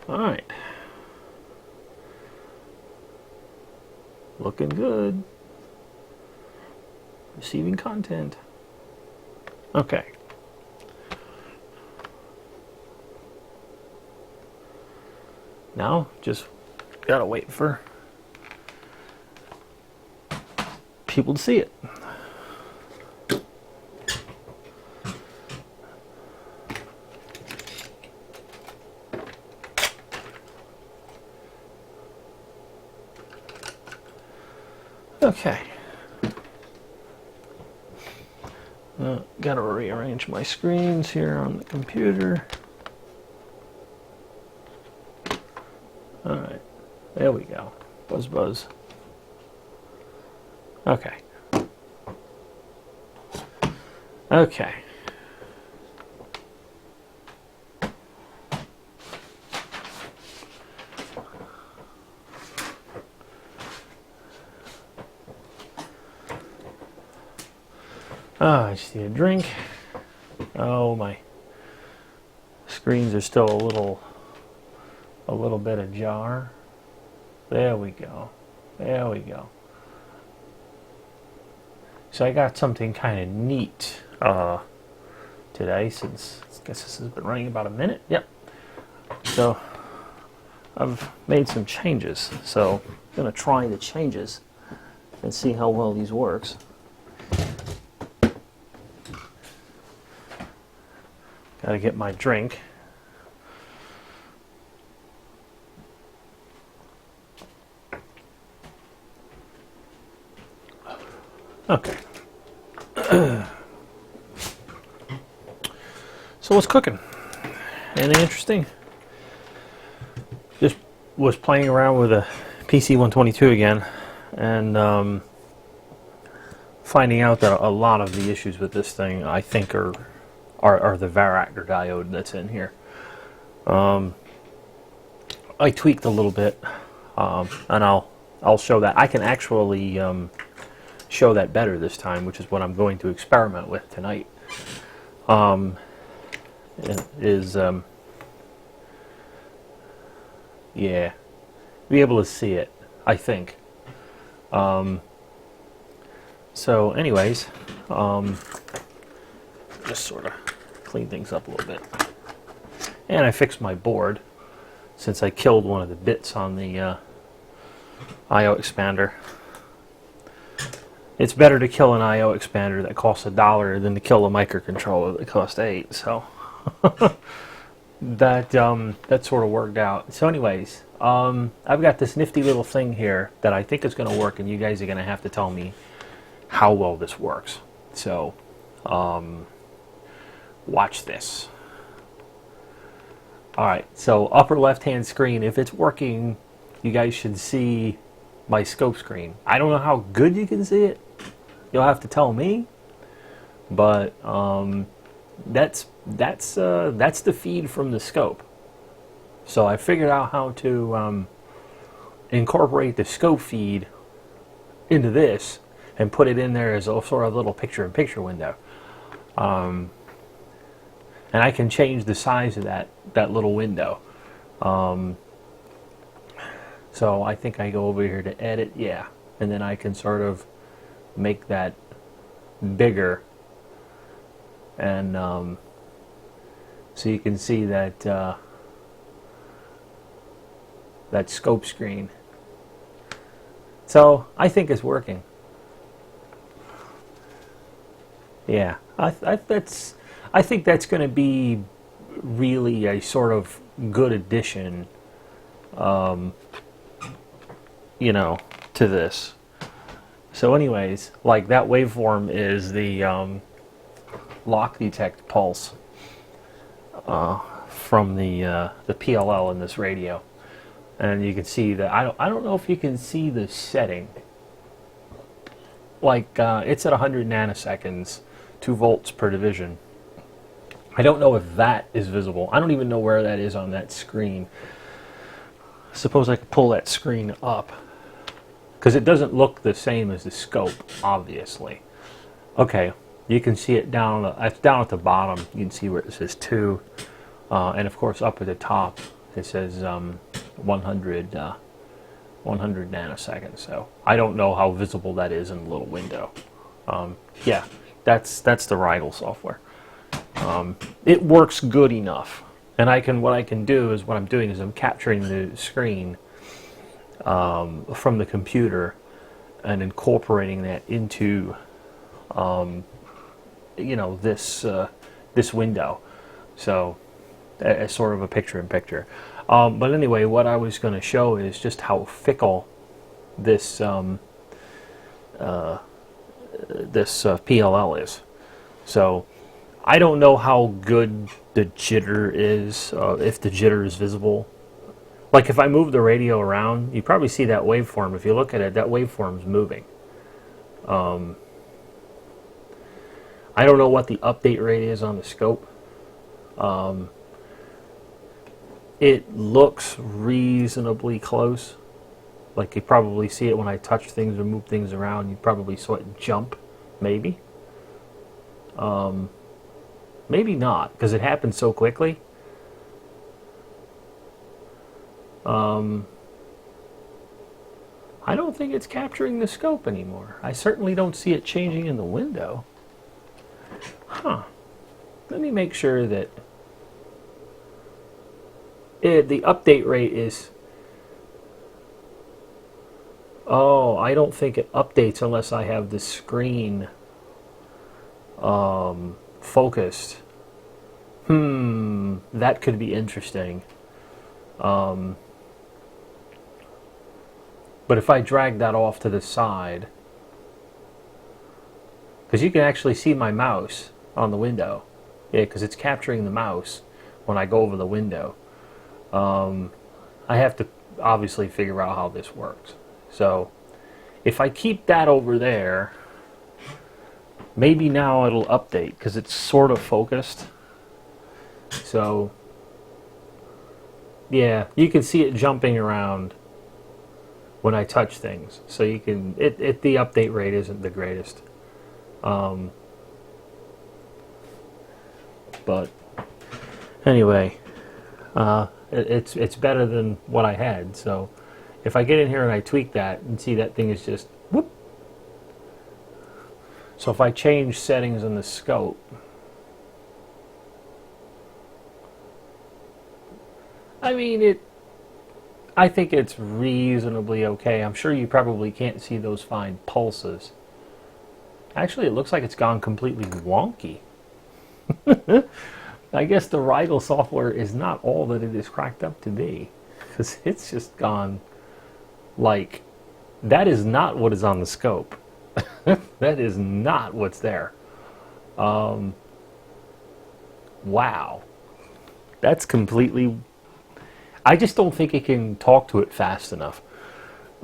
All right. Looking good. Receiving content. Okay. Now, just gotta wait for people to see it. Okay. Gotta rearrange my screens here on the computer. Alright. There we go. Buzz buzz. Okay. Okay. I just need a drink. Oh, my screens are still a little bit ajar. There we go. There we go. So I got something kind of neat today, since I guess this has been running about a minute. Yep. So I've made some changes. So I'm gonna try the changes and see how well these works. Gotta get my drink. Okay. So what's cooking? Anything interesting? Just was playing around with a PC-122 again, and finding out that a lot of the issues with this thing, I think, are the varactor diode that's in here. I tweaked a little bit, and I'll show that. I can actually show that better this time, which is what I'm going to experiment with tonight. Yeah, be able to see it, I think. So anyways, just sort of clean things up a little bit. And I fixed my board, since I killed one of the bits on the I/O expander. It's better to kill an I/O expander that costs $1 than to kill a microcontroller that costs $8. So that sort of worked out. So anyways, I've got this nifty little thing here that I think is going to work, and you guys are going to have to tell me how well this works. So watch this. Alright, so upper left hand screen, if it's working, you guys should see my scope screen. I don't know how good you can see it. You'll have to tell me. But that's the feed from the scope. So I figured out how to incorporate the scope feed into this and put it in there as a sort of little picture-in-picture window. And I can change the size of that little window. So I think I go over here to edit, yeah, and then I can sort of make that bigger, and so you can see that that scope screen. So I think it's working. Yeah, I think that's going to be really a sort of good addition, you know, to this. So anyways, like that waveform is the lock detect pulse from the PLL in this radio. And you can see that, I don't know if you can see the setting. Like it's at 100 nanoseconds, 2 volts per division. I don't know if that is visible. I don't even know where that is on that screen. Suppose I could pull that screen up, because it doesn't look the same as the scope, obviously. Okay, you can see it down. It's down at the bottom. You can see where it says 2, and of course up at the top It says 100 100 nanoseconds. So I don't know how visible that is in the little window. Yeah, that's the Rigel software. It works good enough, and what I can do is what I'm doing is I'm capturing the screen from the computer and incorporating that into this window. So as sort of a picture-in-picture. But anyway, what I was going to show is just how fickle this PLL is. So I don't know how good the jitter is, if the jitter is visible. Like if I move the radio around, you probably see that waveform. If you look at it, that waveform's moving. I don't know what the update rate is on the scope. It looks reasonably close. Like you probably see it when I touch things or move things around. You probably saw it jump, maybe. Maybe not, because it happened so quickly. I don't think it's capturing the scope anymore. I certainly don't see it changing in the window. Huh. Let me make sure that the update rate is... Oh, I don't think it updates unless I have the screen focused. That could be interesting. But if I drag that off to the side, because you can actually see my mouse on the window, yeah, because it's capturing the mouse when I go over the window. I have to obviously figure out how this works. So if I keep that over there, maybe now it'll update because it's sort of focused. So yeah, you can see it jumping around when I touch things. So you can, the update rate isn't the greatest. But anyway, it's better than what I had. So if I get in here and I tweak that and see that thing is just whoop. So if I change settings in the scope, I mean I think it's reasonably okay. I'm sure you probably can't see those fine pulses. Actually, it looks like it's gone completely wonky. I guess the Rigel software is not all that it is cracked up to be, because it's just gone like, that is not what is on the scope. That is not what's there. Wow. That's completely... I just don't think it can talk to it fast enough.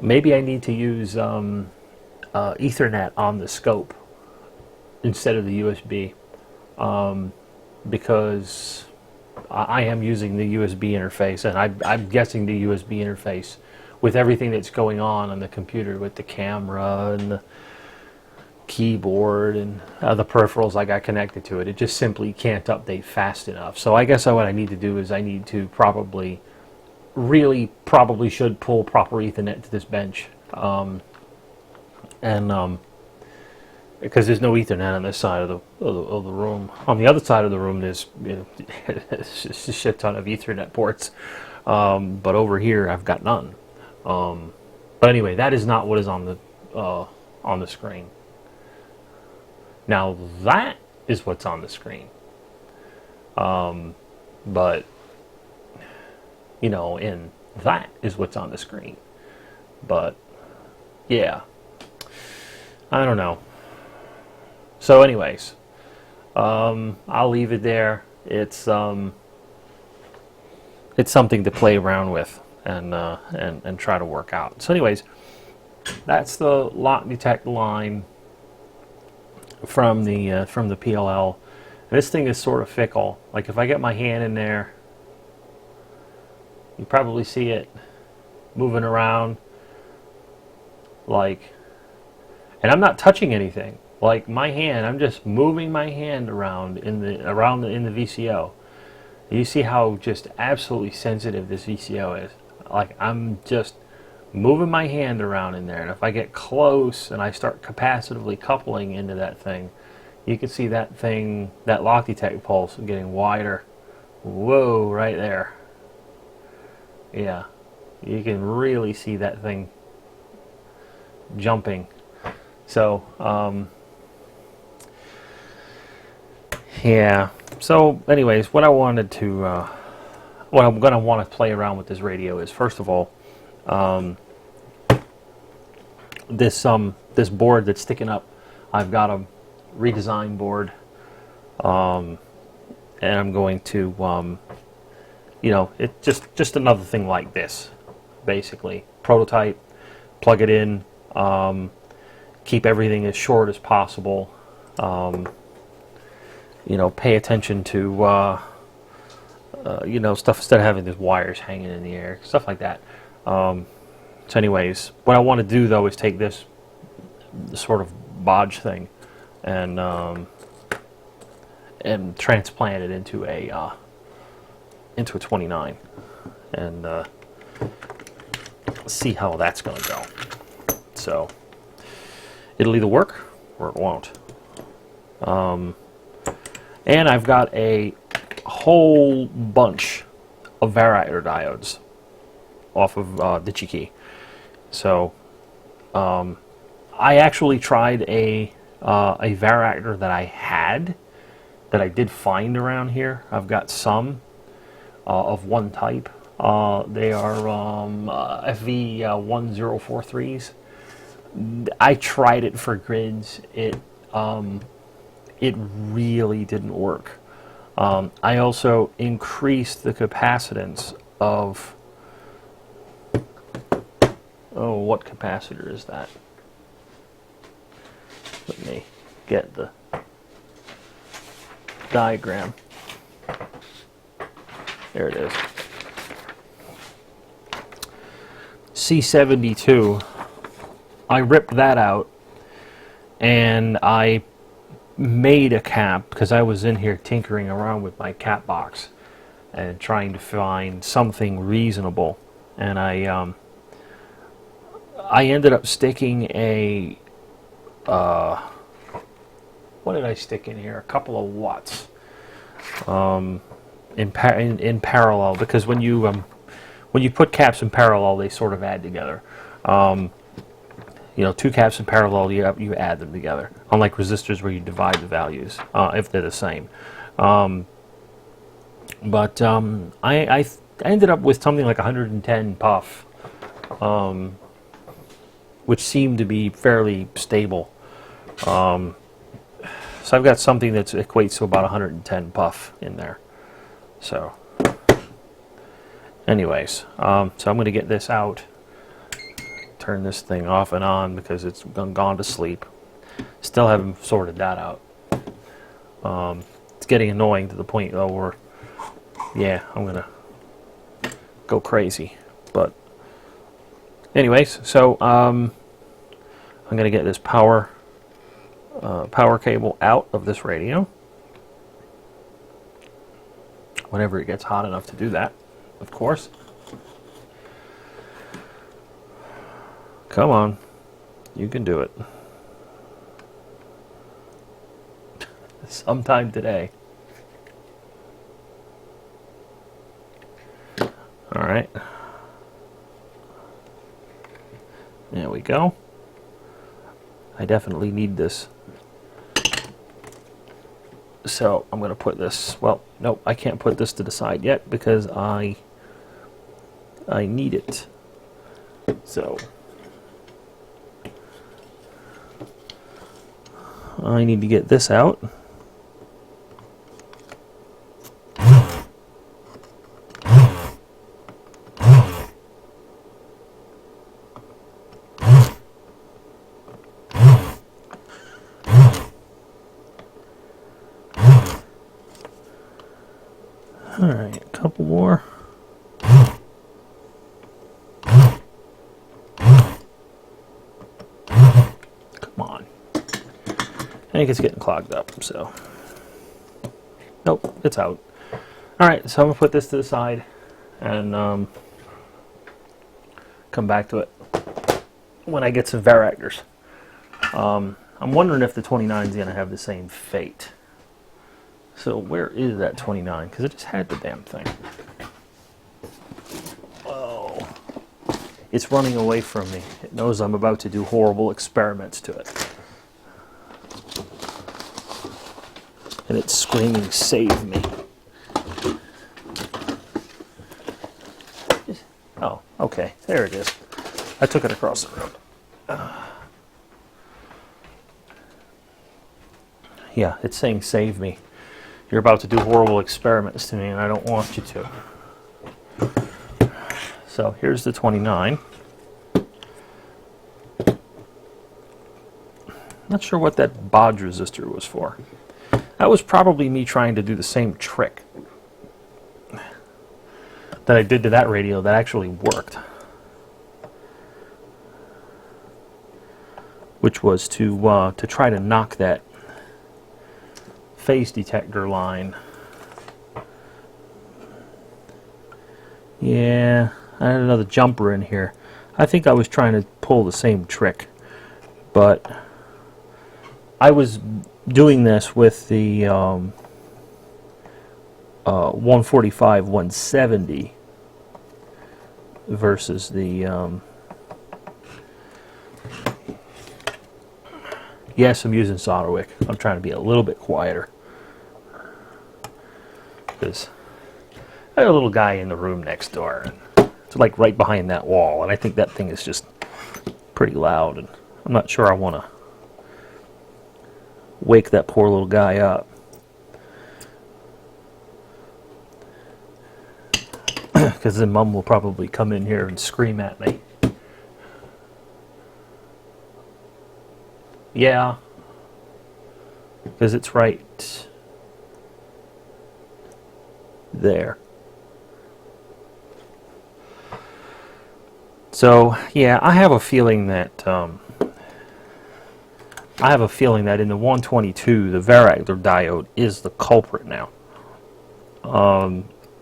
Maybe I need to use Ethernet on the scope instead of the USB, because I am using the USB interface, and I'm guessing the USB interface with everything that's going on the computer, with the camera and the keyboard and the peripherals I got connected to it, it just simply can't update fast enough. So I guess what I need to do is I need to probably should pull proper Ethernet to this bench, because there's no Ethernet on this side of the room. On the other side of the room, there's it's just a shit ton of Ethernet ports, but over here I've got none. But anyway, that is not what is on the screen. Now that is what's on the screen. But and that is what's on the screen. But yeah, I don't know. So anyways, I'll leave it there. It's something to play around with and try to work out. So anyways, that's the lock detect line from the PLL. And this thing is sort of fickle. Like if I get my hand in there, you probably see it moving around, like, and I'm not touching anything. Like my hand, I'm just moving my hand around in the VCO, You see how just absolutely sensitive this VCO is. Like, I'm just moving my hand around in there, and if I get close and I start capacitively coupling into that thing, you can see that thing, that lock detect pulse getting wider. Whoa, right there. Yeah, you can really see that thing jumping. So, yeah. So, anyways, what I wanted to, what I'm going to want to play around with this radio is, first of all, this board that's sticking up, I've got a redesigned board, and I'm going to, you know, it just another thing like this, basically. Prototype, plug it in, keep everything as short as possible. You know, pay attention to, you know, stuff instead of having these wires hanging in the air, stuff like that. So anyways, what I want to do though is take this sort of bodge thing and transplant it into a 29 and see how that's going to go. So it'll either work or it won't. And I've got a whole bunch of varactor diodes off of DigiKey. So I actually tried a varactor that I had, that I did find around here. I've got some of one type. They are FV1043s. I tried it for grids. It really didn't work. I also increased the capacitance of, oh, what capacitor is that? Let me get the diagram. There it is. C72. I ripped that out and I made a cap because I was in here tinkering around with my cap box and trying to find something reasonable, and I ended up sticking a what did I stick in here? A couple of watts in parallel, because when you put caps in parallel, they sort of add together. You know, two caps in parallel, you add them together. Unlike resistors where you divide the values if they're the same. I ended up with something like 110 puff, which seemed to be fairly stable. So I've got something that equates to about 110 puff in there. So, anyways, so I'm going to get this out. Turn this thing off and on because it's gone to sleep. Still haven't sorted that out. It's getting annoying to the point though where, yeah, I'm gonna go crazy. But anyways, so I'm gonna get this power cable out of this radio whenever it gets hot enough to do that, of course. Come on, you can do it. Sometime today. All right. There we go. I definitely need this. So I'm going to put this, well, nope, I can't put this to the side yet because I need it. So I need to get this out. All right, a couple more. Come on. I think it's getting clogged up, so. Nope, it's out. Alright, so I'm going to put this to the side and come back to it when I get some varactors. I'm wondering if the 29 is going to have the same fate. So where is that 29? Because it just had the damn thing. Oh, it's running away from me. It knows I'm about to do horrible experiments to it. And it's screaming, "Save me." Oh, okay, there it is. I took it across the road. Yeah, it's saying, "Save me. You're about to do horrible experiments to me, and I don't want you to." So here's the 29. Not sure what that baud resistor was for. That was probably me trying to do the same trick that I did to that radio that actually worked, which was to try to knock that phase detector line. Yeah, I had another jumper in here. I think I was trying to pull the same trick, but I was doing this with the 145 170 versus the yes, I'm using solder wick. I'm trying to be a little bit quieter because I got a little guy in the room next door, and it's like right behind that wall, and I think that thing is just pretty loud, and I'm not sure I want to wake that poor little guy up. Because then Mum will probably come in here and scream at me. Yeah, because it's right there. So yeah, I have a feeling that in the 122, the varactor diode is the culprit now.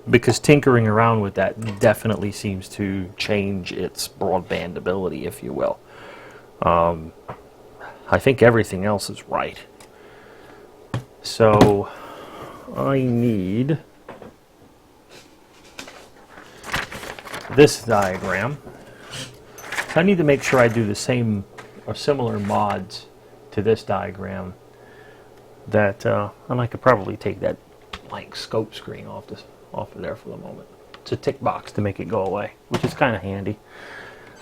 Because tinkering around with that definitely seems to change its broadband ability, if you will. I think everything else is right. So I need this diagram. I need to make sure I do the same or similar mods to this diagram. That and I could probably take that blank scope screen off of there for the moment. It's a tick box to make it go away, which is kind of handy.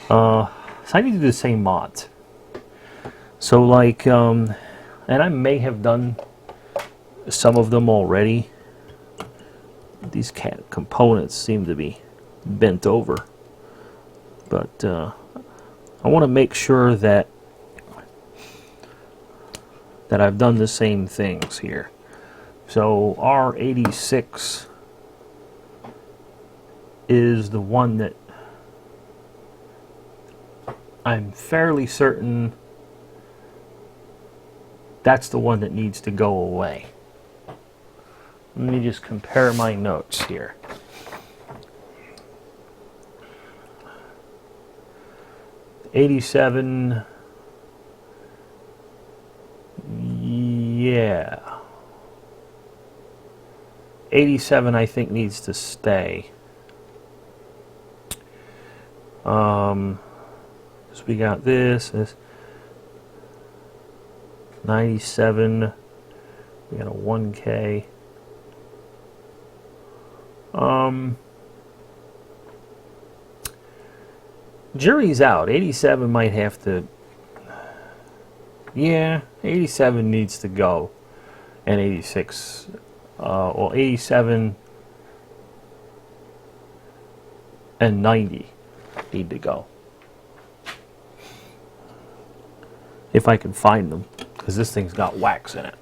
So I need to do the same mods. So like, and I may have done some of them already. These components seem to be bent over, but I want to make sure that I've done the same things here. So R86 is the one that I'm fairly certain that's the one that needs to go away. Let me just compare my notes here. '87, yeah. 87 I think needs to stay. So we got this 97, we got a 1K. Jury's out. 87 might have to, yeah, 87 needs to go, and 86, well, 87 and 90 need to go. If I can find them, because this thing's got wax in it,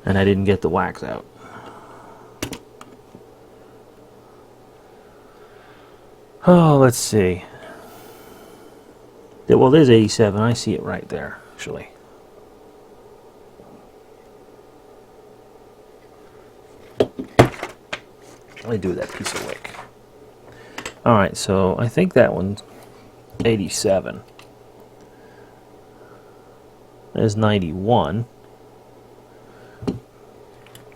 and I didn't get the wax out. Oh, let's see. Well, there's 87. I see it right there, actually. Let me do that piece of wick. Alright, so I think that one's 87. There's 91.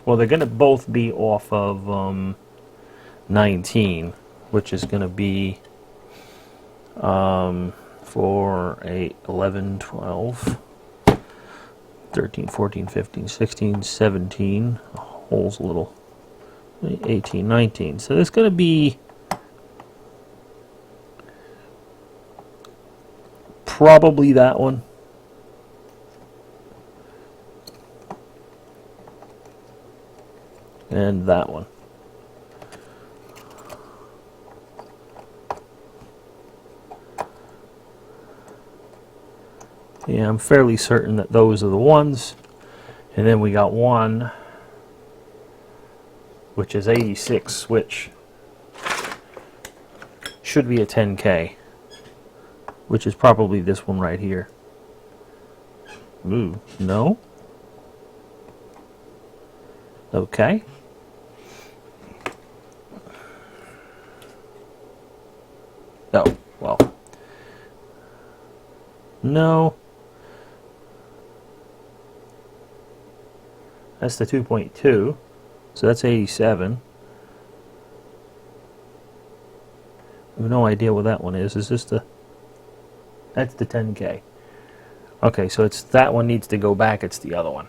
Well, they're going to both be off of 19, which is going to be 4, 8, 11, 12, 13, 14, 15, 16, 17. Oh, hole's a little. 18, 19. So there's going to be probably that one. And that one. Yeah, I'm fairly certain that those are the ones. And then we got one, which is 86, which should be a 10K, which is probably this one right here. Ooh, no? Okay. Oh, well. No. That's the 2.2. So that's 87. I have no idea what that one is. Is this the... That's the 10K. Okay, so it's that one needs to go back. It's the other one.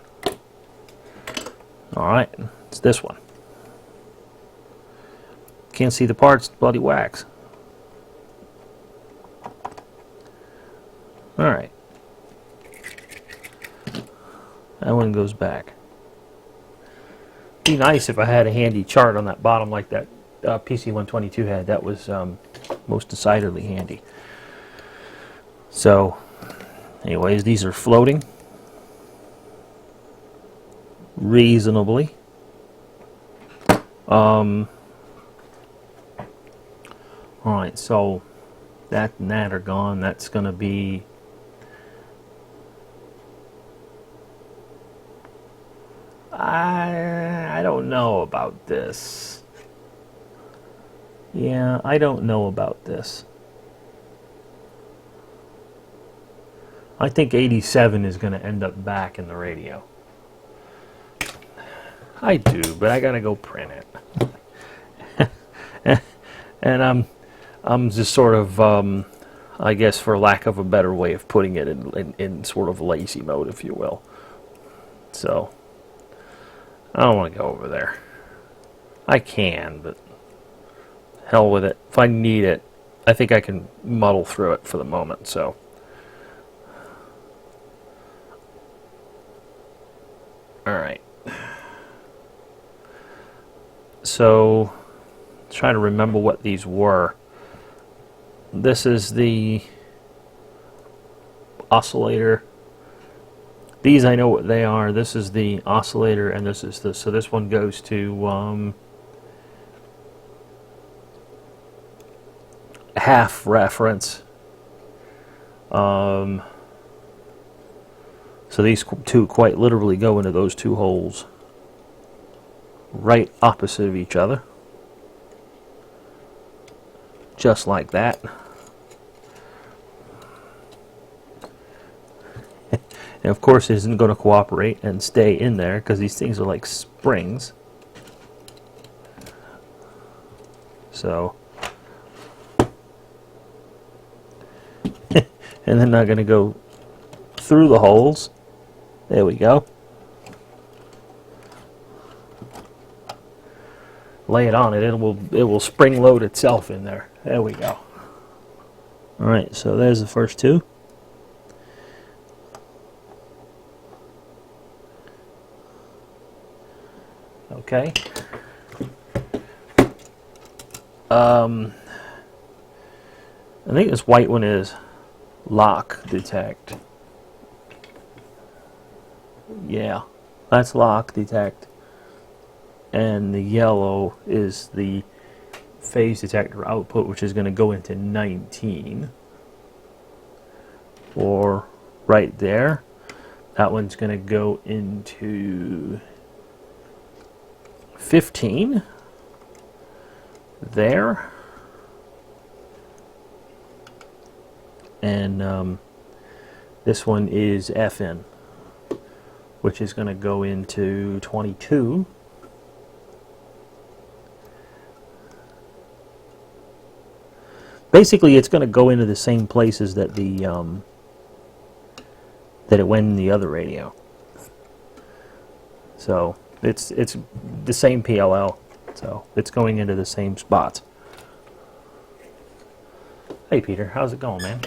Alright, it's this one. Can't see the parts, bloody wax. Alright. That one goes back. Be nice if I had a handy chart on that bottom like that PC122 had. That was most decidedly handy. So, anyways, these are floating reasonably. Alright, so that and that are gone. That's going to be... I don't know about this. Yeah, I don't know about this. I think 87 is going to end up back in the radio. I do, but I gotta go print it. And I'm just sort of, I guess for lack of a better way of putting it, in sort of lazy mode, if you will. So, I don't want to go over there. I can, but hell with it. If I need it, I think I can muddle through it for the moment, so. Alright. So, try to remember what these were. This is the oscillator. These I know what they are. This is the oscillator, and this is the... So this one goes to half reference. So these two quite literally go into those two holes, right opposite of each other, just like that. And of course it isn't going to cooperate and stay in there because these things are like springs. So, and they're not going to go through the holes. There we go. Lay it on it, it will spring load itself in there. There we go. Alright, so there's the first two. Okay. I think this white one is lock detect. Yeah, that's lock detect. And the yellow is the phase detector output, which is going to go into 19. Or right there. That one's going to go into 15. there. And this one is FN, which is going to go into 22. Basically, it's going to go into the same places that the that it went in the other radio. So it's the same PLL. So it's going into the same spots. Hey Peter, how's it going, man?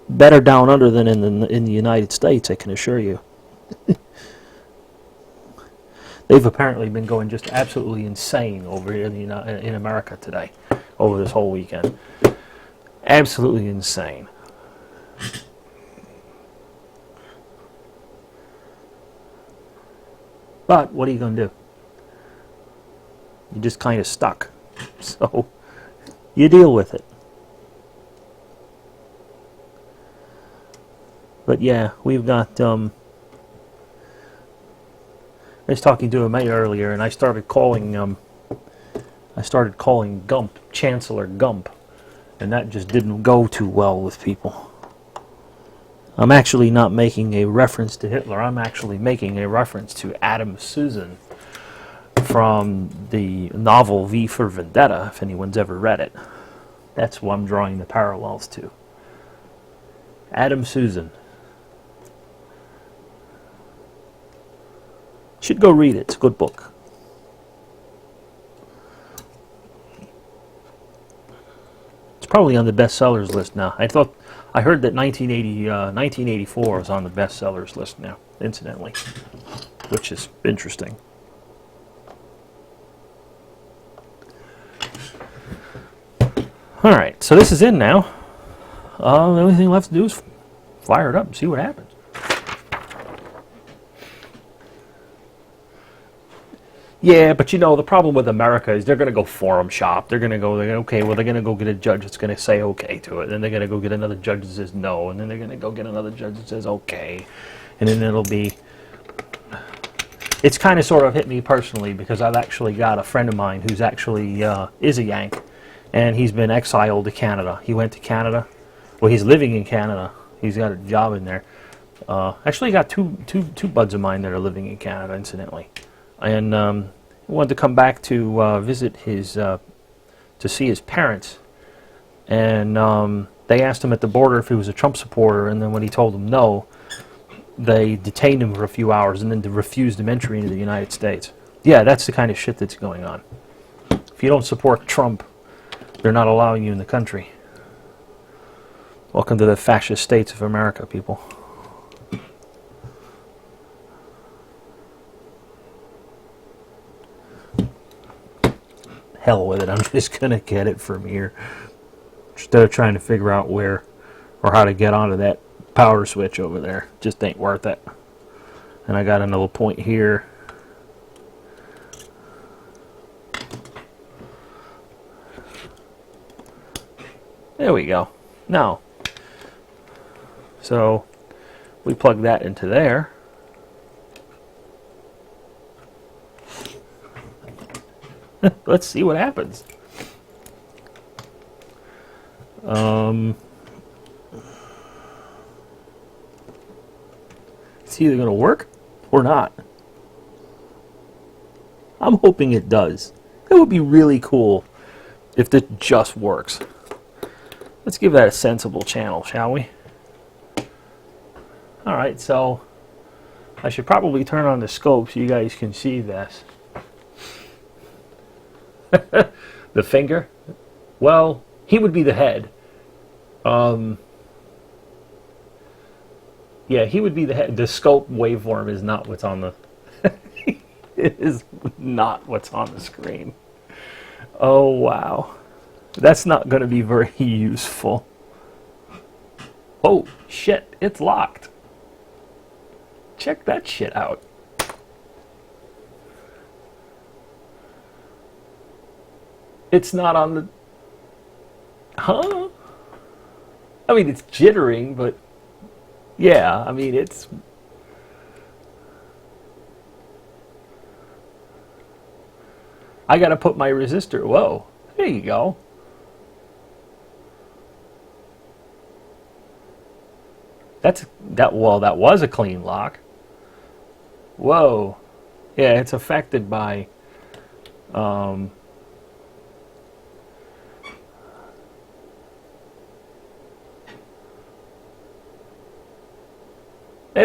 Better down under than in the United States, I can assure you. They've apparently been going just absolutely insane over here in America today, over this whole weekend. Absolutely insane. But what are you going to do? You're just kind of stuck. So you deal with it. But yeah, we've got I was talking to a mate earlier, and I started calling Gump Chancellor Gump, and that just didn't go too well with people. I'm actually not making a reference to Hitler. I'm actually making a reference to Adam Susan from the novel V for Vendetta, if anyone's ever read it. That's what I'm drawing the parallels to. Adam Susan. Should go read it. It's a good book. It's probably on the bestsellers list now. I heard that 1984 is on the bestsellers list now, incidentally, which is interesting. All right, so this is in now. The only thing left to do is fire it up and see what happens. Yeah, but you know, the problem with America is they're going to go forum shop. They're going to go, okay, well, they're going to go get a judge that's going to say okay to it. Then they're going to go get another judge that says no. And then they're going to go get another judge that says okay. And then it'll be... It's kind of sort of hit me personally because I've actually got a friend of mine who's actually is a Yank. And he's been exiled to Canada. He went to Canada. Well, he's living in Canada. He's got a job in there. Actually, got two buds of mine that are living in Canada, incidentally. And he wanted to come back to visit his, to see his parents. And they asked him at the border if he was a Trump supporter, and then when he told them no, they detained him for a few hours and then refused him entry into the United States. Yeah, that's the kind of shit that's going on. If you don't support Trump, they're not allowing you in the country. Welcome to the fascist states of America, people. Hell with it, I'm just going to get it from here. Instead of trying to figure out where or how to get onto that power switch over there. Just ain't worth it. And I got another point here. There we go. Now, so we plug that into there. Let's see what happens. It's either going to work or not. I'm hoping it does. That would be really cool if it just works. Let's give that a sensible channel, shall we? Alright, so I should probably turn on the scope so you guys can see this. The finger? Well, he would be the head. Yeah, he would be the head. The scope waveform is not what's on the... It is not what's on the screen. Oh, wow. That's not going to be very useful. Oh, shit. It's locked. Check that shit out. It's not on the... Huh? I mean, it's jittering, but... Yeah, I mean, it's... I got to put my resistor. Whoa, there you go. Well, that was a clean lock. Whoa. Yeah, it's affected by there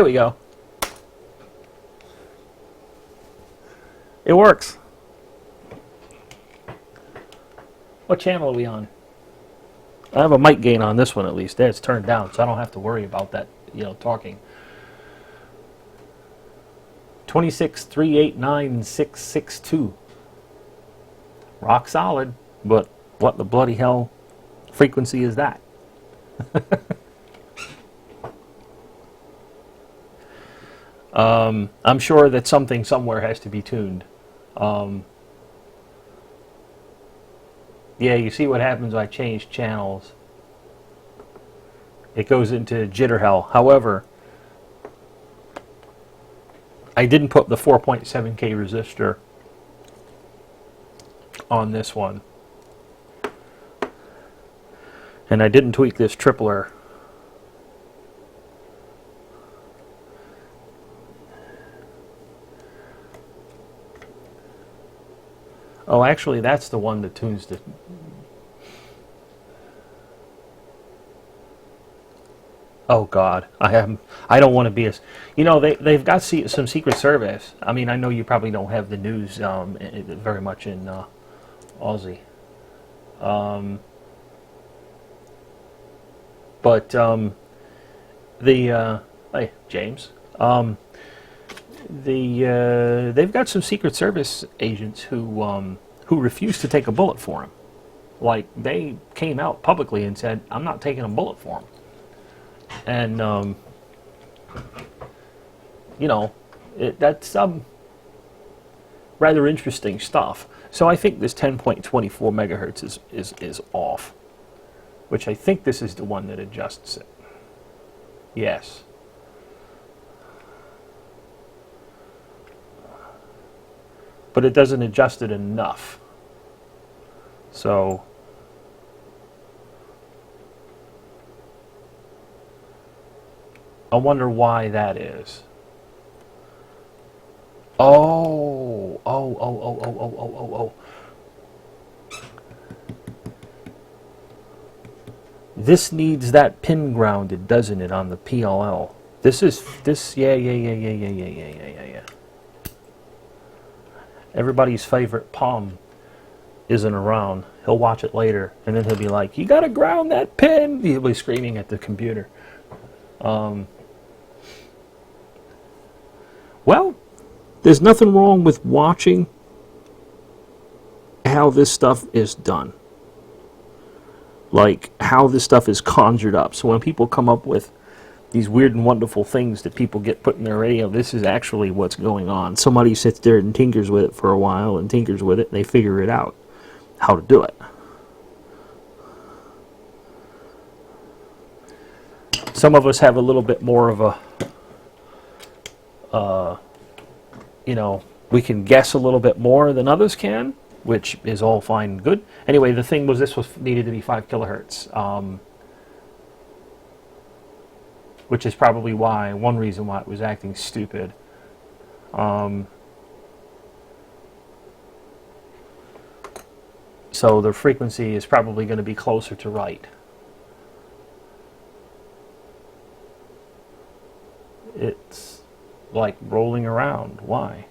we go. It works. What channel are we on? I have a mic gain on this one at least. It's turned down, so I don't have to worry about that, talking. 26389662. Rock solid, but what the bloody hell frequency is that? I'm sure that something somewhere has to be tuned. Yeah, you see what happens when I change channels. It goes into jitter hell. However, I didn't put the 4.7K resistor on this one. And I didn't tweak this tripler. Oh, actually, that's the one that tunes the... Oh God, I don't want to be as... they've got some Secret Service. I mean, I know you probably don't have the news very much in Aussie. Hey, James. They've got some Secret Service agents who refuse to take a bullet for him. Like, they came out publicly and said, "I'm not taking a bullet for him." And that's rather interesting stuff. So I think this 10.24 megahertz is off, which I think this is the one that adjusts it. Yes. But it doesn't adjust it enough. So I wonder why that is. Oh. This needs that pin grounded, doesn't it, on the PLL? Yeah. Everybody's favorite Palm isn't around. He'll watch it later, and then he'll be like, "You gotta ground that pin!" He'll be screaming at the computer. Well, there's nothing wrong with watching how this stuff is done. Like, how this stuff is conjured up. So when people come up with these weird and wonderful things that people get put in their radio, this is actually what's going on. Somebody sits there and tinkers with it for a while and tinkers with it, and they figure it out, how to do it. Some of us have a little bit more of a, we can guess a little bit more than others can, which is all fine and good. Anyway, the thing was, this was needed to be 5 kilohertz. Which is probably one reason why it was acting stupid. So the frequency is probably going to be closer to right. It's like rolling around. Why?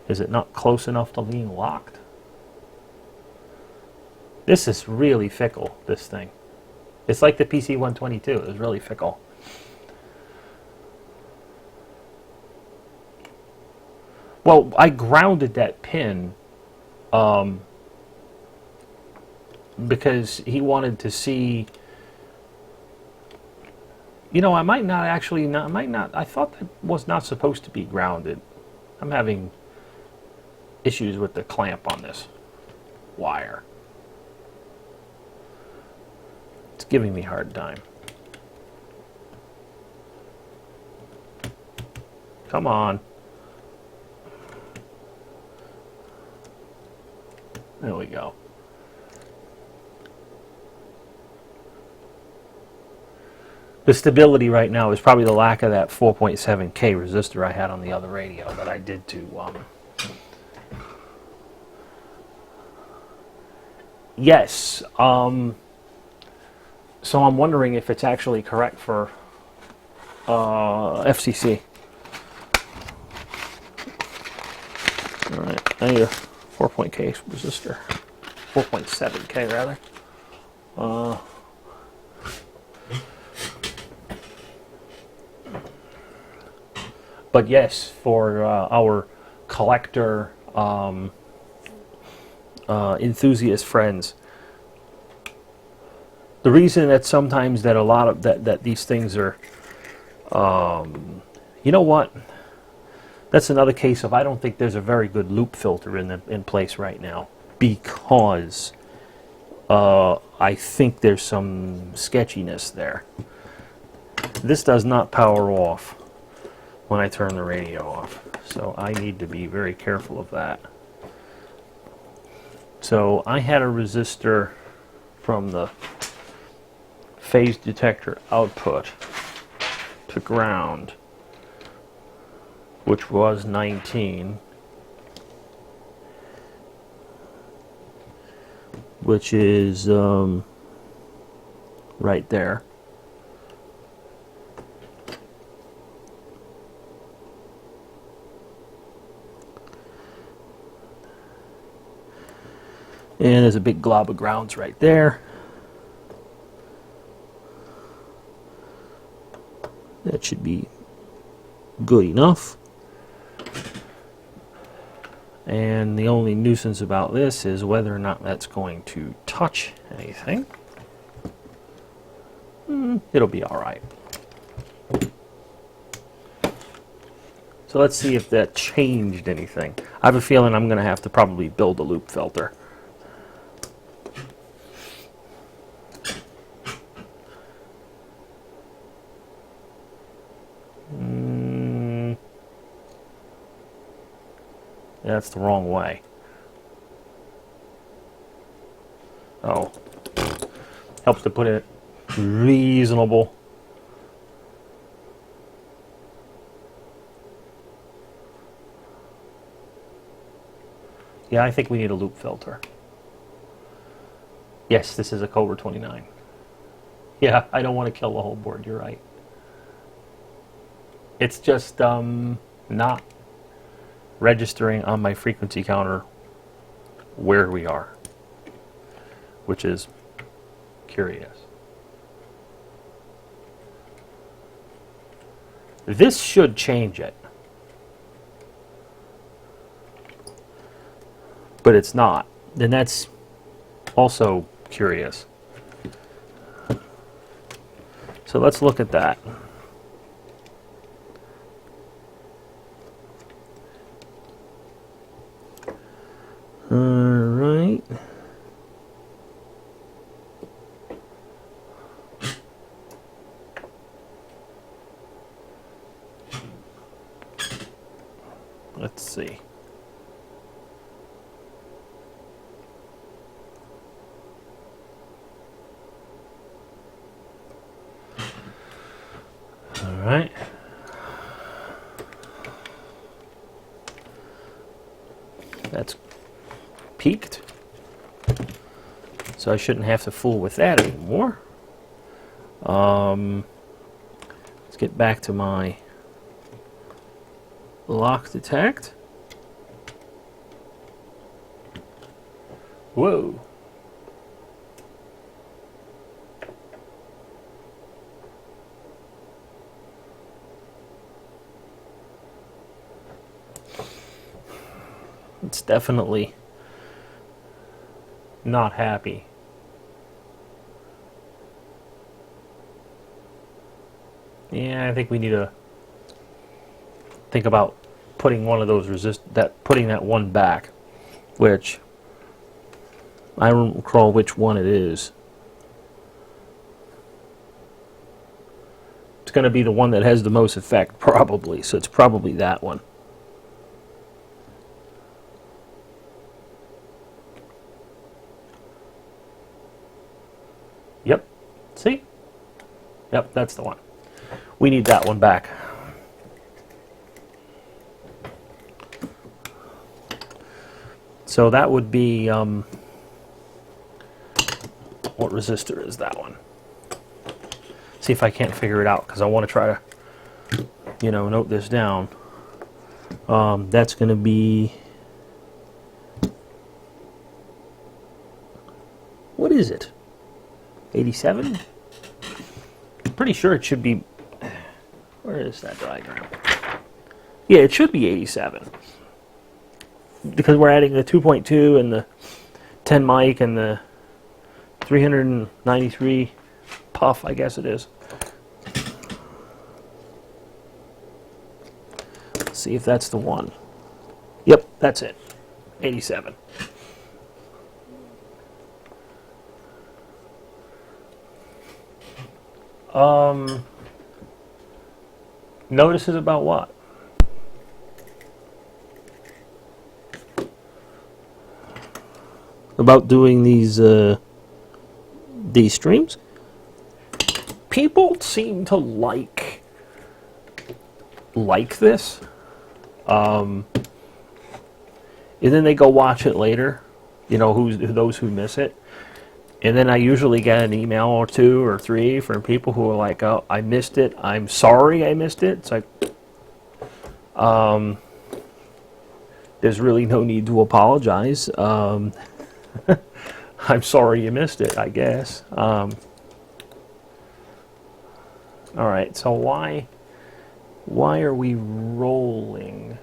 Is it not close enough to being locked? This is really fickle, this thing. It's like the PC-122. It was really fickle. Well, I grounded that pin because he wanted to see... I might not actually... I thought that was not supposed to be grounded. I'm having issues with the clamp on this wire. It's giving me a hard time. Come on. There we go. The stability right now is probably the lack of that 4.7K resistor I had on the other radio that I did to. Yes. So I'm wondering if it's actually correct for FCC. All right, I need a 4.K resistor. 4.7K rather. But yes, for our collector enthusiast friends, the reason that sometimes that a lot of that these things are, you know what? That's another case of I don't think there's a very good loop filter in place right now, because I think there's some sketchiness there. This does not power off when I turn the radio off, so I need to be very careful of that. So I had a resistor from the phase detector output to ground, which was 19, which is right there. And there's a big glob of grounds right there. That should be good enough. And the only nuisance about this is whether or not that's going to touch anything. It'll be all right. So let's see if that changed anything. I have a feeling I'm going to have to probably build a loop filter. That's the wrong way. Oh. Helps to put it reasonable. Yeah, I think we need a loop filter. Yes, this is a Cobra 29. Yeah, I don't want to kill the whole board, you're right. It's just not registering on my frequency counter where we are, which is curious. This should change it, but it's not. And that's also curious. So let's look at that. All right. Let's see. All right. That's peaked. So I shouldn't have to fool with that anymore. Let's get back to my lock detect. Whoa. It's definitely not happy. Yeah, I think we need to think about putting one of those putting that one back, which I don't recall which one it is. It's going to be the one that has the most effect, probably. So it's probably that one. Yep. See? Yep, that's the one. We need that one back. So that would be, what resistor is that one? See if I can't figure it out, because I want to try to, you know, note this down. That's going to be, what is it? 87? I'm pretty sure it should be, where is that diagram? Yeah, it should be 87. Because we're adding the 2.2 and the 10 mic and the 393 puff, I guess it is. Let's see if that's the one. Yep, that's it. 87. Notices about what? About doing these streams? People seem to like this, and then they go watch it later. You know, those who miss it. And then I usually get an email or 2 or 3 from people who are like, "Oh, I missed it. I'm sorry I missed it." It's like, there's really no need to apologize. I'm sorry you missed it, I guess. All right, so why are we rolling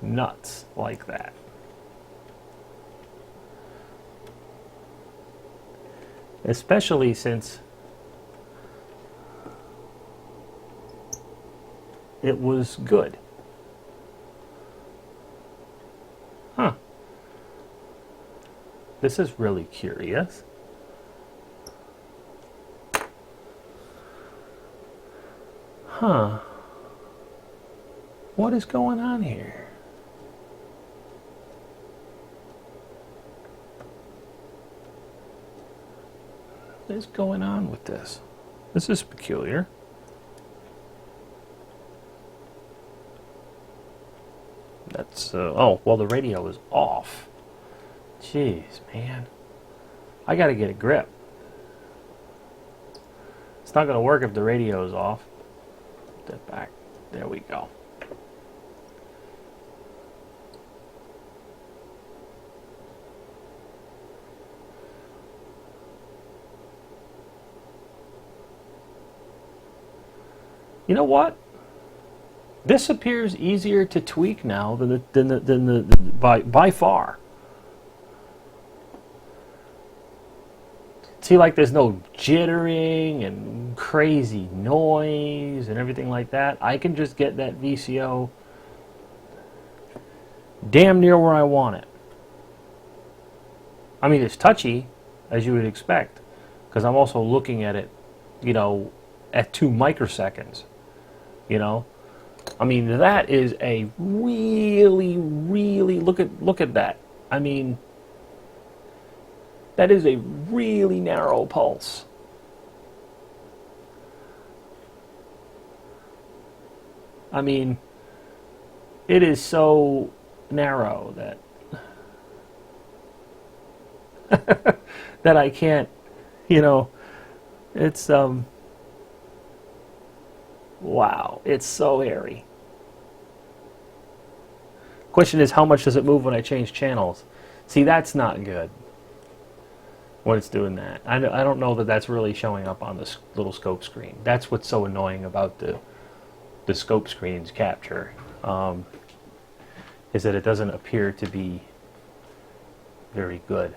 nuts like that? Especially since it was good. Huh. This is really curious. Huh. What is going on here? What is going on with this? This is peculiar. That's, oh, well, the radio is off. Jeez, man. I gotta get a grip. It's not gonna work if the radio is off. Put that back. There we go. You know what? This appears easier to tweak now than by far. See, like there's no jittering and crazy noise and everything like that. I can just get that VCO damn near where I want it. I mean, it's touchy, as you would expect, because I'm also looking at it, you know, at 2 microseconds. You know, I mean, that is a really, really, look at that. I mean, that is a really narrow pulse. I mean, it is so narrow that that I can't, you know, it's wow, it's so airy. Question is, how much does it move when I change channels? See, that's not good when it's doing that. I don't know that that's really showing up on this little scope screen. That's what's so annoying about the scope screen's capture, is that it doesn't appear to be very good.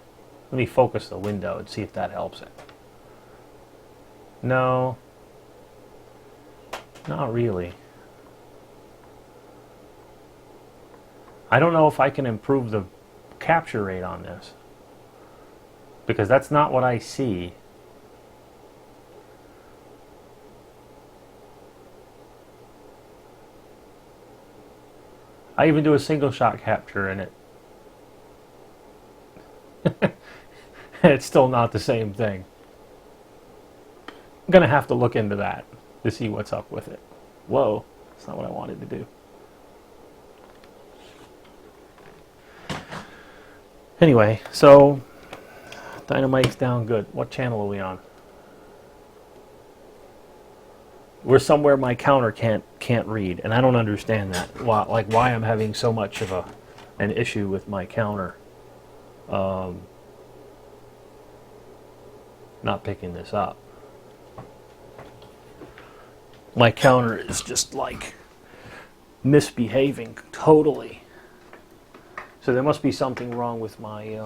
Let me focus the window and see if that helps it. No. Not really. I don't know if I can improve the capture rate on this, because that's not what I see. I even do a single shot capture and It's still not the same thing. I'm going to have to look into that to see what's up with it. Whoa, that's not what I wanted to do. Anyway, so Dynamite's down good. What channel are we on? We're somewhere my counter can't read, and I don't understand that. Why I'm having so much of an issue with my counter not picking this up. My counter is just like misbehaving totally. So there must be something wrong with my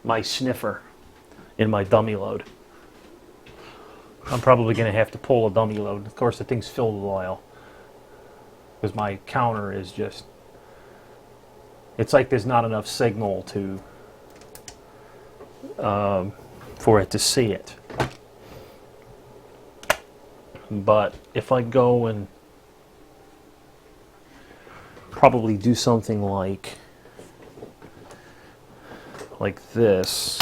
my sniffer in my dummy load. I'm probably going to have to pull a dummy load. Of course, the thing's filled with oil because my counter is just, it's like there's not enough signal to for it to see it. But if I go and probably do something like this,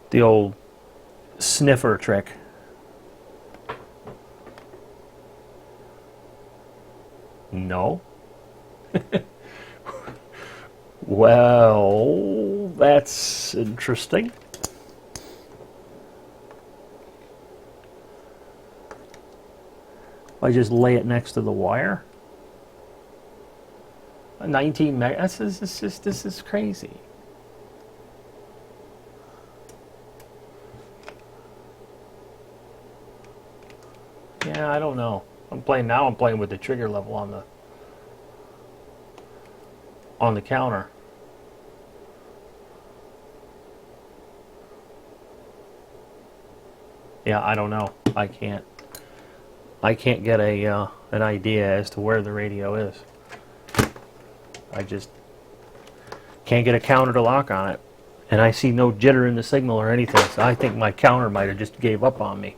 the old sniffer trick. No. Well, that's interesting. I just lay it next to the wire. 19 meg. This is crazy. Yeah, I don't know. I'm playing with the trigger level on the counter. Yeah, I don't know. I can't get an idea as to where the radio is. I just can't get a counter to lock on it. And I see no jitter in the signal or anything, so I think my counter might have just gave up on me.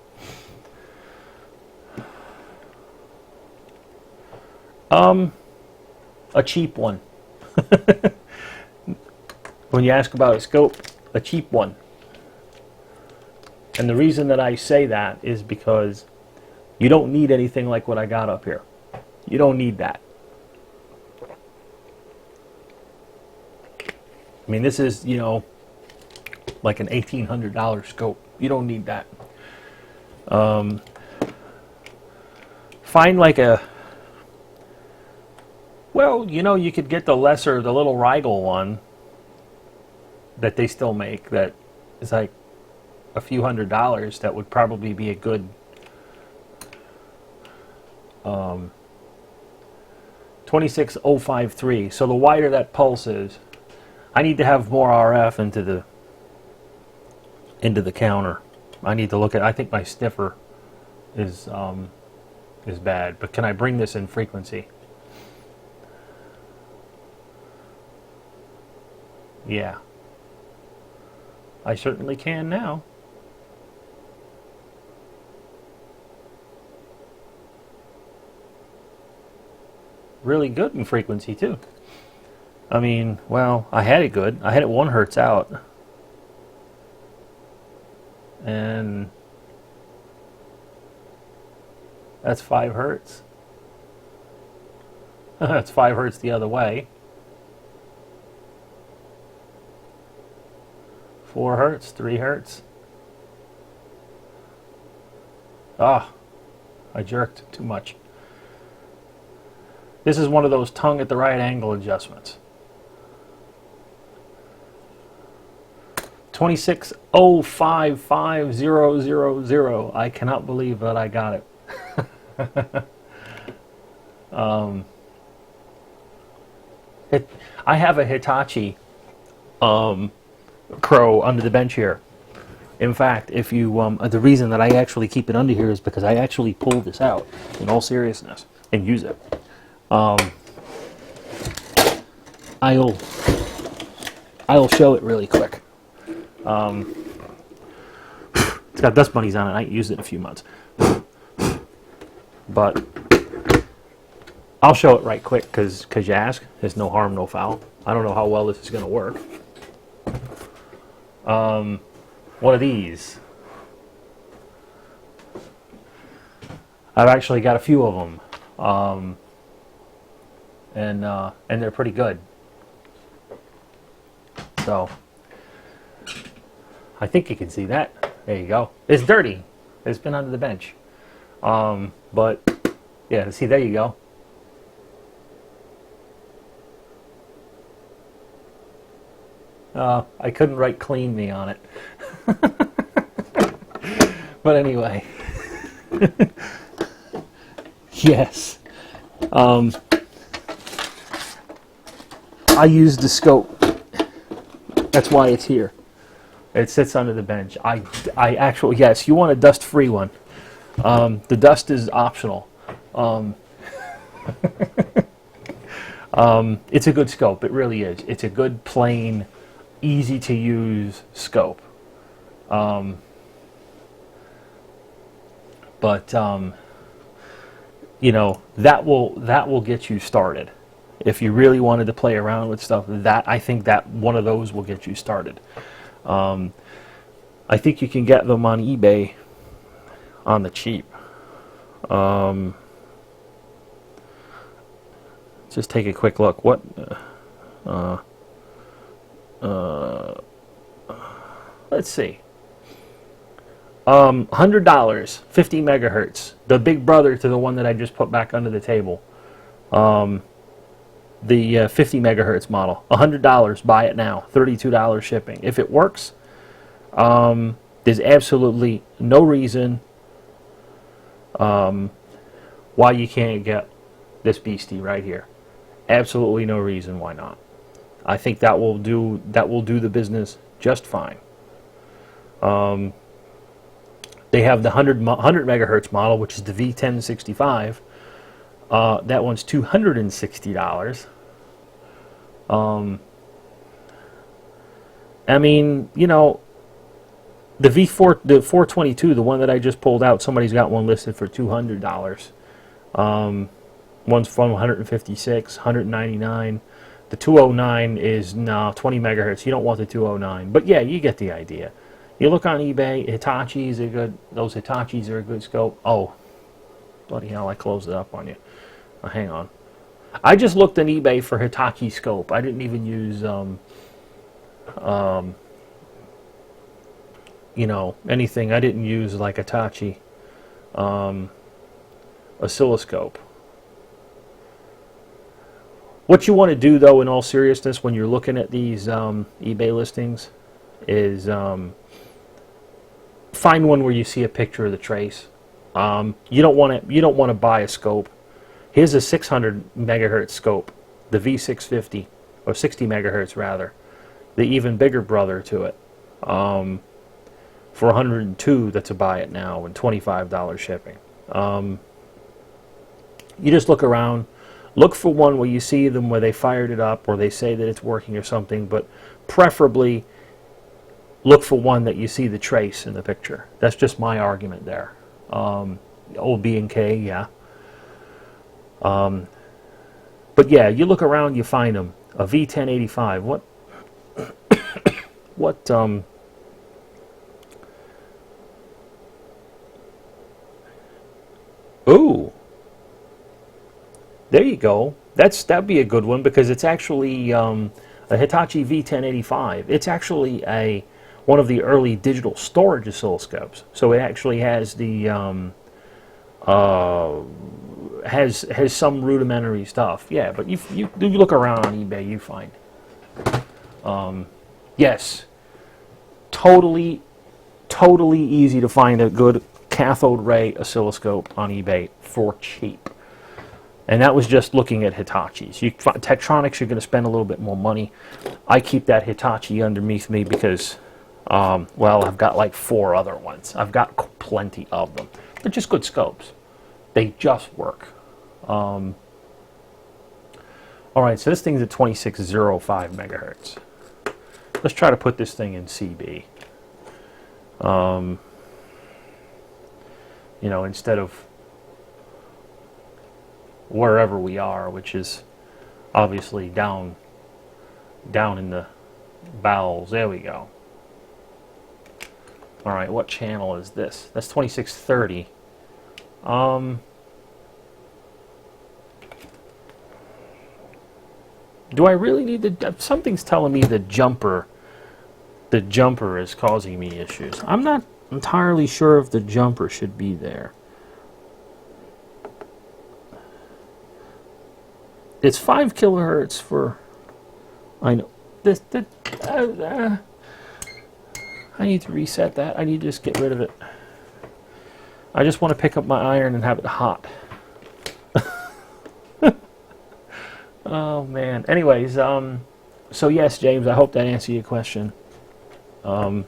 A cheap one. When you ask about a scope, a cheap one. And the reason that I say that is because you don't need anything like what I got up here. You don't need that. I mean, this is, like an $1,800 scope. You don't need that. Find like a, well, you could get the little Rigel one that they still make that is like a few $100s. That would probably be a good 26053. So the wider that pulse is, I need to have more RF into the counter. I need to look at. I think my sniffer is bad. But can I bring this in frequency? Yeah, I certainly can now. Really good in frequency too. I mean, well, I had it good. I had it 1 hertz out. And that's 5 hertz. That's 5 hertz the other way. 4 hertz, 3 hertz. Ah, I jerked too much. This is one of those tongue at the right angle adjustments. 2605500. I cannot believe that I got it. I have a Hitachi Crow under the bench here. In fact, if you the reason that I actually keep it under here is because I actually pull this out in all seriousness and use it. I'll show it really quick. It's got dust bunnies on it. I ain't used it in a few months. But I'll show it right quick because you ask. There's no harm, no foul. I don't know how well this is going to work. One of these. I've actually got a few of them, and they're pretty good. So I think you can see that. There you go. It's dirty. It's been under the bench, but yeah. See, there you go. I couldn't write "clean me" on it, but anyway. Yes. I used the scope. That's why it's here. It sits under the bench. I actually, yes, you want a dust-free one. The dust is optional. It's a good scope. It really is. It's a good, plain, easy-to-use scope. But you know, that will get you started. If you really wanted to play around with stuff, I think that one of those will get you started. I think you can get them on eBay on the cheap. Just take a quick look. What? Let's see. $100, 50 megahertz, the big brother to the one that I just put back under the table. The 50 megahertz model, $100. Buy it now, $32 shipping. If it works, there's absolutely no reason why you can't get this beastie right here. Absolutely no reason why not. I think that will do the business just fine. They have the 100 megahertz model, which is the V1065. That one's $260. I mean, you know, the V4, the 422, the one that I just pulled out, somebody's got one listed for $200. One's from 156, 199. The 209 is now 20 megahertz. You don't want the 209, but yeah, you get the idea. You look on eBay, Hitachis are good. Those Hitachis are a good scope. Oh, bloody hell, I closed it up on you. Hang on. I just looked on eBay for Hitachi scope. I didn't even use, you know, anything. I didn't use like Hitachi oscilloscope. What you want to do, though, in all seriousness, when you're looking at these eBay listings, is find one where you see a picture of the trace. You don't want to buy a scope. Here's a 600 megahertz scope, the V650, or 60 megahertz rather, the even bigger brother to it. For 102, that's a buy it now, and $25 shipping. You just look around. Look for one where you see them where they fired it up or they say that it's working or something, but preferably look for one that you see the trace in the picture. That's just my argument there. Old B&K, yeah. But yeah, you look around, you find them. A V1085. What, ooh. There you go. That'd be a good one because it's actually a Hitachi V1085. It's actually one of the early digital storage oscilloscopes. So it actually has the has some rudimentary stuff. Yeah, but you look around on eBay, you find. Yes, totally easy to find a good cathode ray oscilloscope on eBay for cheap. And that was just looking at Hitachis. Tektronix, you're going to spend a little bit more money. I keep that Hitachi underneath me because, well, I've got like 4 other ones. I've got plenty of them. They're just good scopes. They just work. All right, so this thing's at 2605 megahertz. Let's try to put this thing in CB. You know, instead of wherever we are, which is obviously down in the bowels. There we go. All right, what channel is this? That's 2630. Do I really need the... Something's telling me the jumper is causing me issues. I'm not entirely sure if the jumper should be there. It's 5 kilohertz for... I know. I need to reset that. I need to just get rid of it. I just want to pick up my iron and have it hot. Oh, man. Anyways, so yes, James, I hope that answered your question. You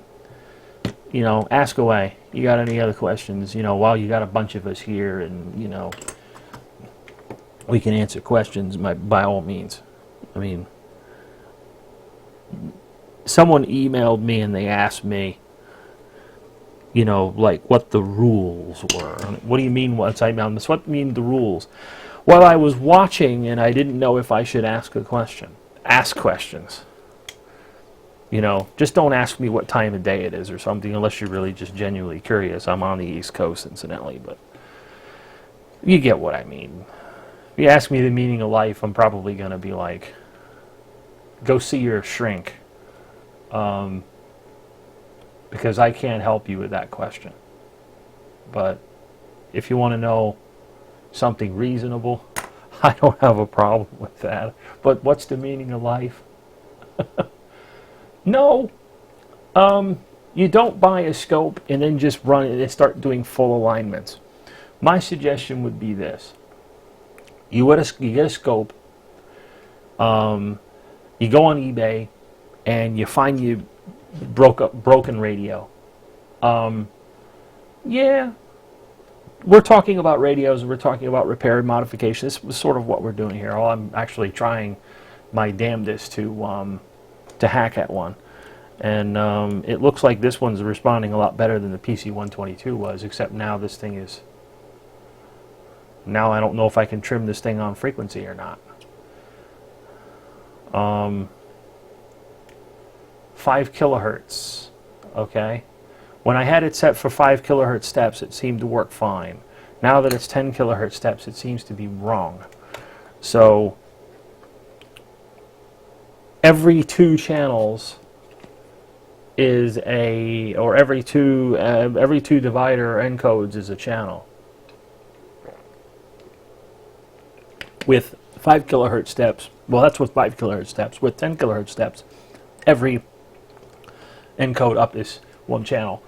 know, ask away. You got any other questions? You know, while you got a bunch of us here and, you know, we can answer questions by all means. I mean, someone emailed me and they asked me, you know, like what the rules were. What do you mean once I emailed this? What mean the rules? Well, I was watching and I didn't know if I should ask a question. Ask questions. You know, just don't ask me what time of day it is or something unless you're really just genuinely curious. I'm on the East Coast, incidentally, but you get what I mean. If you ask me the meaning of life, I'm probably going to be like, go see your shrink. Because I can't help you with that question. But if you want to know something reasonable, I don't have a problem with that. But what's the meaning of life? No. You don't buy a scope and then just run it and start doing full alignments. My suggestion would be this. You get a scope, you go on eBay, and you find you broken radio. Yeah, we're talking about radios, we're talking about repair and modification. This is sort of what we're doing here. I'm actually trying my damnedest to hack at one. And it looks like this one's responding a lot better than the PC-122 was, except now this thing is... Now I don't know if I can trim this thing on frequency or not. 5 kilohertz, okay? When I had it set for 5 kilohertz steps, it seemed to work fine. Now that it's 10 kilohertz steps, it seems to be wrong. So every 2 channels is a, or every two divider encodes is a channel. With 5 kilohertz steps, well, that's with 5 kilohertz steps. With 10 kilohertz steps, every encode up is one channel.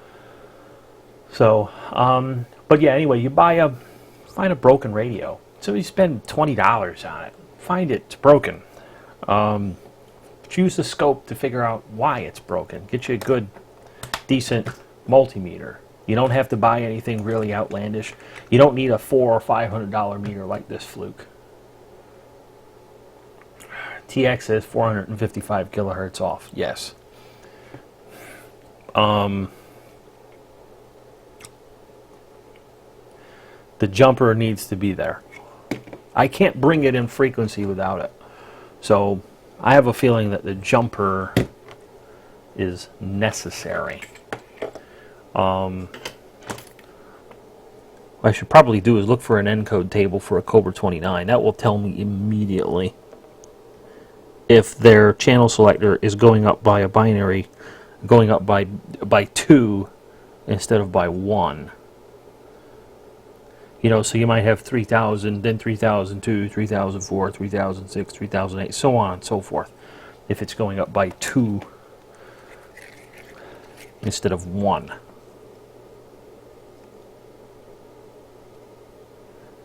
So, but yeah, anyway, you find a broken radio. So you spend $20 on it. Find it's broken. Choose the scope to figure out why it's broken. Get you a good, decent multimeter. You don't have to buy anything really outlandish. You don't need a $400 or $500 meter like this Fluke. TX is 455 kilohertz off. Yes. The jumper needs to be there. I can't bring it in frequency without it. So I have a feeling that the jumper is necessary. What I should probably do is look for an encode table for a Cobra 29. That will tell me immediately if their channel selector is going up by a binary, going up by 2 instead of by 1. You know, so you might have 3000, then 3002, 3004, 3006, 3008, so on and so forth. If it's going up by 2 instead of 1.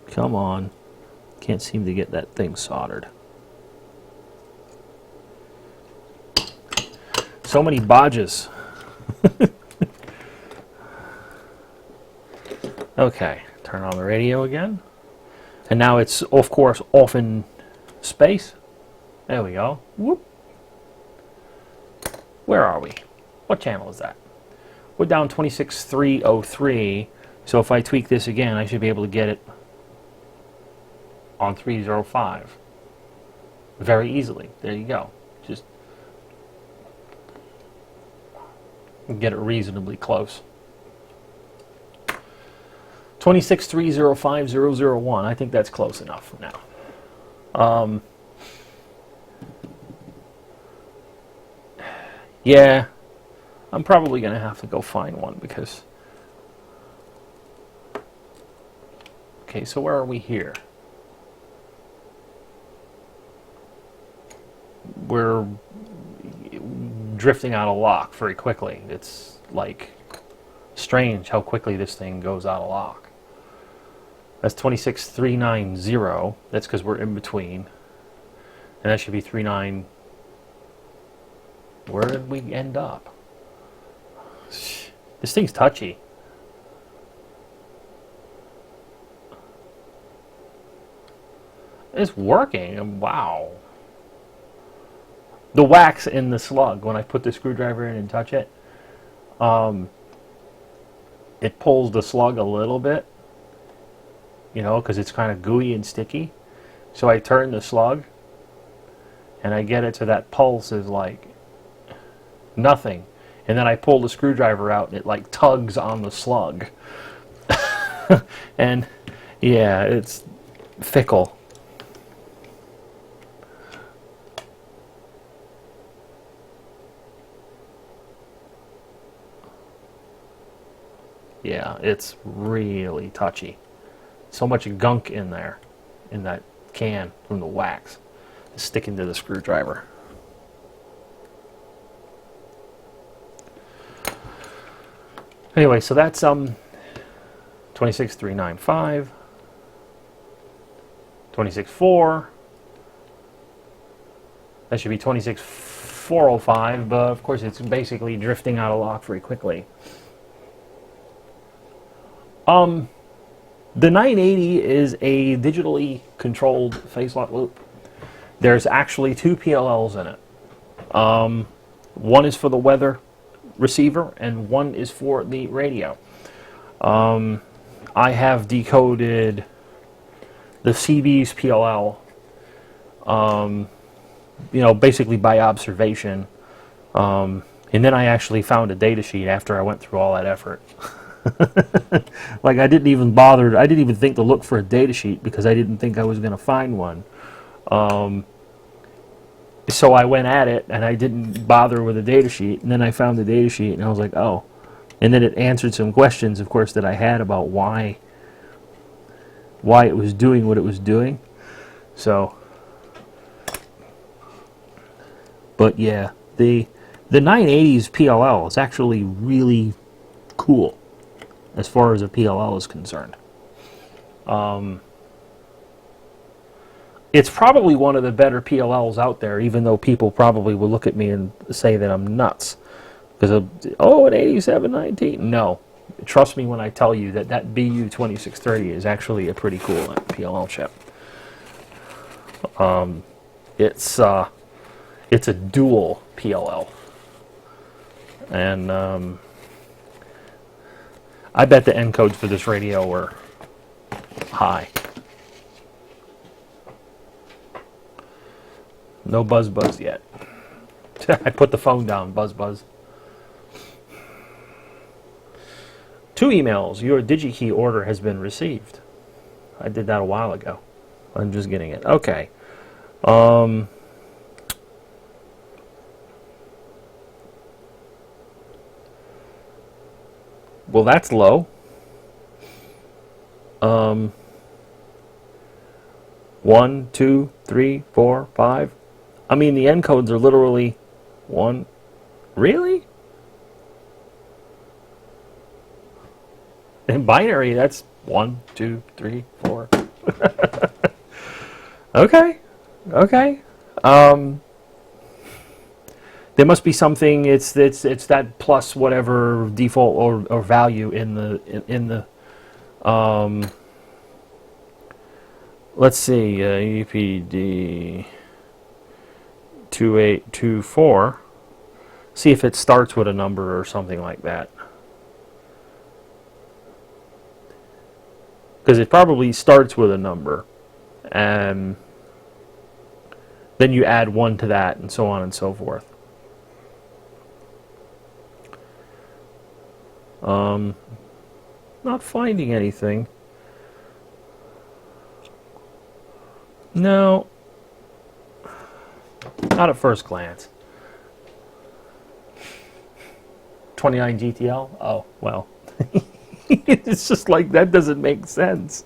Come on. Can't seem to get that thing soldered. So many bodges. Okay, turn on the radio again. And now it's, of course, off in space. There we go. Whoop. Where are we? What channel is that? We're down 26303. So if I tweak this again, I should be able to get it on 305 very easily. There you go. Just get it reasonably close. 26305001. I think that's close enough now. Yeah, I'm probably going to have to go find one because... Okay, so where are we here? We're drifting out of lock very quickly. It's like strange how quickly this thing goes out of lock. That's 26390. That's because we're in between. And that should be 39. Where did we end up? This thing's touchy. It's working. Wow. The wax in the slug, when I put the screwdriver in and touch it, it pulls the slug a little bit, you know, because it's kind of gooey and sticky. So I turn the slug, and I get it to that pulse is like nothing. And then I pull the screwdriver out, and it like tugs on the slug. And yeah, it's fickle. Yeah, it's really touchy. So much gunk in there, in that can from the wax, sticking to the screwdriver. Anyway, so that's 26395, 264. That should be 26405, but of course it's basically drifting out of lock very quickly. The 980 is a digitally controlled phase lock loop. There's actually two PLLs in it. One is for the weather receiver and one is for the radio. I have decoded the CB's PLL, you know, basically by observation. And then I actually found a data sheet after I went through all that effort. Like I didn't even think to look for a data sheet because I didn't think I was going to find one. So I went at it and I didn't bother with a data sheet, and then I found the data sheet and I was like, oh. And then it answered some questions, of course, that I had about why it was doing what it was doing. So, but yeah, the 980's PLL is actually really cool as far as a PLL is concerned. It's probably one of the better PLLs out there, even though people probably will look at me and say that I'm nuts. Because of, oh, an 8719. No. Trust me when I tell you that that BU2630 is actually a pretty cool PLL chip. It's a dual PLL. And I bet the encodes for this radio were high. No buzz yet. I put the phone down, buzz. 2 emails. Your DigiKey order has been received. I did that a while ago. I'm just getting it. Okay. Well, that's low. 1, 2, 3, 4, 5. I mean, the encodes are literally 1. Really? In binary, that's 1, 2, 3, 4. Okay. There must be something. It's that plus whatever default or value in the let's see, UPD 2824. See if it starts with a number or something like that. Because it probably starts with a number, and then you add 1 to that, and so on and so forth. Not finding anything. No, not at first glance. 29 GTL? Oh, well. It's just like, that doesn't make sense.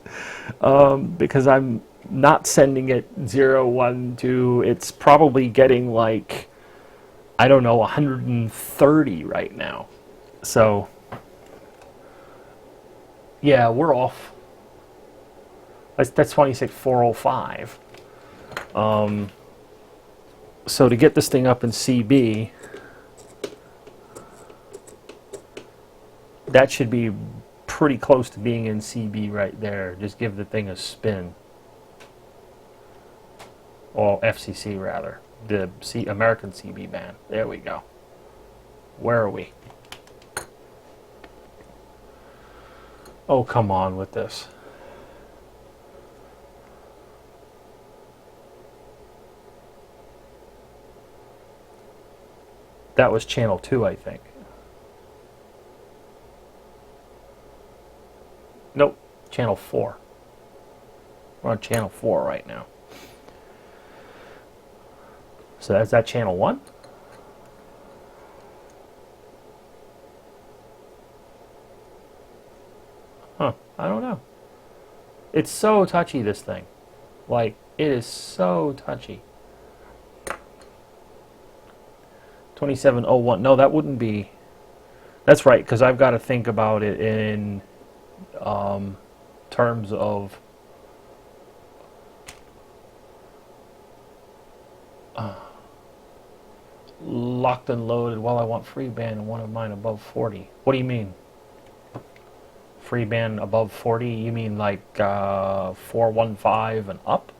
Because I'm not sending it 0, 1, 2. It's probably getting like, I don't know, 130 right now. So, yeah, we're off. That's 26405. So to get this thing up in CB, that should be pretty close to being in CB right there. Just give the thing a spin. Or FCC rather. The American CB band. There we go. Where are we? Oh, come on with this. That was channel 2, I think. Nope, channel 4. We're on channel 4 right now. So that's that channel 1? Huh, I don't know. It's so touchy, this thing. Like, it is so touchy. 2701. No, that wouldn't be. That's right, because I've got to think about it in terms of locked and loaded. Well, I want free band and one of mine above 40. What do you mean? Free band above 40? You mean like 415 and up?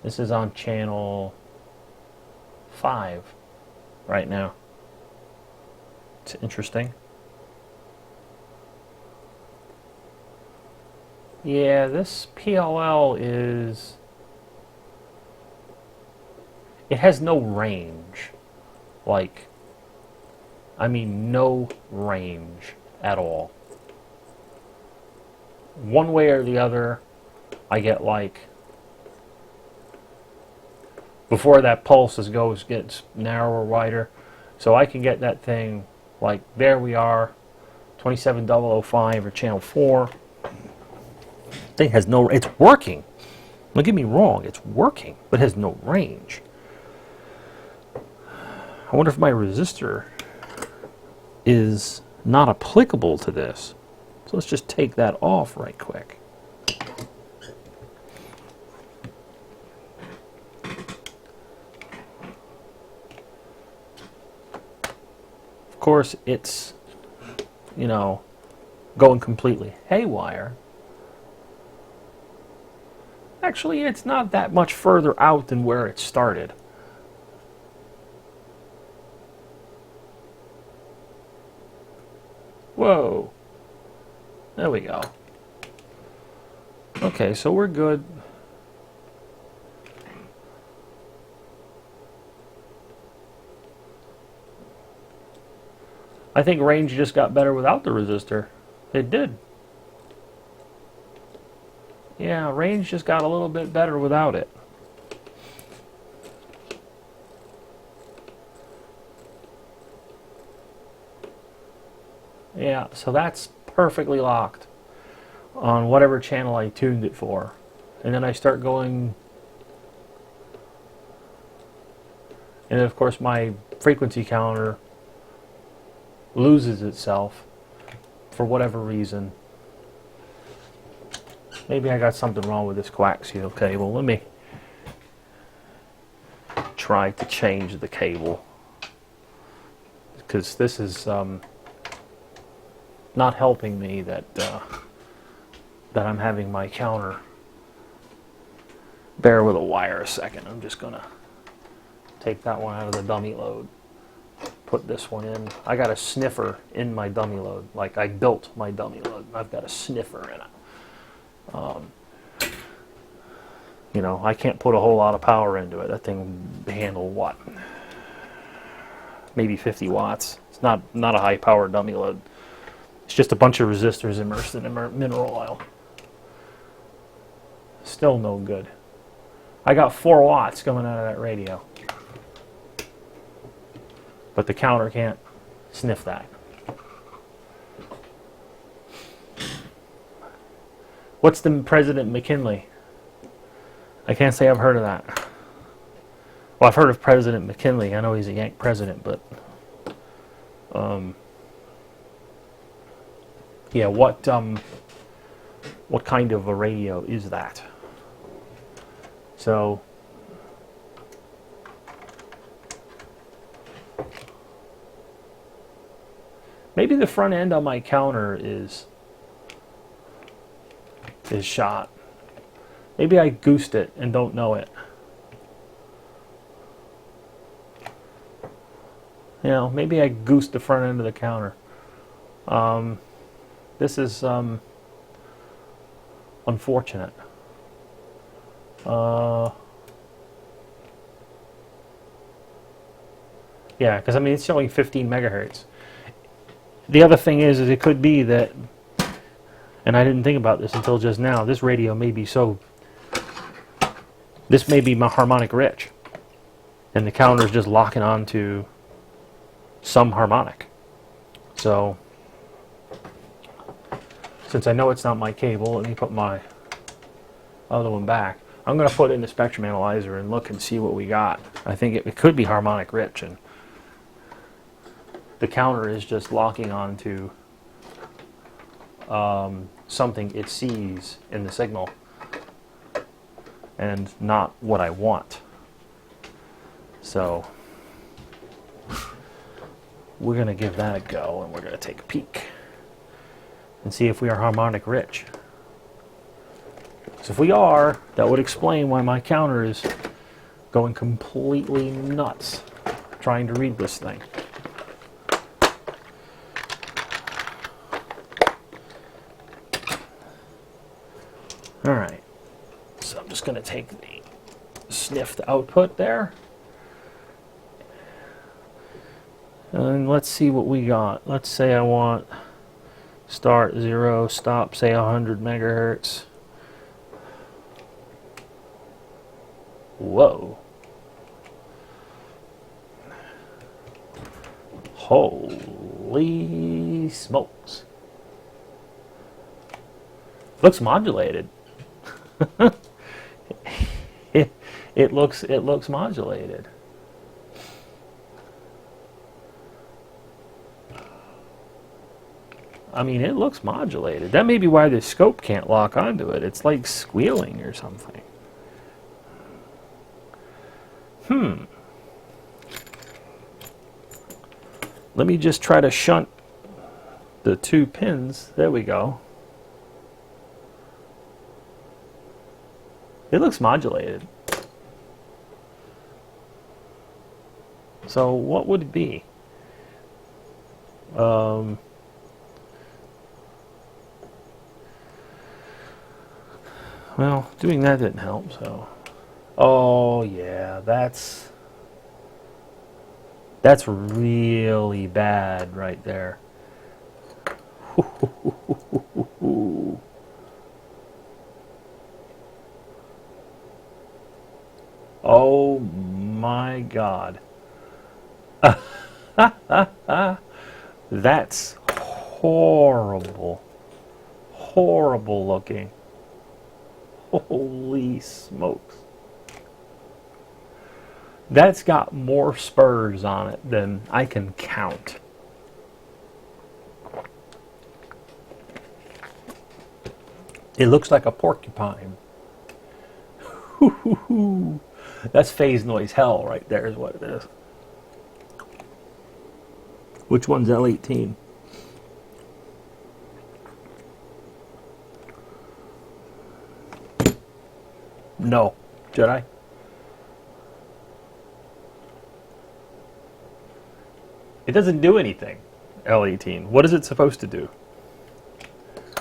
This is on channel 5 right now. It's interesting. Yeah, this PLL is... It has no range. Like, I mean, no range at all. One way or the other, I get like... Before that pulse gets narrower, wider. So I can get that thing, like, there we are, 27005 or channel 4. Thing has no... It's working. Don't get me wrong, it's working, but it has no range. I wonder if my resistor is not applicable to this. So let's just take that off right quick. Of course, it's, you know, going completely haywire. Actually, it's not that much further out than where it started. Whoa. There we go. Okay, so we're good. I think range just got better without the resistor. It did. Yeah, range just got a little bit better without it. Yeah, so that's perfectly locked on whatever channel I tuned it for. And then I start going... And then of course my frequency counter loses itself for whatever reason. Maybe I got something wrong with this coaxial cable. Let me try to change the cable, because this is not helping me that I'm having my counter. Bear with a wire a second. I'm just gonna take that one out of the dummy load. Put this one in. I got a sniffer in my dummy load. Like, I built my dummy load. I've got a sniffer in it. You know, I can't put a whole lot of power into it. That thing will handle what? Maybe 50 watts. It's not a high power dummy load. It's just a bunch of resistors immersed in mineral oil. Still no good. I got 4 watts coming out of that radio. But the counter can't sniff that. What's the President McKinley? I can't say I've heard of that. Well, I've heard of President McKinley. I know he's a Yank president, but yeah, what kind of a radio is that? So maybe the front end on my counter is shot. Maybe I goosed it and don't know it. You know, maybe I goosed the front end of the counter. This is unfortunate. Yeah, because I mean it's showing 15 megahertz. The other thing is it could be that, and I didn't think about this until just now, this radio may be this may be harmonic rich, and the counter is just locking on to some harmonic. So, since I know it's not my cable, let me put my other one back. I'm going to put it in the spectrum analyzer and look and see what we got. I think it could be harmonic rich, and the counter is just locking on to something it sees in the signal and not what I want. So we're going to give that a go, and we're going to take a peek and see if we are harmonic rich. So if we are, that would explain why my counter is going completely nuts trying to read this thing. All right, so I'm just going to take the sniffed output there, and let's see what we got. Let's say I want start 0, stop, say 100 megahertz. Whoa. Holy smokes. Looks modulated. it looks modulated. I mean, it looks modulated. That may be why the scope can't lock onto it. It's like squealing or something. Let me just try to shunt the 2 pins. There we go. It looks modulated. So what would it be? Well, doing that didn't help, so. Oh yeah, that's really bad right there. Oh my God. That's horrible. Horrible looking. Holy smokes. That's got more spurs on it than I can count. It looks like a porcupine. That's phase noise hell right there is what it is. Which one's L18? No. Did I? It doesn't do anything. L18. What is it supposed to do?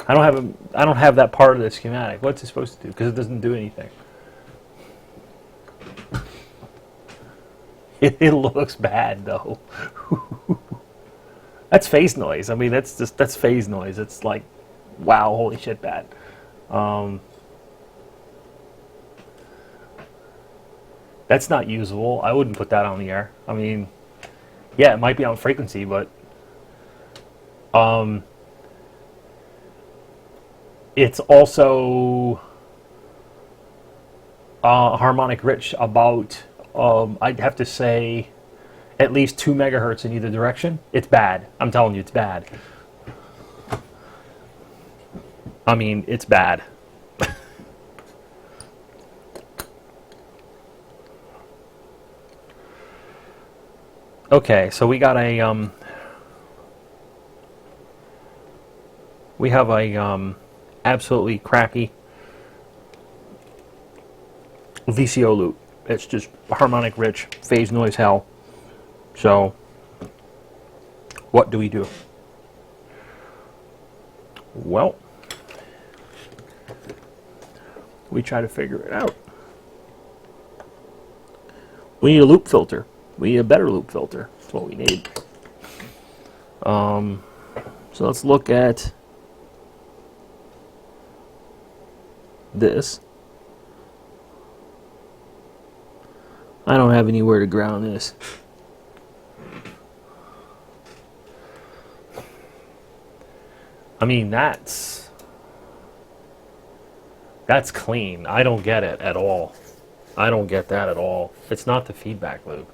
I don't have that part of the schematic. What's it supposed to do? Because it doesn't do anything. It looks bad though. That's phase noise. I mean, that's phase noise. It's like, wow, holy shit, bad. That's not usable. I wouldn't put that on the air. I mean, yeah, it might be on frequency, but it's also harmonic rich about, I'd have to say, at least 2 megahertz in either direction. It's bad. I'm telling you, it's bad. I mean, it's bad. Okay, so we got a we have a absolutely crappy VCO loop. It's just harmonic rich, phase noise hell. So, what do we do? Well, we try to figure it out. We need a loop filter. We need a better loop filter. That's what we need. So let's look at this. I don't have anywhere to ground this. I mean, that's clean. I don't get it at all. I don't get that at all. It's not the feedback loop.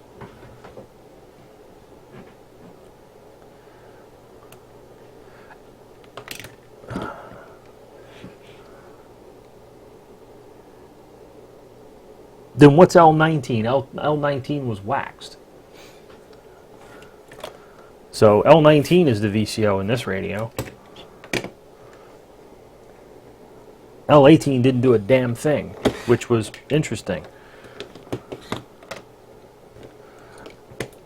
Then what's L19? L19 was waxed. So L19 is the VCO in this radio. L18 didn't do a damn thing, which was interesting.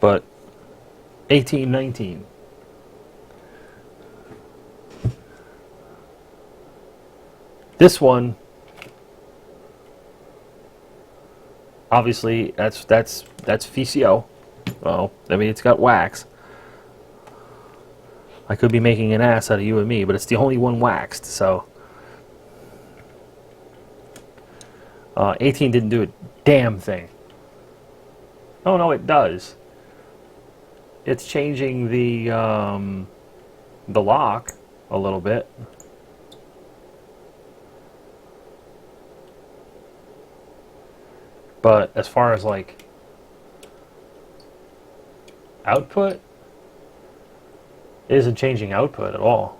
But 18, 19. This one, obviously, that's VCO. Well, I mean, it's got wax. I could be making an ass out of you and me, but it's the only one waxed, so 18 didn't do a damn thing. Oh no, it does. It's changing the lock a little bit. But as far as like output, it isn't changing output at all.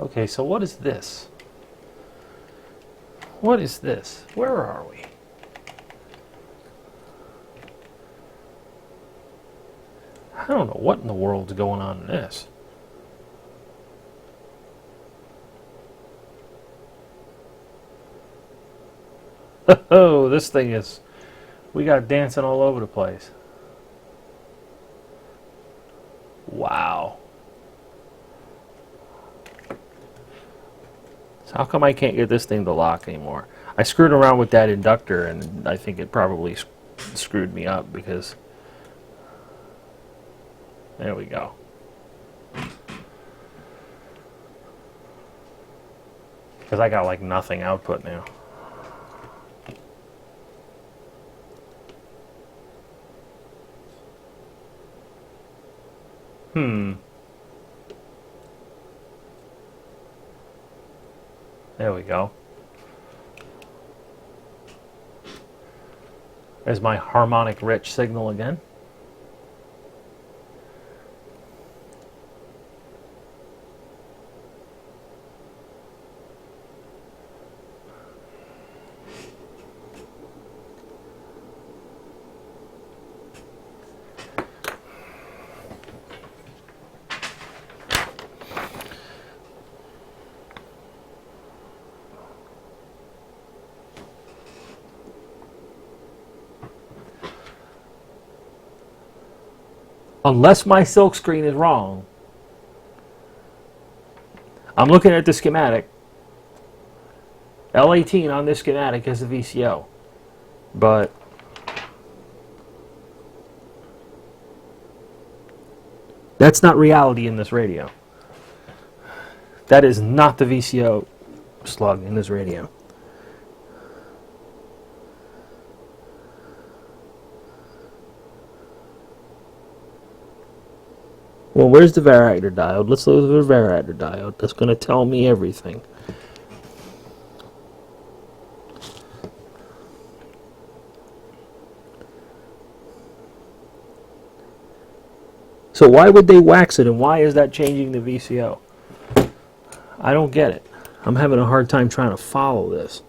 Okay, so what is this? What is this? Where are we? I don't know what in the world's going on in this. Oh, this thing is... We got dancing all over the place. Wow. So how come I can't get this thing to lock anymore? I screwed around with that inductor and I think it probably screwed me up because... There we go. Because I got like nothing output now. There we go. There's my harmonic rich signal again. Unless my silk screen is wrong, I'm looking at the schematic. L18 on this schematic is the VCO. But that's not reality in this radio. That is not the VCO slug in this radio. Well, where's the variator diode? Let's look at the variator diode. That's going to tell me everything. So why would they wax it, and why is that changing the VCO? I don't get it. I'm having a hard time trying to follow this.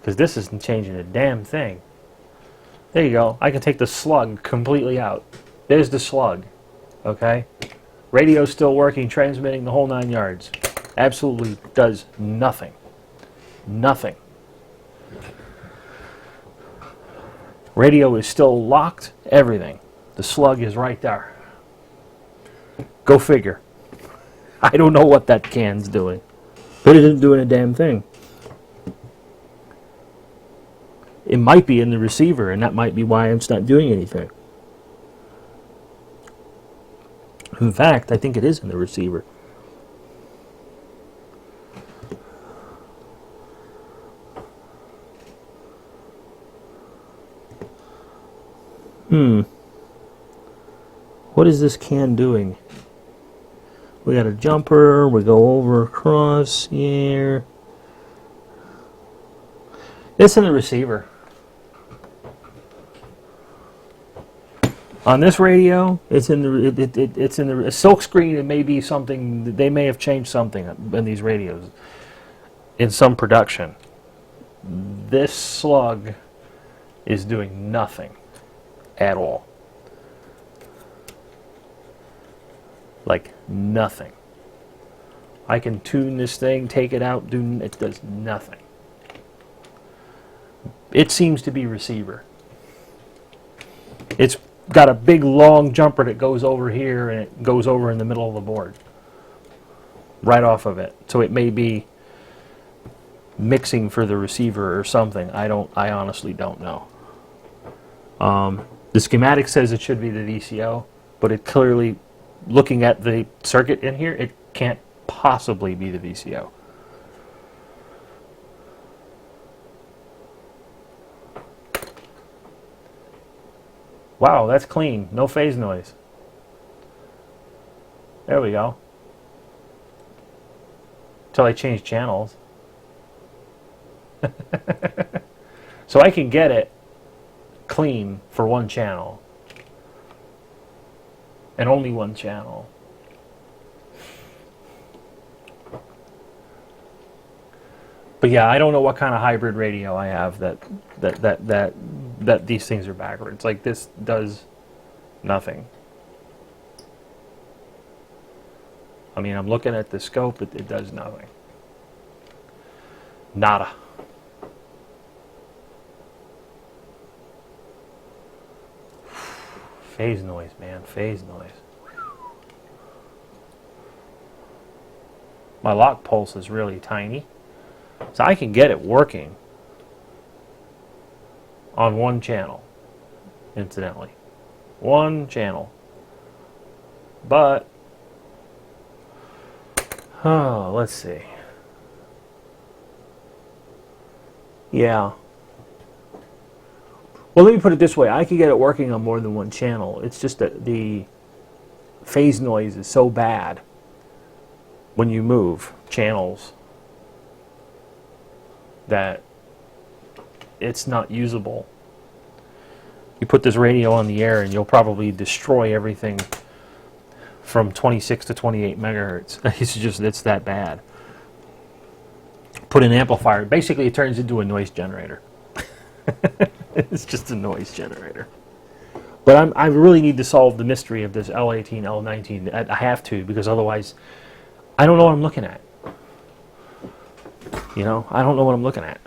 Because this isn't changing a damn thing. There you go. I can take the slug completely out. There's the slug. Okay? Radio's still working, transmitting the whole 9 yards. Absolutely does nothing. Nothing. Radio is still locked, everything. The slug is right there. Go figure. I don't know what that can's doing. But it isn't doing a damn thing. It might be in the receiver, and that might be why it's not doing anything. In fact, I think it is in the receiver. What is this can doing? We got a jumper, we go over across here. It's in the receiver. On this radio, it's in the it's in the silk screen. It may be something, they may have changed something in these radios in some production. This slug is doing nothing at all. Like nothing. I can tune this thing, take it out, it does nothing. It seems to be receiver. It's got a big long jumper that goes over here, and it goes over in the middle of the board. Right off of it. So it may be mixing for the receiver or something. I honestly don't know. The schematic says it should be the VCO, but it clearly, looking at the circuit in here, it can't possibly be the VCO. Wow, that's clean. No phase noise. There we go. Until I change channels. So I can get it clean for one channel. And only one channel. But yeah, I don't know what kind of hybrid radio I have that these things are backwards. Like this does nothing. I mean, I'm looking at the scope, it does nothing. Nada. Phase noise, man, phase noise. My lock pulse is really tiny, so I can get it working on one channel, incidentally. One channel. But, let's see. Yeah. Well, let me put it this way. I could get it working on more than one channel. It's just that the phase noise is so bad when you move channels that it's not usable. You put this radio on the air and you'll probably destroy everything from 26 to 28 megahertz. It's that bad. Put an amplifier. Basically, it turns into a noise generator. It's just a noise generator. But I really need to solve the mystery of this L18, L19. I have to, because otherwise I don't know what I'm looking at. You know, I don't know what I'm looking at.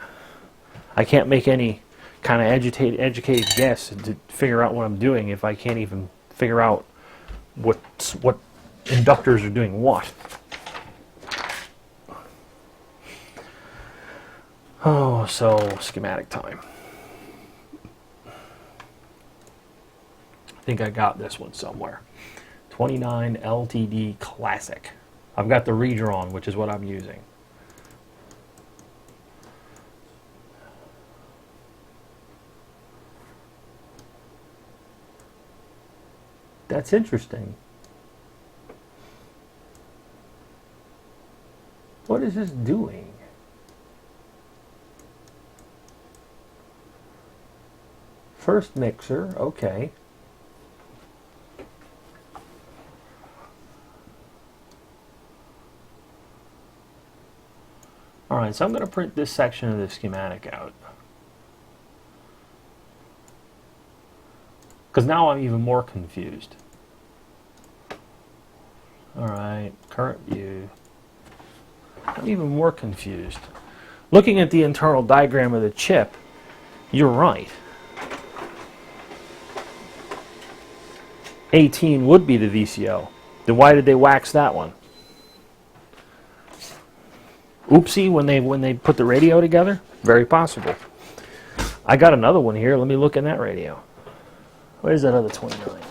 I can't make any kind of educated guess to figure out what I'm doing if I can't even figure out what inductors are doing what. Oh, so schematic time. I think I got this one somewhere. 29 LTD Classic. I've got the redrawn, which is what I'm using. That's interesting. What is this doing? First mixer, okay. All right, so I'm going to print this section of the schematic out. Because now I'm even more confused. All right, current view. I'm even more confused. Looking at the internal diagram of the chip, you're right. 18 would be the VCO. Then why did they wax that one? Oopsie, when they put the radio together? Very possible. I got another one here. Let me look in that radio. Where's that other 29?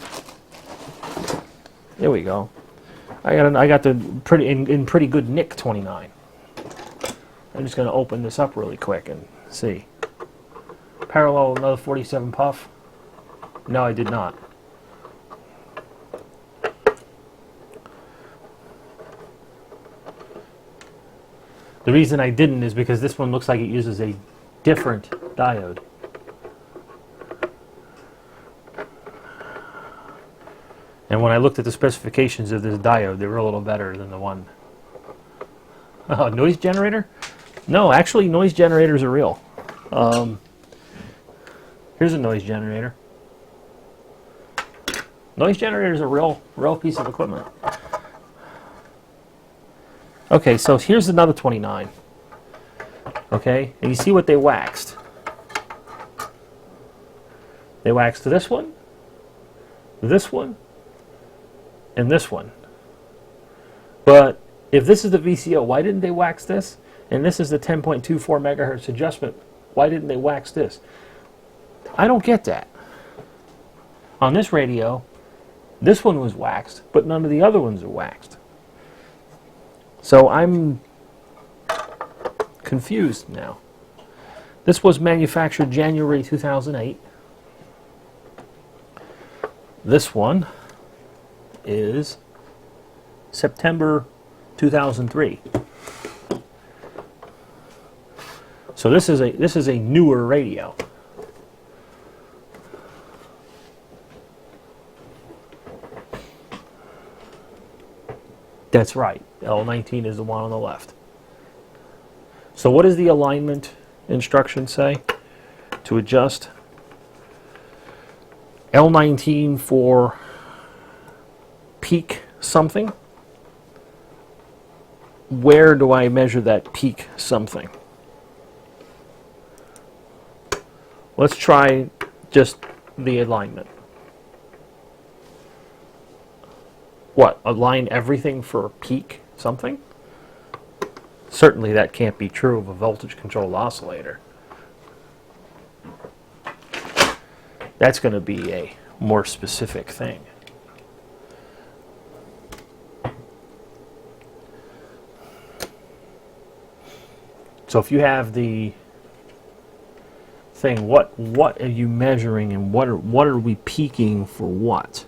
There we go. I got the in pretty good nick 29. I'm just going to open this up really quick and see. Parallel another 47 puff. No, I did not. The reason I didn't is because this one looks like it uses a different diode. And when I looked at the specifications of this diode, they were a little better than the one. Oh, noise generator? No, actually noise generators are real. Here's a noise generator. Noise generator is a real piece of equipment. Okay, so here's another 29. Okay, and you see what they waxed. They waxed this one, and this one. But if this is the VCO, why didn't they wax this? And this is the 10.24 megahertz adjustment. Why didn't they wax this? I don't get that. On this radio, this one was waxed, but none of the other ones are waxed. So I'm confused now. This was manufactured January 2008. This one is September 2003. So this is a newer radio. That's right. L19 is the one on the left. So what does the alignment instruction say? To adjust L19 for peak something. Where do I measure that peak something? Let's try just the alignment. What, align everything for peak something? Certainly that can't be true of a voltage controlled oscillator. That's going to be a more specific thing. So if you have the thing, what are you measuring and what are we peaking for what?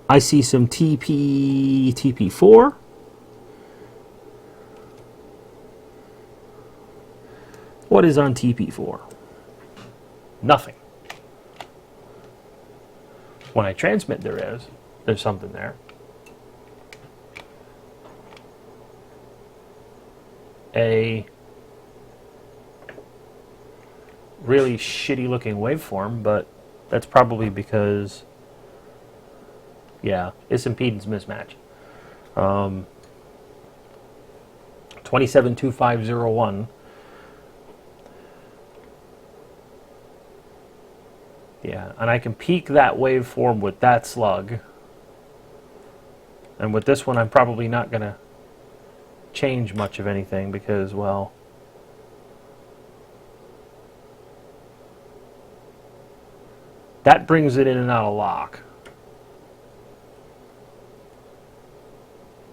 I see some TP4. What is on TP4? Nothing. When I transmit, there's something there. A really shitty looking waveform, but that's probably because, yeah, it's impedance mismatch. 272501. Yeah, and I can peak that waveform with that slug. And with this one, I'm probably not going to change much of anything because, well, that brings it in and out of lock.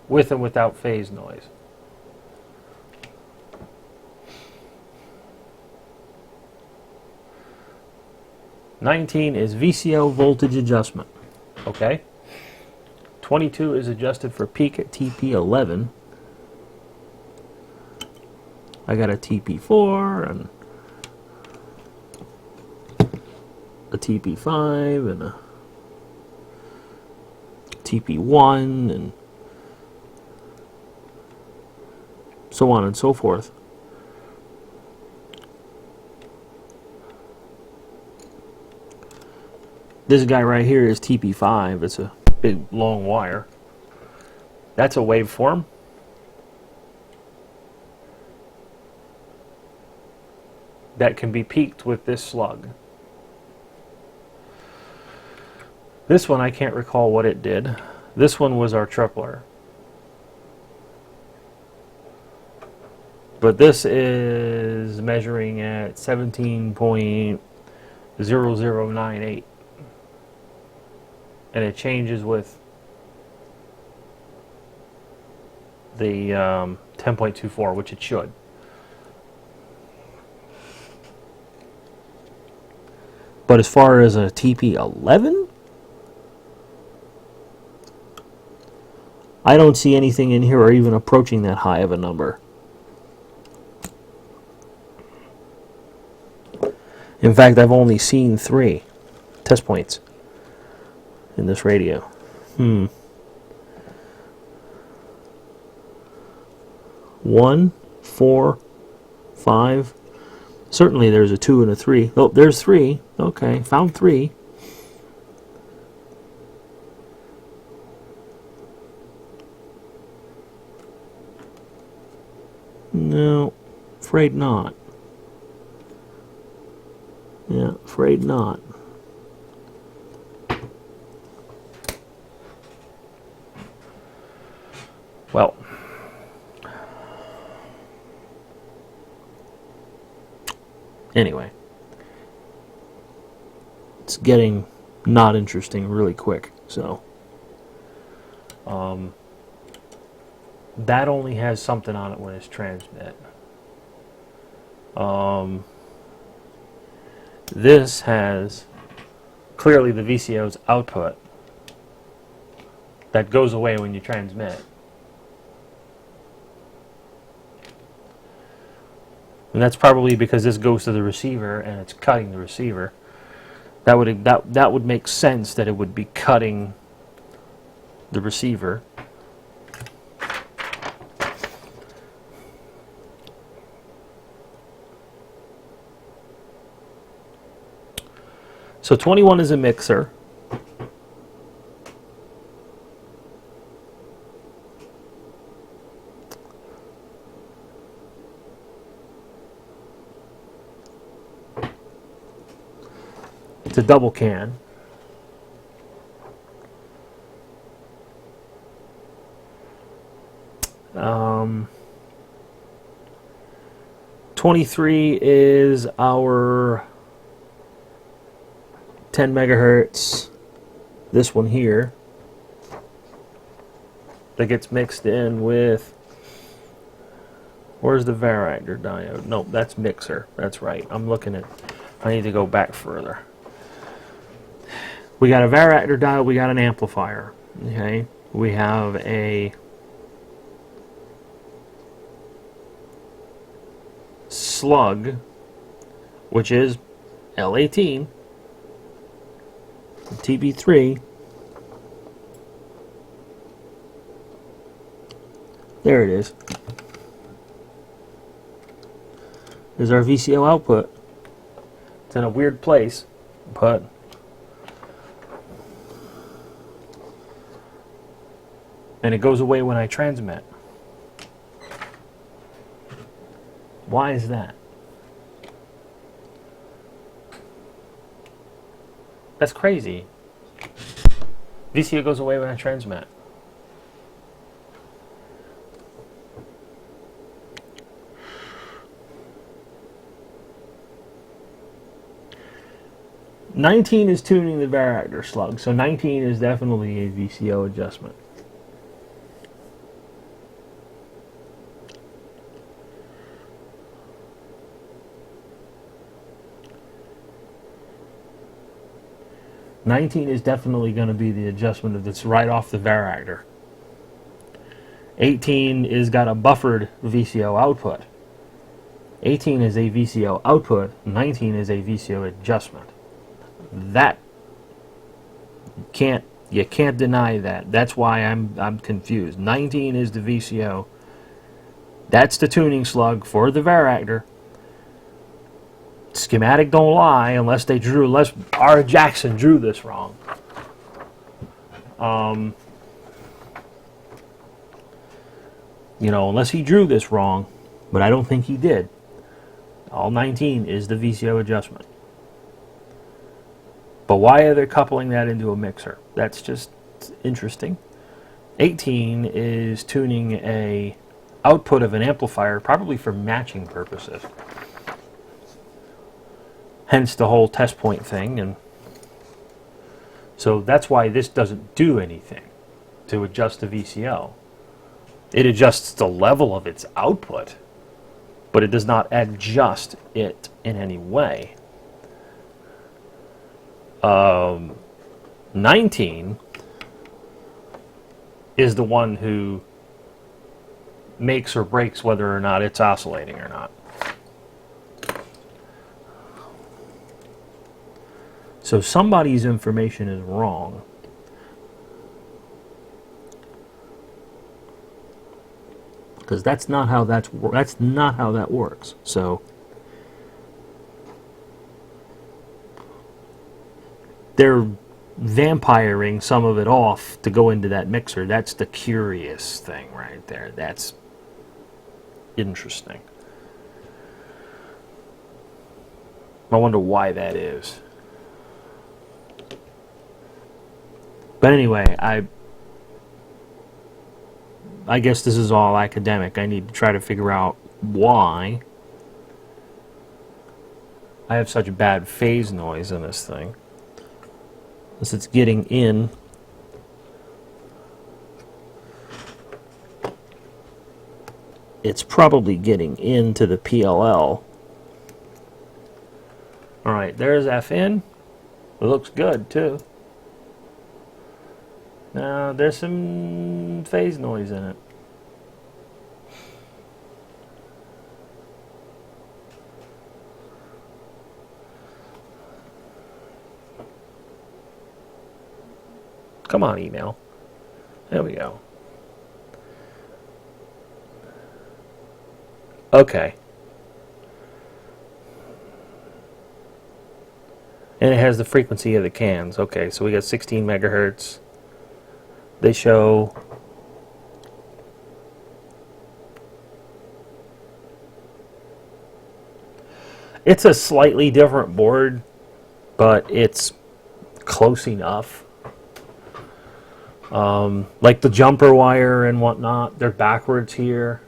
With and without phase noise. "19 is VCO voltage adjustment. Okay. 22 is adjusted for peak at TP11. I got a TP4 and a TP5 and a TP1 and so on and so forth. This guy right here is TP5. It's a big long wire. That's a waveform. That can be peaked with this slug. This one I can't recall what it did. This one was our tripler. But this is measuring at 17.0098. And it changes with the 10.24, which it should. But as far as a TP11, I don't see anything in here or even approaching that high of a number. In fact, I've only seen 3 test points in this radio. 1, 4, 5. Certainly there's a 2 and a 3. Oh, there's 3. Okay, found 3. No, afraid not. Yeah, afraid not. Well, anyway, it's getting not interesting really quick. So, that only has something on it when it's transmit. This has clearly the VCO's output that goes away when you transmit. And that's probably because this goes to the receiver and it's cutting the receiver. That would make sense that it would be cutting the receiver. So 21 is a mixer. It's a double can. Um, 23 is our 10 megahertz, this one here, that gets mixed in with, where's the varactor diode? Nope, that's mixer. That's right. I'm looking at, I need to go back further. We got a varactor diode, we got an amplifier. Okay, we have a slug, which is L18, TB3. There it is. There's our VCO output. It's in a weird place, but and it goes away when I transmit. Why is that? That's crazy. VCO goes away when I transmit. '19 is tuning the varactor slug, so 19 is definitely a VCO adjustment. '19 is definitely going to be the adjustment that's right off the varactor. 18 is got a buffered VCO output. 18 is a VCO output. 19 is a VCO adjustment. That you can't deny that. That's why I'm confused. 19 is the VCO. That's the tuning slug for the varactor. Schematic don't lie unless R. Jackson drew this wrong. Unless he drew this wrong, but I don't think he did. All 19 is the VCO adjustment. But why are they coupling that into a mixer? That's just interesting. 18 is tuning a output of an amplifier, probably for matching purposes. Hence the whole test point thing. And so that's why this doesn't do anything to adjust the VCO. It adjusts the level of its output, but it does not adjust it in any way. 19 is the one who makes or breaks whether or not it's oscillating or not. So somebody's information is wrong. Because that's not how that works. So they're vampiring some of it off to go into that mixer. That's the curious thing right there. That's interesting. I wonder why that is. But anyway, I guess this is all academic. I need to try to figure out why I have such bad phase noise in this thing. As it's getting in. It's probably getting into the PLL. Alright, there's FN. It looks good too. Now, there's some phase noise in it. Come on, email. There we go. Okay. And it has the frequency of the cans. Okay, so we got 16 megahertz. They show it's a slightly different board, but it's close enough. Like the jumper wire and whatnot, they're backwards here.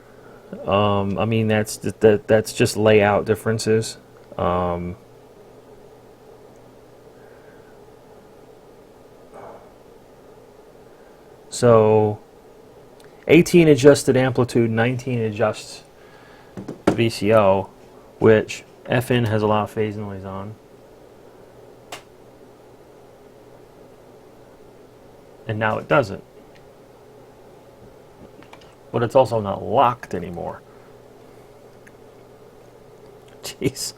I mean, that's just layout differences. So 18 adjusted amplitude, 19 adjusts VCO, which FN has a lot of phase noise on. And now it doesn't. But it's also not locked anymore. Jeez.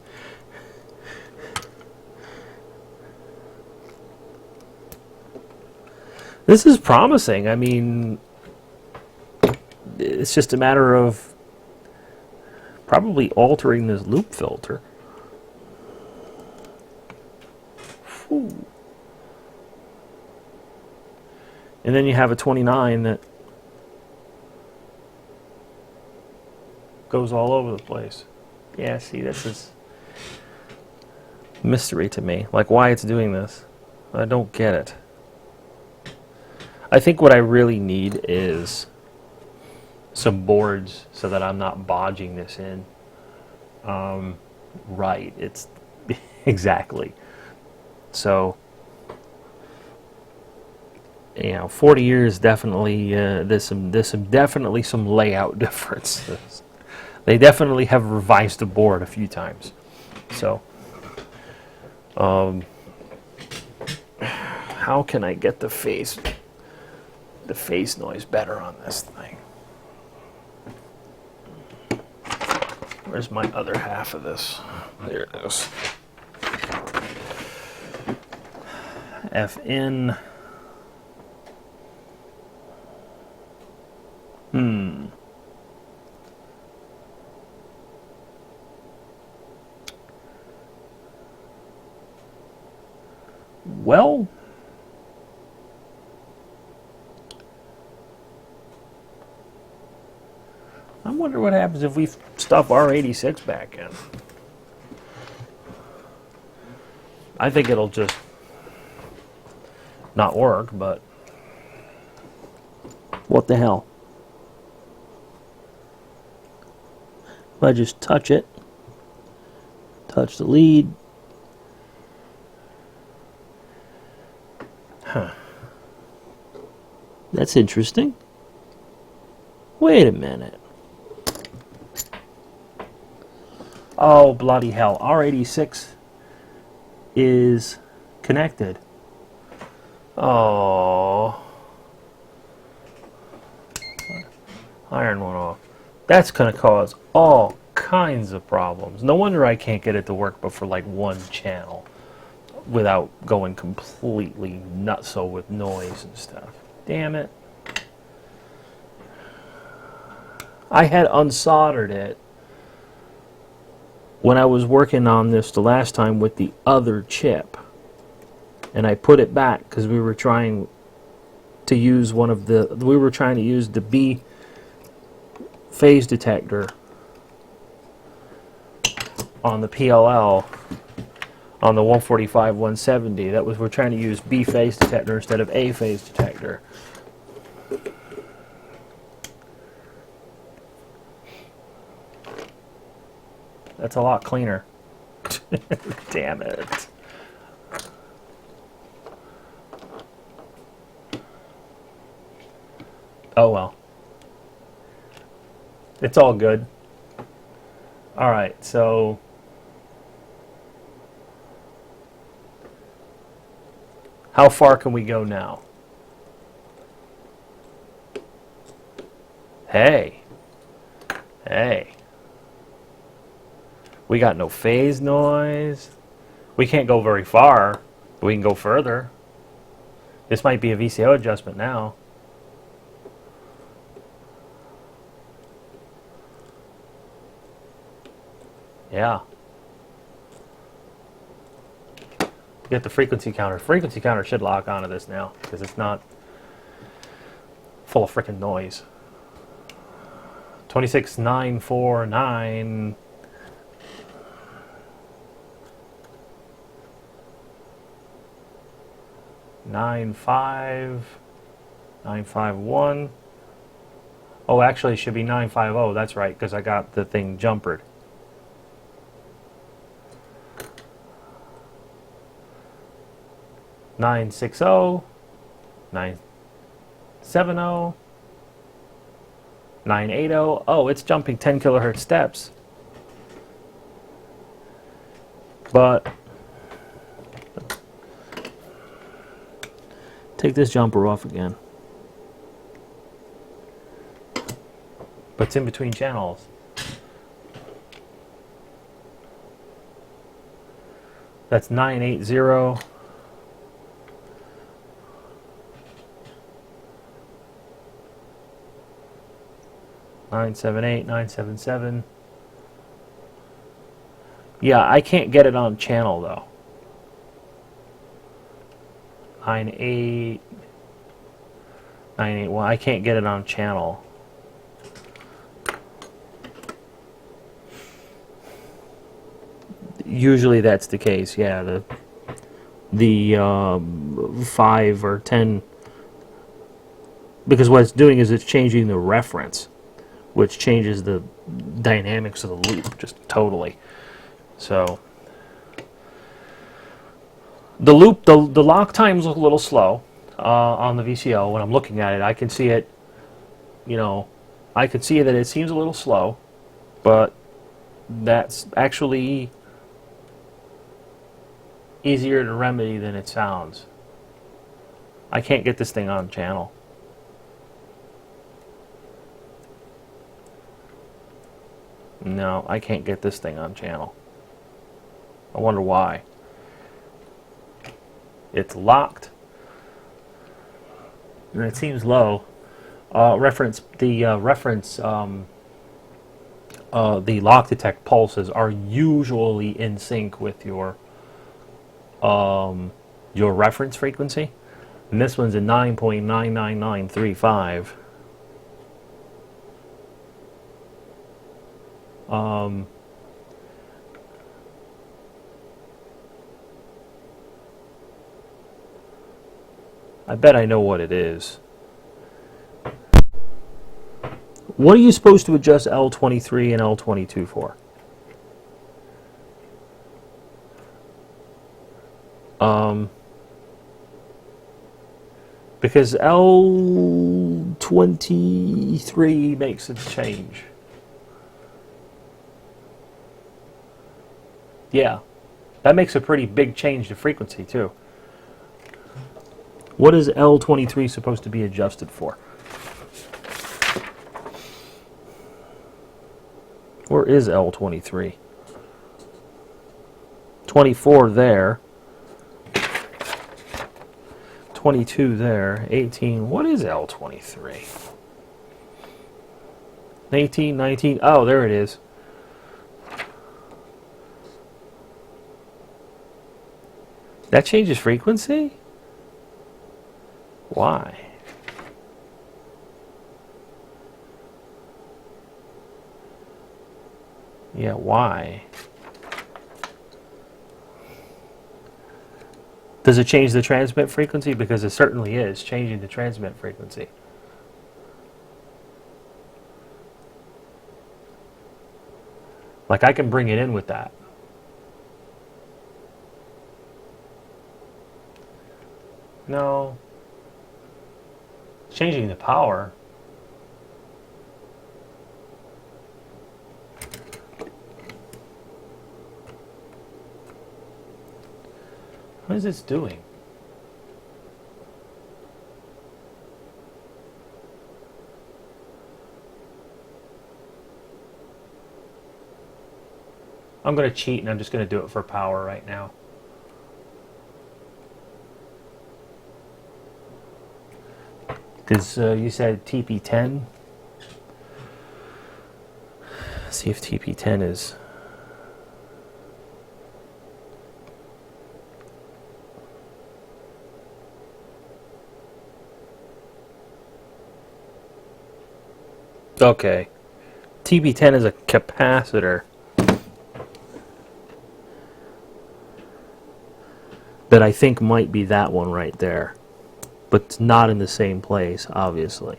This is promising. I mean, it's just a matter of probably altering this loop filter. Whew. And then you have a 29 that goes all over the place. Yeah, see, this is mystery to me. Like, why it's doing this. I don't get it. I think what I really need is some boards so that I'm not bodging this in. Right, it's exactly. So, 40 years definitely. There's definitely some layout differences. They definitely have revised the board a few times. So, how can I get the phase noise better on this thing? Where's my other half of this? There it is. FN. Well, I wonder what happens if we stuff R86 back in. I think it'll just not work, but what the hell? If I just touch it, touch the lead. Huh. That's interesting. Wait a minute. Oh, bloody hell. R86 is connected. Oh. Iron one off. That's going to cause all kinds of problems. No wonder I can't get it to work but for like one channel without going completely nutso with noise and stuff. Damn it. I had unsoldered it when I was working on this the last time with the other chip, and I put it back because we were trying to use the B phase detector on the PLL on the 145 170. We're trying to use B phase detector instead of A phase detector. That's a lot cleaner. Damn it. Oh well. It's all good. Alright, so how far can we go now? Hey. Hey. We got no phase noise. We can't go very far, but we can go further. This might be a VCO adjustment now. Yeah. Get the frequency counter. Frequency counter should lock onto this now because it's not full of freaking noise. 26949. 95951. Oh, actually, it should be 950. That's right, because I got the thing jumpered. Nine 970, 980. Oh, it's jumping 10 kilohertz steps. But take this jumper off again. But it's in between channels. That's 980. 978, 977. Yeah, I can't get it on channel though. 98, 981. I can't get it on channel. Usually that's the case. Yeah, the the 5 or 10, because what it's doing is it's changing the reference, which changes the dynamics of the loop just totally. So the loop, the lock times look a little slow on the VCO. When I'm looking at it, I can see it, you know, I can see that it seems a little slow, but that's actually easier to remedy than it sounds. I can't get this thing on channel. No, I can't get this thing on channel. I wonder why. It's locked, and it seems low. The lock detect pulses are usually in sync with your reference frequency, and this one's a 9.99935. I bet I know what it is. What are you supposed to adjust L23 and L22 for? Because L23 makes a change. Yeah, that makes a pretty big change to frequency too. What is L23 supposed to be adjusted for? Where is L23? 24 there. 22 there. 18. What is L23? 18, 19. Oh, there it is. That changes frequency? Why? Yeah, why? Does it change the transmit frequency? Because it certainly is changing the transmit frequency. Like I can bring it in with that. No. It's changing the power. What is this doing? I'm going to cheat and I'm just going to do it for power right now. Because you said TP10. See if TP10 is... Okay. TP10 is a capacitor that I think might be that one right there. But it's not in the same place, obviously.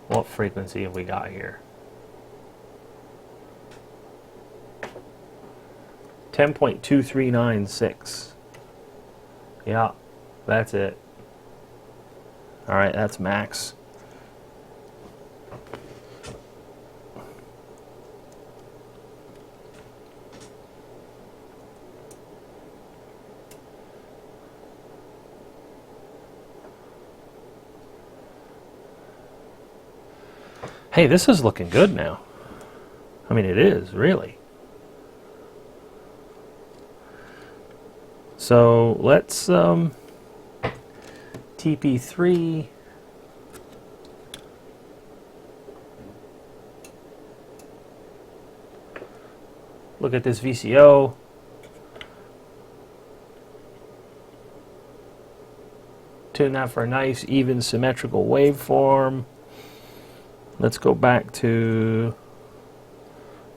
What frequency have we got here? 10.2396. Yeah, that's it. Alright, that's max. Hey, this is looking good now. I mean, it is, really. So, let's, TP3. Look at this VCO. Tune that for a nice, even, symmetrical waveform. Let's go back to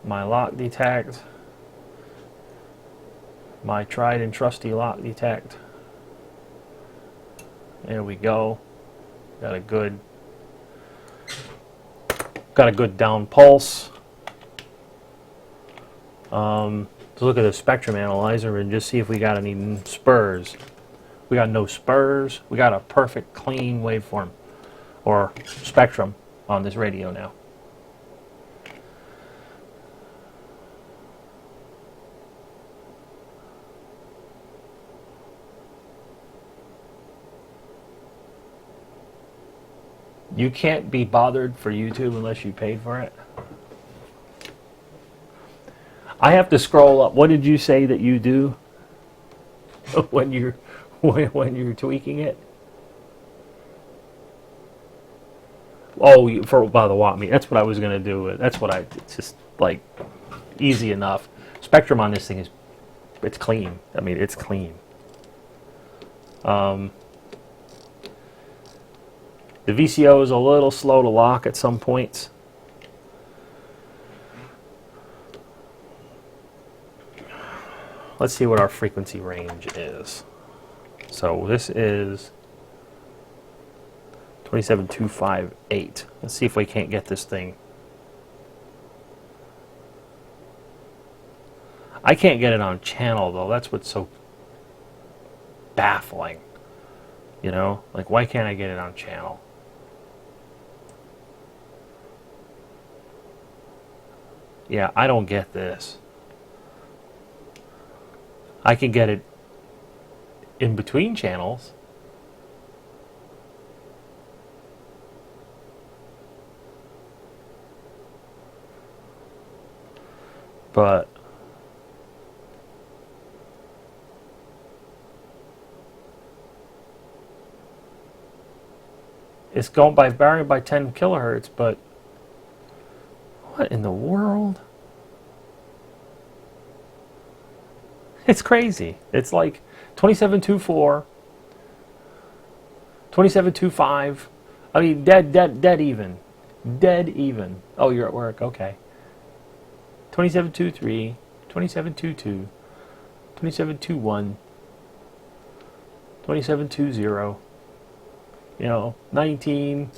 my lock detect. My tried and trusty lock detect. There we go. Got a good down pulse. Let's look at the spectrum analyzer and just see if we got any spurs. We got no spurs. We got a perfect clean waveform or spectrum on this radio now. You can't be bothered for YouTube unless you paid for it. I have to scroll up. What did you say that you do when you're tweaking it? Oh, by the watt meter. That's what I was gonna do. That's what it's just like easy enough. Spectrum on this thing it's clean. I mean, it's clean. The VCO is a little slow to lock at some points. Let's see what our frequency range is. So this is 27258. Let's see if we can't get this thing. I can't get it on channel though. That's what's so baffling. You know, like why can't I get it on channel? Yeah, I don't get this. I can get it in between channels. But it's going by varying by 10 kilohertz, but what in the world? It's crazy. It's like 2724, 2725. I mean, dead even. Dead even. Oh, you're at work. Okay. 2723, 2722, 2721, 2720. You know, 19.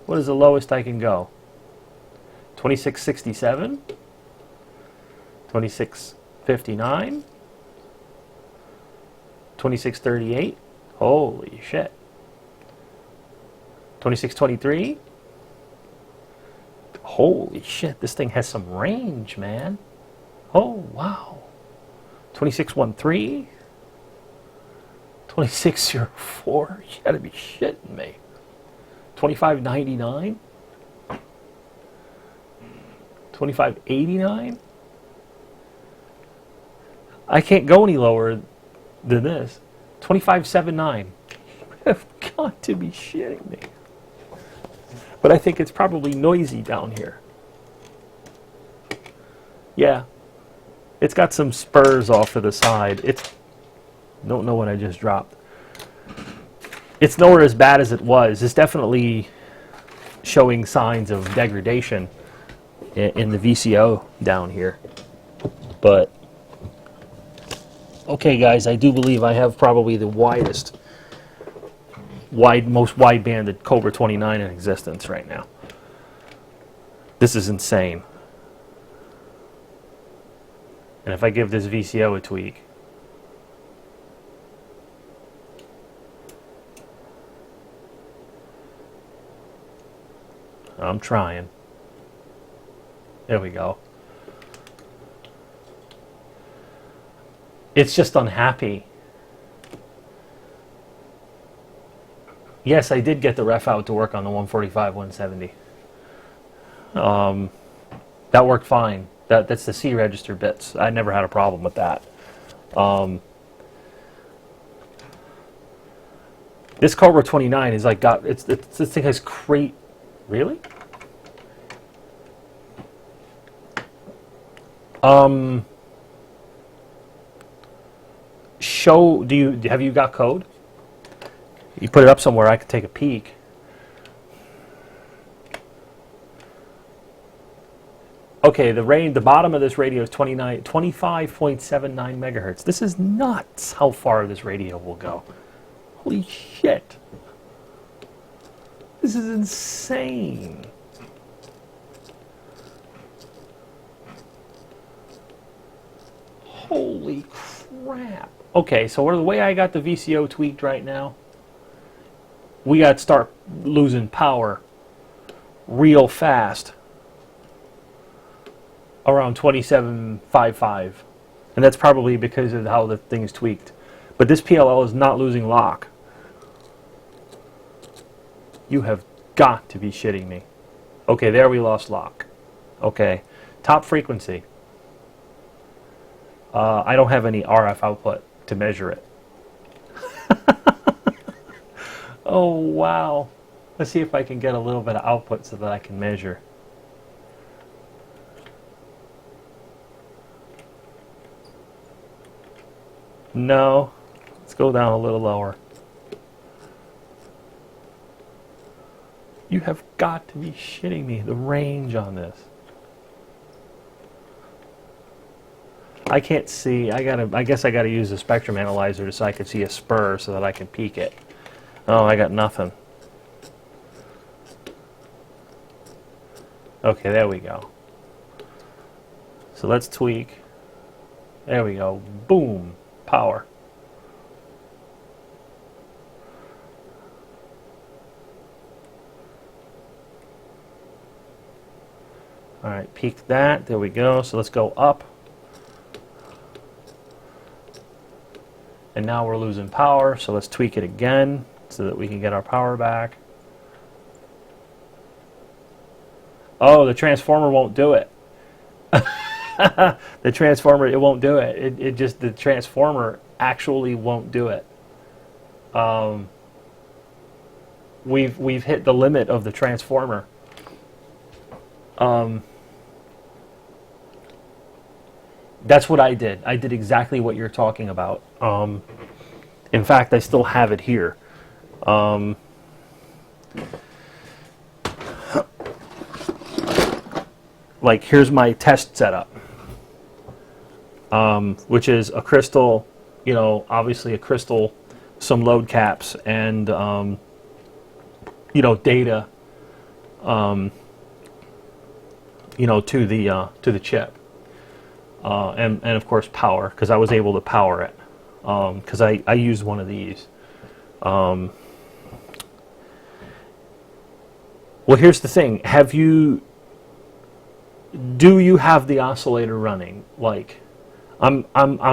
What is the lowest I can go? 2667, 2659, 2638. Holy shit. 2623. Holy shit, this thing has some range, man. Oh, wow. 2613. 2604. You gotta be shitting me. 2599. 2589. I can't go any lower than this. 2579. You've got to be shitting me. But I think it's probably noisy down here. Yeah. It's got some spurs off to the side. Don't know what I just dropped. It's nowhere as bad as it was. It's definitely showing signs of degradation in the VCO down here. But okay, guys, I do believe I have probably the most wide-banded Cobra 29 in existence right now. This is insane. And if I give this VCO a tweak, I'm trying. There we go. It's just unhappy. Yes, I did get the ref out to work on the 145, 170. That worked fine. That's the C register bits. I never had a problem with that. This Cobra 29 is like this thing has crate. Really? Have you got code? You put it up somewhere I could take a peek. Okay, the bottom of this radio is 25.79 megahertz. This is nuts how far this radio will go. Holy shit. This is insane. Holy crap. Okay, so the way I got the VCO tweaked right now, we got to start losing power real fast around 27.55. And that's probably because of how the thing is tweaked. But this PLL is not losing lock. You have got to be shitting me. Okay, there we lost lock. Okay, top frequency. I don't have any RF output to measure it. Oh, wow. Let's see if I can get a little bit of output so that I can measure. No. Let's go down a little lower. You have got to be shitting me. The range on this. I can't see. I guess I gotta use a spectrum analyzer so I can see a spur so that I can peak it. Oh, I got nothing. Okay, there we go. So let's tweak. There we go. Boom. Power. All right, peak that. There we go. So let's go up. And now we're losing power, so let's tweak it again so that we can get our power back. Oh, the transformer won't do it. The transformer, it won't do it. It just, the transformer actually won't do it. We've hit the limit of the transformer. That's what I did. I did exactly what you're talking about. In fact, I still have it here. Like, here's my test setup, which is a crystal, you know, obviously a crystal, some load caps, and, you know, data, you know, to the chip. And of course power, because I was able to power it, because I used one of these. Well, here's the thing: do you have the oscillator running? Like, I'm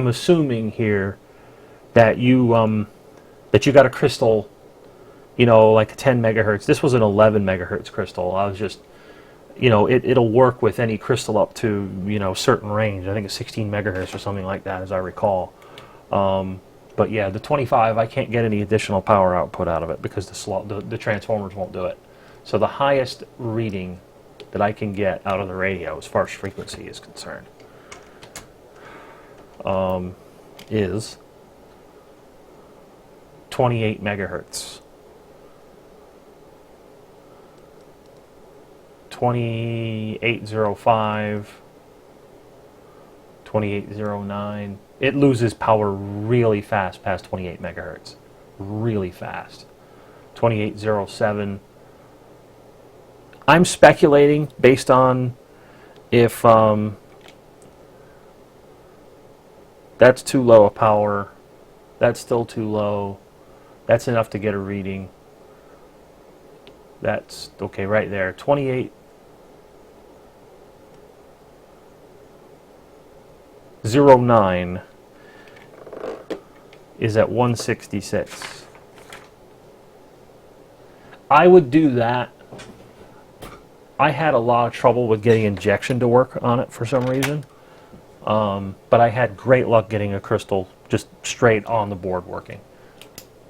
assuming here that you got a crystal, you know, like a 10 megahertz. This was an 11 megahertz crystal. I was just, you know, it'll work with any crystal up to, you know, certain range. I think it's 16 megahertz or something like that, as I recall. But yeah, the 25, I can't get any additional power output out of it because the transformers won't do it. So the highest reading that I can get out of the radio, as far as frequency is concerned, is 28 megahertz. 2805, 2809. It loses power really fast past 28 megahertz. Really fast. 2807. I'm speculating based on if that's too low a power, that's still too low, that's enough to get a reading. That's okay right there. 2809 is at 166. I would do that. I had a lot of trouble with getting injection to work on it for some reason, but I had great luck getting a crystal just straight on the board working.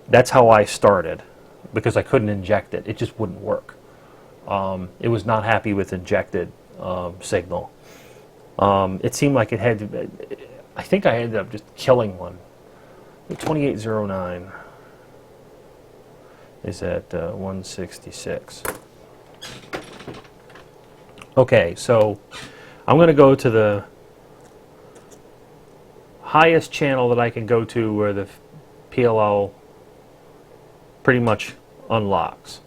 That's how I started, because I couldn't inject it. It just wouldn't work. It was not happy with injected signal. It seemed like it had to, I think I ended up just killing one. The 2809 is at 166. Okay, so I'm going to go to the highest channel that I can go to where the PLL pretty much unlocks.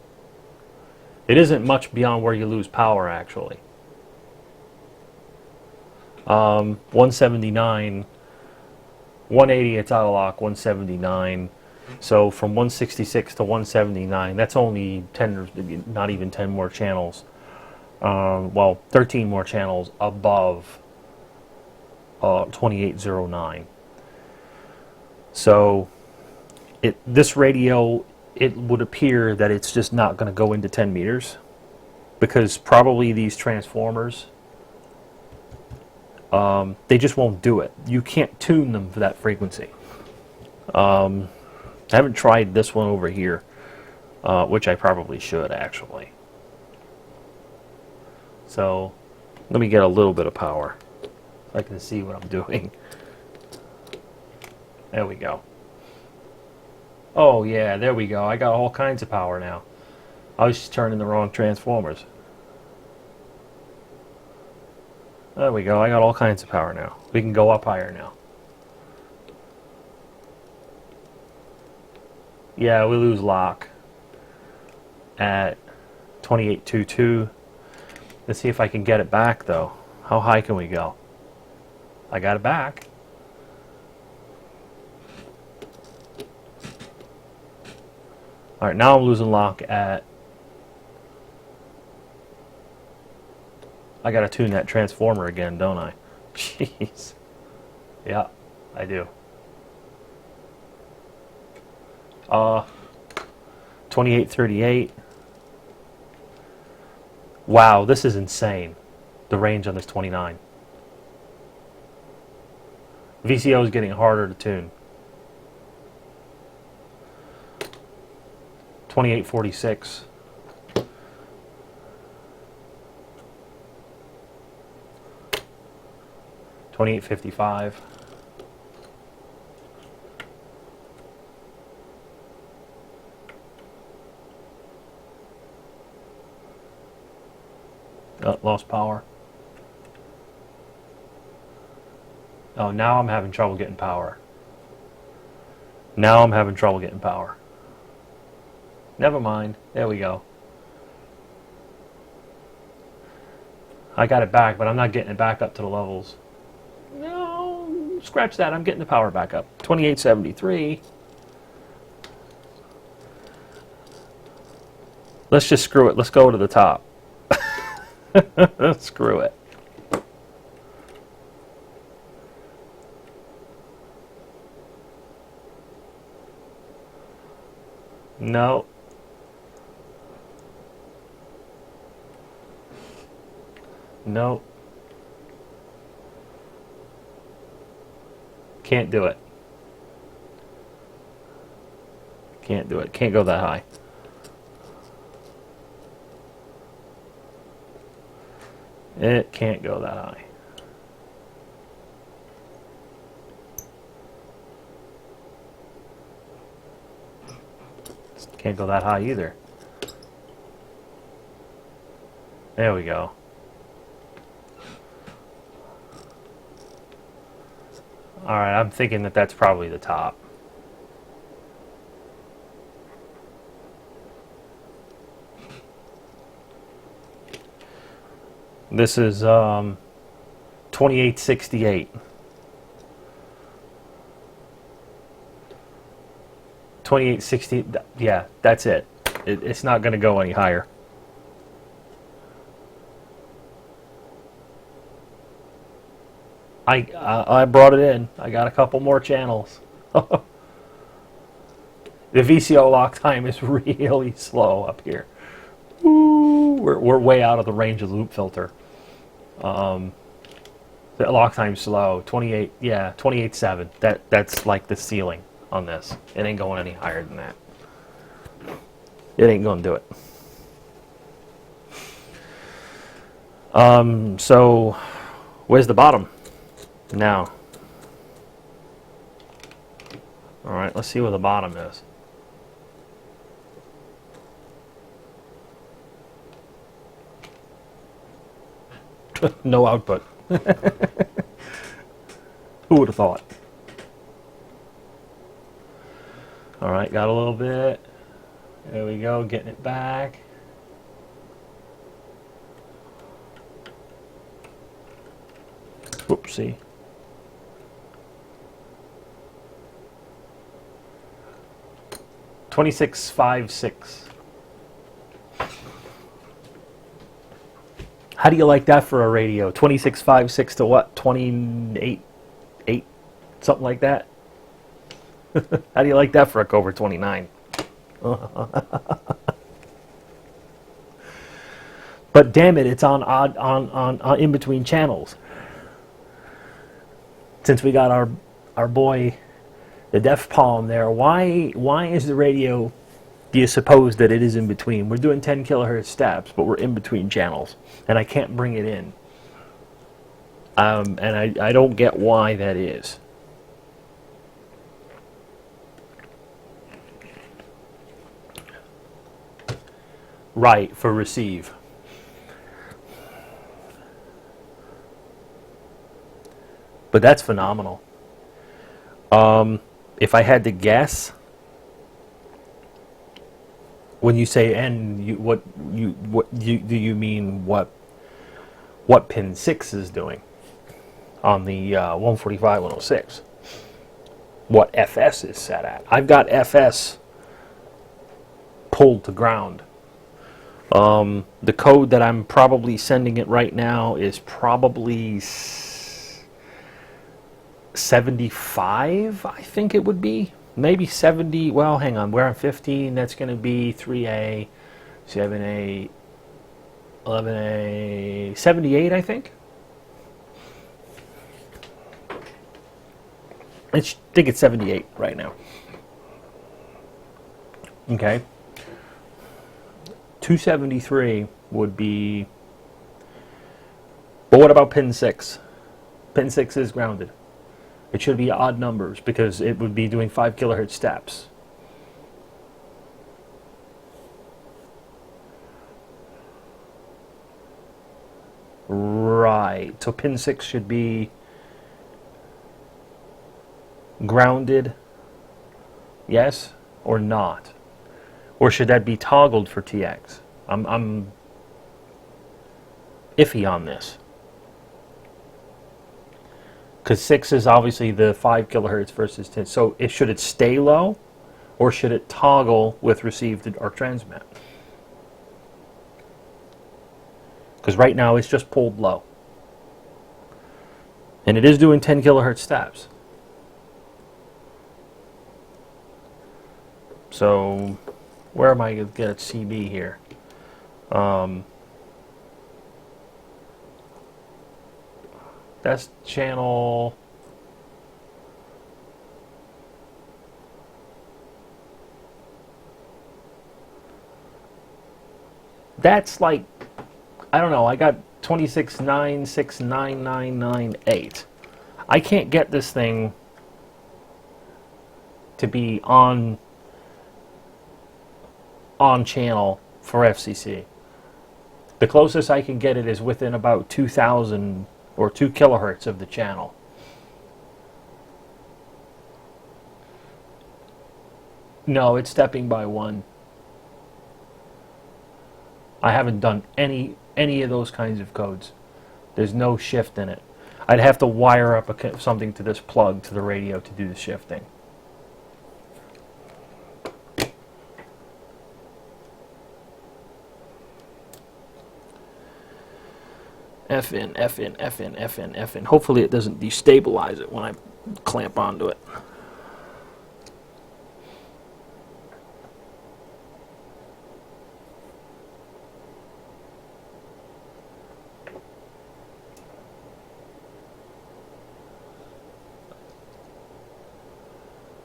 It isn't much beyond where you lose power, actually. 179, 180 it's out of lock, 179. So from 166 to 179, that's only 10, not even 10 more channels. Well, 13 more channels above 2809. So this radio, it would appear that it's just not going to go into 10 meters because probably these transformers, they just won't do it. You can't tune them for that frequency. I haven't tried this one over here, which I probably should actually. So let me get a little bit of power so I can see what I'm doing. There we go. Oh yeah, there we go. I got all kinds of power now. I was just turning the wrong transformers. There we go. I got all kinds of power now. We can go up higher now. Yeah, we lose lock at 2822. Let's see if I can get it back, though. How high can we go? I got it back. All right, now I'm losing lock at... I got to tune that transformer again, don't I? Jeez. Yeah, I do. 2838. Wow, this is insane. The range on this 29. VCO is getting harder to tune. 2846. $28.55. Lost power. Oh, now I'm having trouble getting power. Now I'm having trouble getting power. Never mind. There we go. I got it back, but I'm not getting it back up to the levels. No, scratch that. I'm getting the power back up. 2873. Let's just screw it. Let's go to the top. Screw it. No. No. Can't do it. Can't do it. Can't go that high. It can't go that high. Can't go that high either. There we go. Alright, I'm thinking that that's probably the top. This is 2868. 2860, yeah, that's it. It's not going to go any higher. I brought it in. I got a couple more channels. The VCO lock time is really slow up here. Ooh, we're way out of the range of the loop filter. The lock time's slow. 28, yeah, 28.7. That's like the ceiling on this. It ain't going any higher than that. It ain't going to do it. So where's the bottom now? All right, let's see where the bottom is. No output. Who would have thought? All right, got a little bit. There we go, getting it back. Whoopsie. $26.56. How do you like that for a radio? 26.56 to what? 28.8, something like that. How do you like that for a Cobra 29? But damn it, it's on odd on in between channels. Since we got our boy, the Def Palm there, why is the radio? Do you suppose that it is in between? We're doing 10 kilohertz steps, but we're in between channels, and I can't bring it in. And I don't get why that is. Right, for receive. But that's phenomenal. If I had to guess, when you say N, do you mean what pin 6 is doing on the 145-106? What FS is set at? I've got FS pulled to ground. The code that I'm probably sending it right now is probably 75, I think it would be. Maybe 70, well, hang on, we're on 15, that's going to be 3A, 7A, 11A, 78, I think. I think it's 78 right now. Okay. 273 would be, but what about pin 6? Pin 6 is grounded. It should be odd numbers because it would be doing 5 kilohertz steps. Right. So pin 6 should be grounded, yes or not? Or should that be toggled for TX? I'm iffy on this. Because 6 is obviously the 5 kilohertz versus 10. So should it stay low, or should it toggle with receive or transmit? Because right now it's just pulled low. And it is doing 10 kilohertz steps. So where am I going to get a CB here? That's channel. That's like, I don't know, I got 26.9699998. I can't get this thing to be on channel for FCC. The closest I can get it is within about 2,000 or 2 kilohertz of the channel. No, it's stepping by 1. I haven't done any of those kinds of codes. There's no shift in it. I'd have to wire up something to this plug to the radio to do the shifting. F in, F in, F in, F in, F in. Hopefully it doesn't destabilize it when I clamp onto it.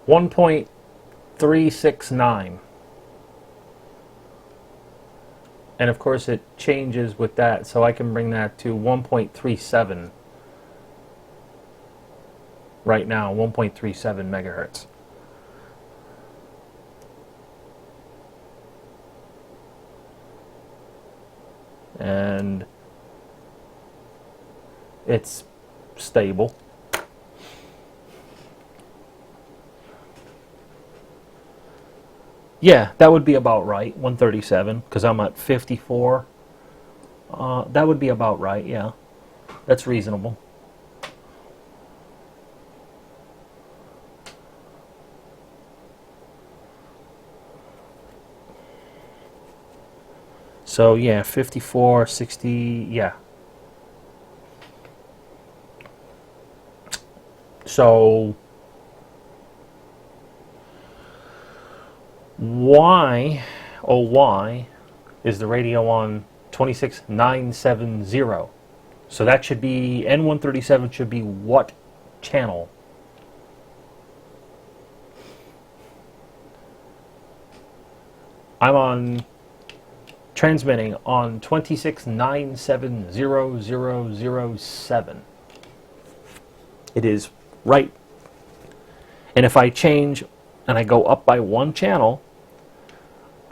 .369. And of course it changes with that, so I can bring that to 1.37 right now, 1.37 megahertz. And it's stable. Yeah, that would be about right, 137, because I'm at 54. That would be about right, yeah. That's reasonable. So yeah, 54, 60, yeah. So why, oh why, is the radio on 26970? So that should be, N137 should be what channel? I'm on transmitting on 269700007. It is right. And if I change and I go up by one channel,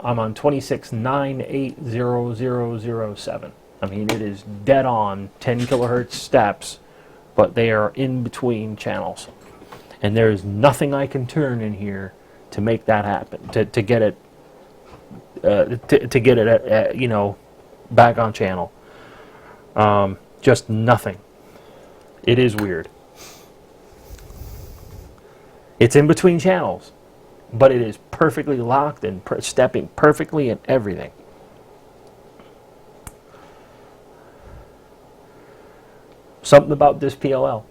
I'm on 269800007. I mean, it is dead on 10 kilohertz steps, but they are in between channels. And there's nothing I can turn in here to make that happen, to get it to get it you know, back on channel. Just nothing. It is weird. It's in between channels, but it is perfectly locked and stepping perfectly and everything. Something about this PLL.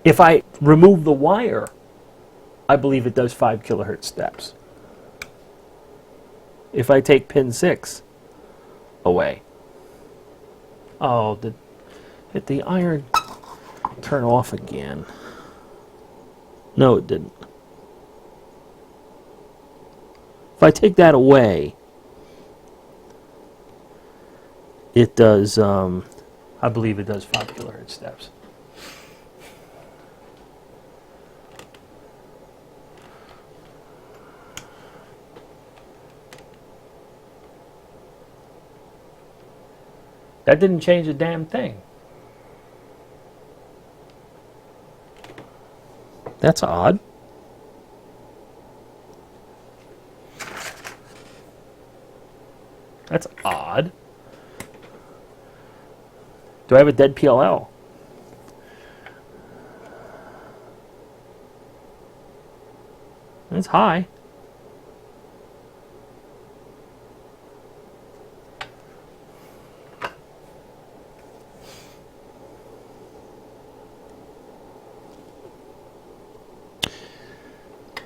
If I remove the wire, I believe it does 5 kilohertz steps. If I take pin 6 away. Oh, did the iron turn off again? No, it didn't. If I take that away, it does, I believe it does 5 kilohertz steps. That didn't change a damn thing. That's odd. That's odd. Do I have a dead PLL? It's high.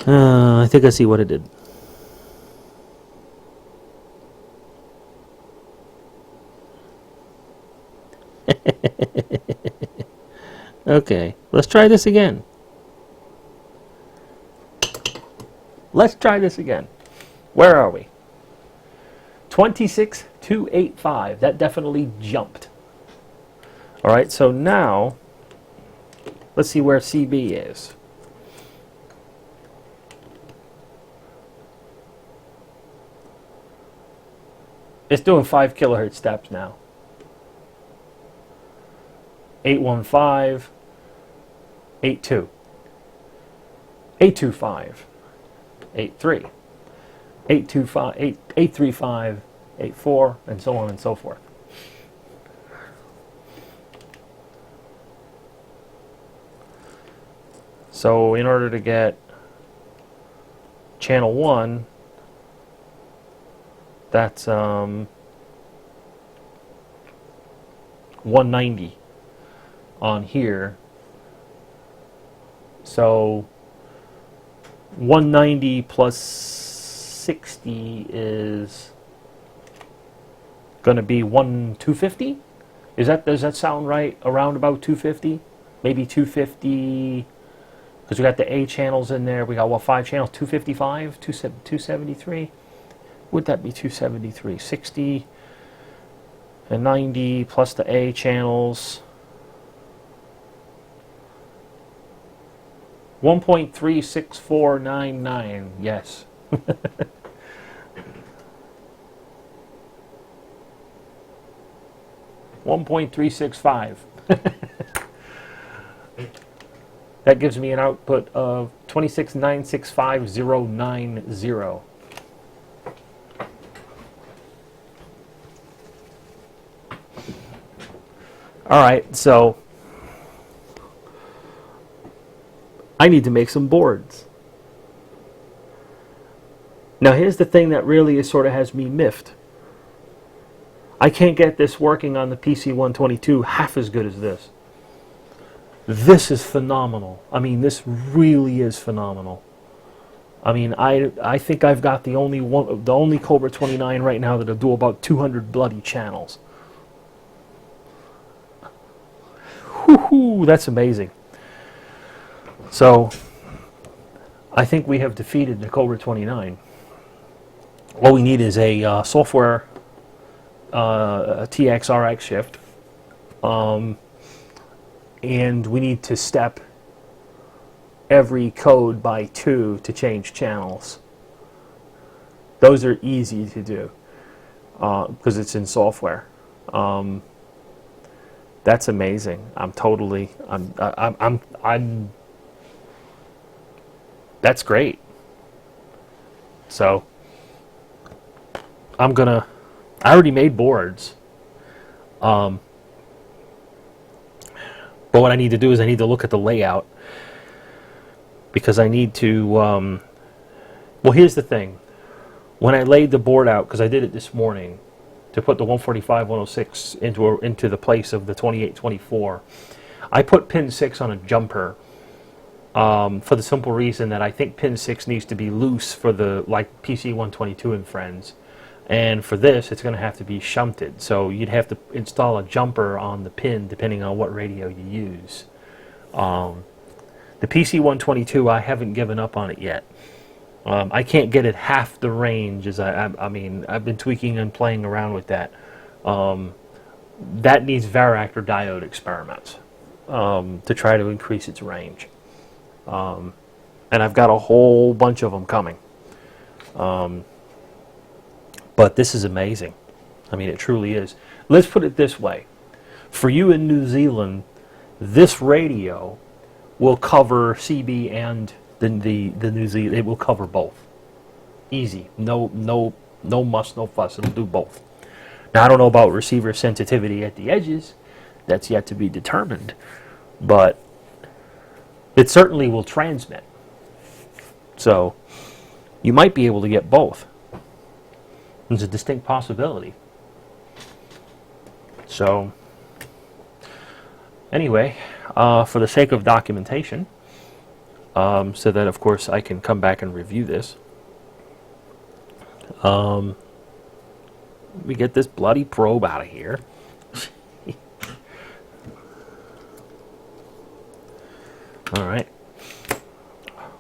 I think I see what it did. Okay, let's try this again. Let's try this again. Where are we? 26285. That definitely jumped. All right, so now let's see where CB is. It's doing 5 kilohertz steps now. 815, 82, 825, 83, 825, 835, 84, and so on and so forth. So in order to get channel 1, that's 190 on here. So 190 plus 60 is going to be 250. Does that sound right? Around about 250, maybe 250. Because we got the A channels in there. We got what, 5 channels? 255, 273. Would that be 273? 60 and 90 plus the A channels. 1.36499. Yes. 1.365. That gives me an output of 26.965.090. All right, so I need to make some boards. Now here's the thing that really is sort of has me miffed. I can't get this working on the PC-122 half as good as this. This is phenomenal. I mean, this really is phenomenal. I mean, I think I've got the only Cobra 29 right now that'll do about 200 bloody channels. Whoo-hoo, that's amazing. So, I think we have defeated the Cobra 29. All we need is a software a TX-RX shift, and we need to step every code by 2 to change channels. Those are easy to do because it's in software. That's amazing. That's great. So I already made boards. But what I need to do is I need to look at the layout, because I need to, well, here's the thing. When I laid the board out, because I did it this morning, to put the 145-106 into the place of the 2824, I put pin 6 on a jumper for the simple reason that I think pin 6 needs to be loose for the, like, PC-122 and friends. And for this, it's going to have to be shunted. So you'd have to install a jumper on the pin depending on what radio you use. The PC-122, I haven't given up on it yet. I can't get it half the range as I mean, I've been tweaking and playing around with that. That needs varactor diode experiments to try to increase its range. And I've got a whole bunch of them coming. But this is amazing. I mean, it truly is. Let's put it this way. For you in New Zealand, this radio will cover CB and the New Zealand. It will cover both. Easy. No muss, no fuss. It'll do both. Now, I don't know about receiver sensitivity at the edges. That's yet to be determined. But it certainly will transmit. So you might be able to get both. There's a distinct possibility. So, anyway, for the sake of documentation, so that, of course, I can come back and review this, we get this bloody probe out of here. All right.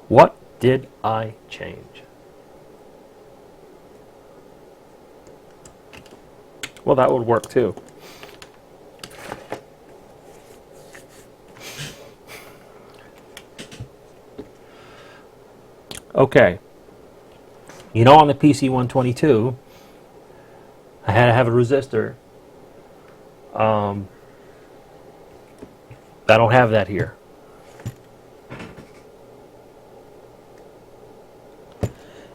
What did I change? Well, that would work too. Okay. You know, on the PC-122, I had to have a resistor. I don't have that here.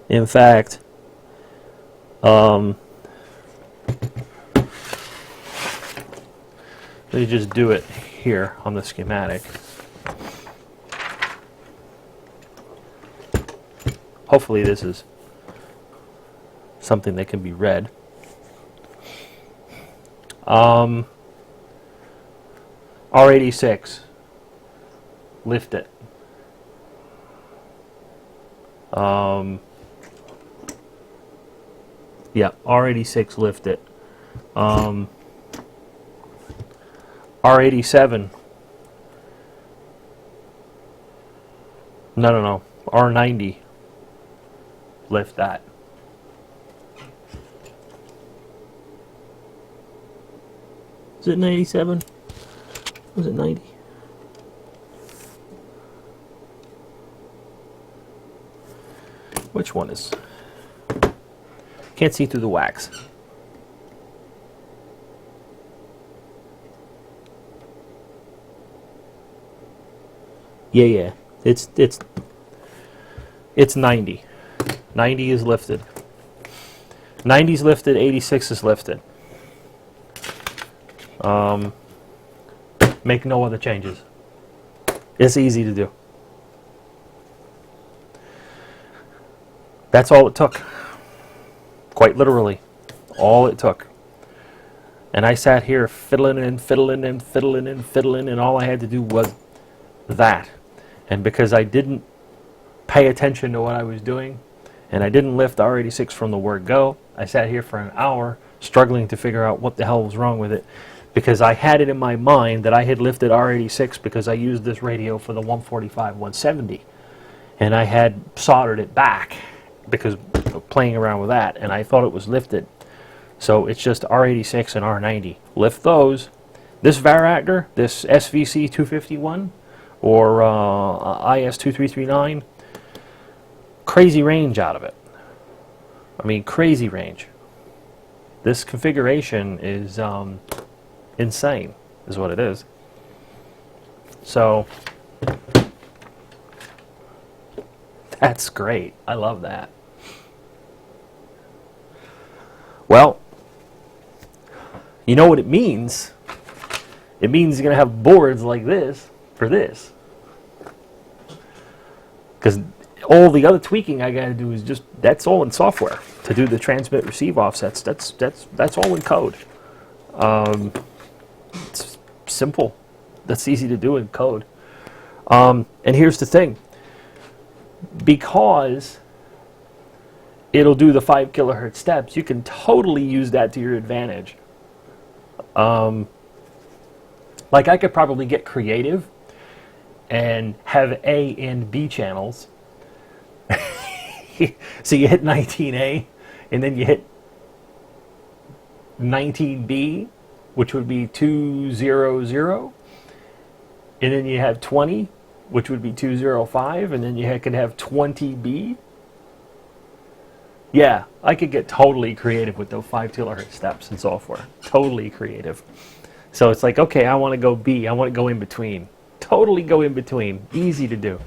In fact, let me just do it here on the schematic. Hopefully this is something that can be read. R86, lift it. Yeah, R86, lift it. R87. No. R90. Lift that. Is it 97? Was it 90? Which one is? Can't see through the wax. Yeah. It's 90. 90 is lifted. 90 is lifted. 86 is lifted. Make no other changes. It's easy to do. That's all it took. Quite literally, all it took. And I sat here fiddling and fiddling and fiddling and fiddling, and all I had to do was that. And because I didn't pay attention to what I was doing, and I didn't lift R86 from the word go, I sat here for an hour struggling to figure out what the hell was wrong with it, because I had it in my mind that I had lifted R86 because I used this radio for the 145-170, and I had soldered it back because of playing around with that, and I thought it was lifted. So it's just R86 and R90. Lift those. This Varactor, this SVC 251 or IS 2339, crazy range out of it. I mean, crazy range. This configuration is insane, is what it is. So that's great. I love that. Well, you know what it means? It means you're going to have boards like this for this. Because all the other tweaking I got to do is just, that's all in software. To do the transmit receive offsets, that's all in code. It's simple. That's easy to do in code. And here's the thing. Because it'll do the 5 kilohertz steps, you can totally use that to your advantage. Like I could probably get creative and have A and B channels. So you hit 19A and then you hit 19B, which would be 200, and then you have 20, which would be 205, and then you could have 20B. Yeah, I could get totally creative with those 5 kilohertz steps in software. Totally creative. So it's like, okay, I want to go B. I want to go in between. Totally go in between. Easy to do.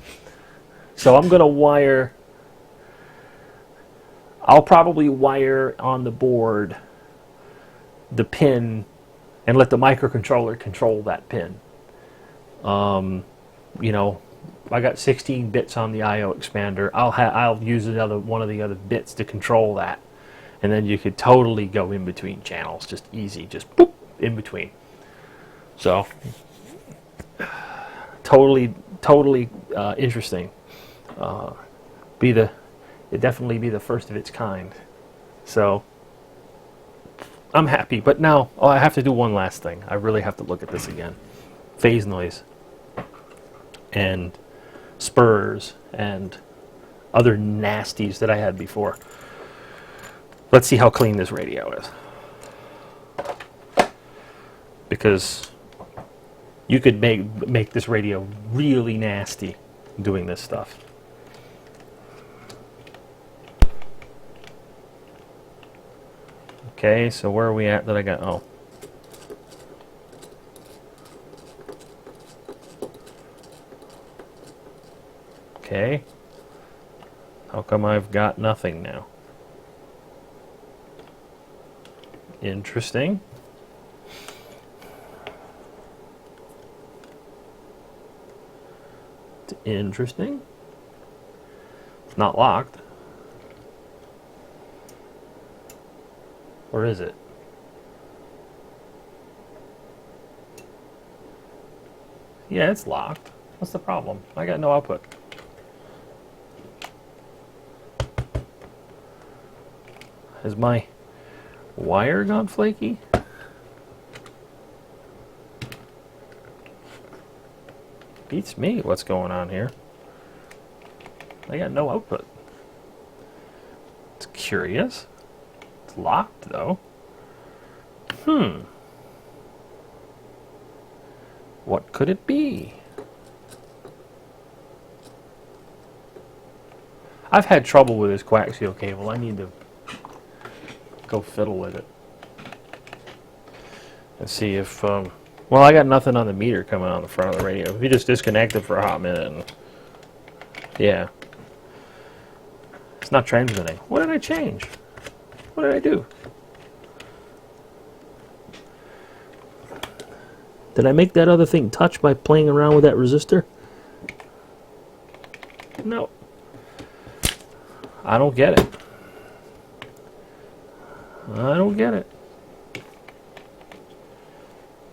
So I'm going to wire. I'll probably wire on the board the pin and let the microcontroller control that pin. You know, I got 16 bits on the I/O expander. I'll use one of the other bits to control that, and then you could totally go in between channels, just easy, just boop in between. So totally interesting. It'd definitely be the first of its kind. So I'm happy, but now I have to do one last thing. I really have to look at this again. Phase noise and spurs and other nasties that I had before. Let's see how clean this radio is. Because you could make this radio really nasty doing this stuff. Okay, so where are we at that I got? Oh. Okay. How come I've got nothing now? Interesting. It's interesting. It's not locked. Or is it? Yeah, it's locked. What's the problem? I got no output. Has my wire gone flaky? Beats me what's going on here. I got no output. It's curious. It's locked though. What could it be? I've had trouble with this coaxial cable. I need to go fiddle with it and see if Well, I got nothing on the meter coming on the front of the radio. We just disconnected for a hot minute. And yeah. It's not transmitting. What did I change? What did I do? Did I make that other thing touch by playing around with that resistor? No. I don't get it. I don't get it.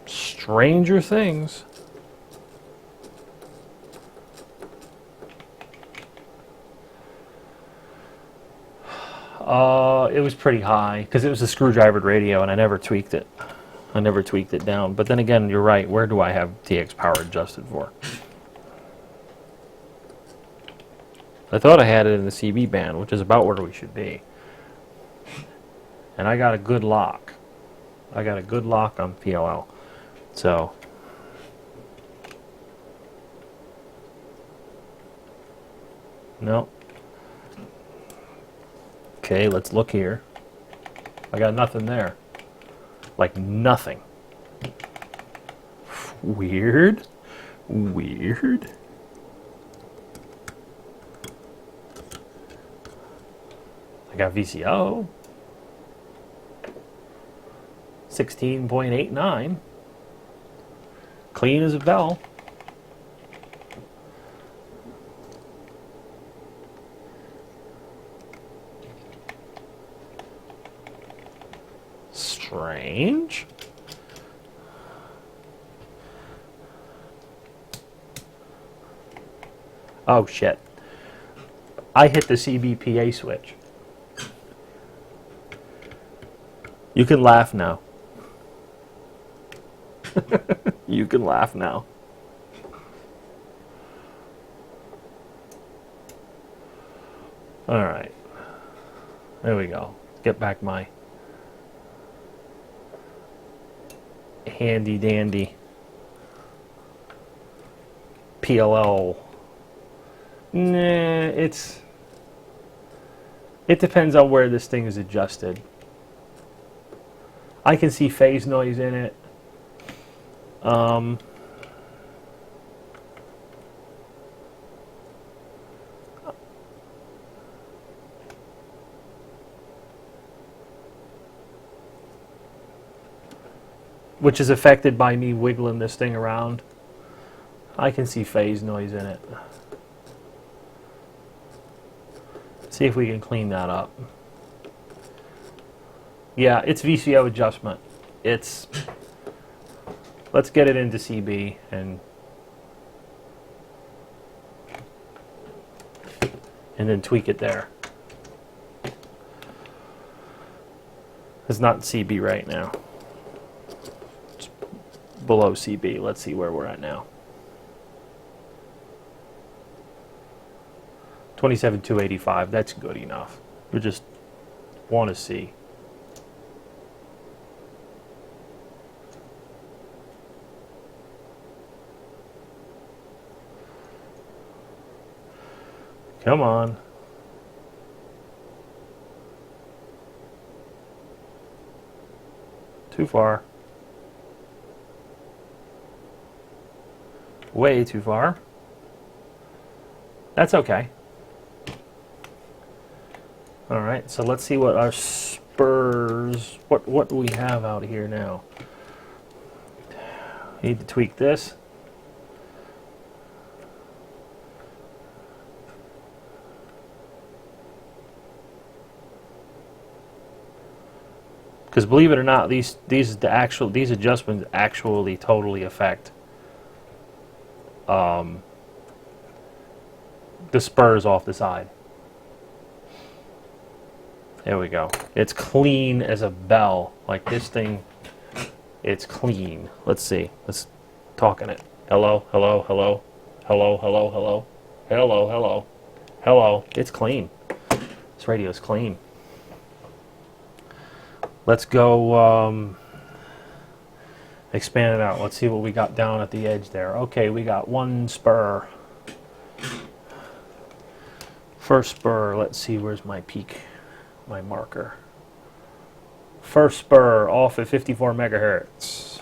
Stranger things. It was pretty high because it was a screwdrivered radio and I never tweaked it. I never tweaked it down. But then again, you're right. Where do I have TX power adjusted for? I thought I had it in the CB band, which is about where we should be. And I got a good lock. I got a good lock on PLL. So, no. Okay, let's look here. I got nothing there. Like nothing. Weird. Weird. I got VCO. 16.89. Clean as a bell. Strange. Oh shit. I hit the CBPA switch. You can laugh now. You can laugh now. All right. There we go. Get back my handy dandy PLL. Nah, it depends on where this thing is adjusted. I can see phase noise in it. Which is affected by me wiggling this thing around. I can see phase noise in it. See if we can clean that up. Yeah, it's VCO adjustment. Let's get it into CB and then tweak it there. It's not CB right now. It's below CB. Let's see where we're at now. 27,285. That's good enough. We just want to see. Come on. Too far. Way too far. That's okay. All right, so let's see what our spurs, what do we have out here now? Need to tweak this. Because believe it or not, these adjustments actually totally affect the spurs off the side. There we go. It's clean as a bell. Like this thing, it's clean. Let's see. Let's talk in it. Hello, hello, hello, hello, hello, hello, hello, hello, hello. It's clean. This radio's clean. Let's go expand it out. Let's see what we got down at the edge there. Okay, we got one spur. First spur, let's see, where's my peak, my marker. First spur off at 54 megahertz.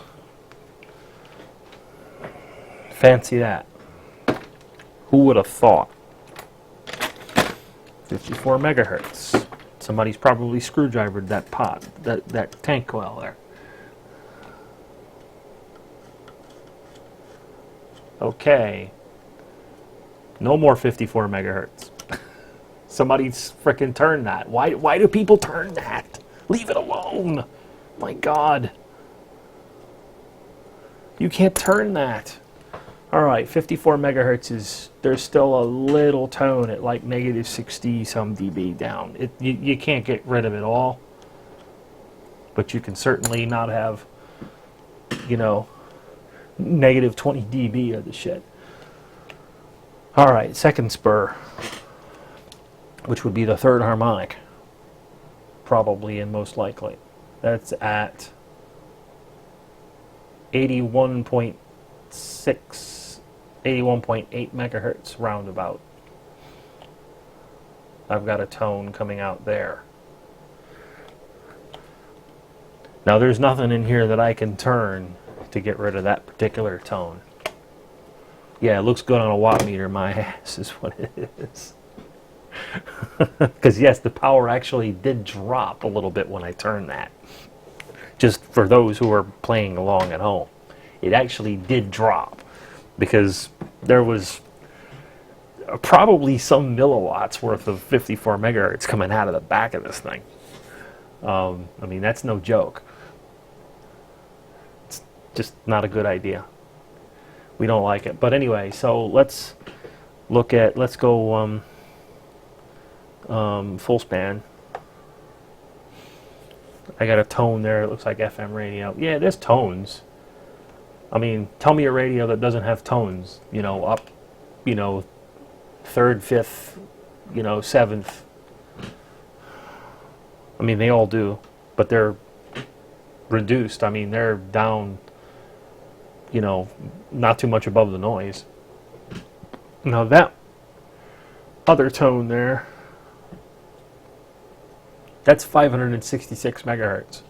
Fancy that. Who would have thought? 54 megahertz. Somebody's probably screwdrivered that pot, that tank coil there. Okay. No more 54 megahertz. Somebody's frickin' turned that. Why do people turn that? Leave it alone. My God. You can't turn that. Alright, 54 megahertz is, there's still a little tone at like negative 60 some dB down. You can't get rid of it all. But you can certainly not have, you know, negative 20 dB of the shit. Alright, second spur, which would be the third harmonic. Probably and most likely. That's at 81.6, 81.8 megahertz roundabout. I've got a tone coming out there. Now there's nothing in here that I can turn to get rid of that particular tone. Yeah, it looks good on a watt meter, my ass is what it is. Because yes, the power actually did drop a little bit when I turned that. Just for those who are playing along at home. It actually did drop. Because there was probably some milliwatts worth of 54 megahertz coming out of the back of this thing. I mean, that's no joke. It's just not a good idea. We don't like it. But anyway, so let's look at, let's go full span. I got a tone there. It looks like FM radio. Yeah, there's tones. I mean, tell me a radio that doesn't have tones. You know, up, you know, third, fifth, you know, seventh. I mean, they all do, but they're reduced. I mean, they're down, you know, not too much above the noise. Now that other tone there, that's 566 megahertz.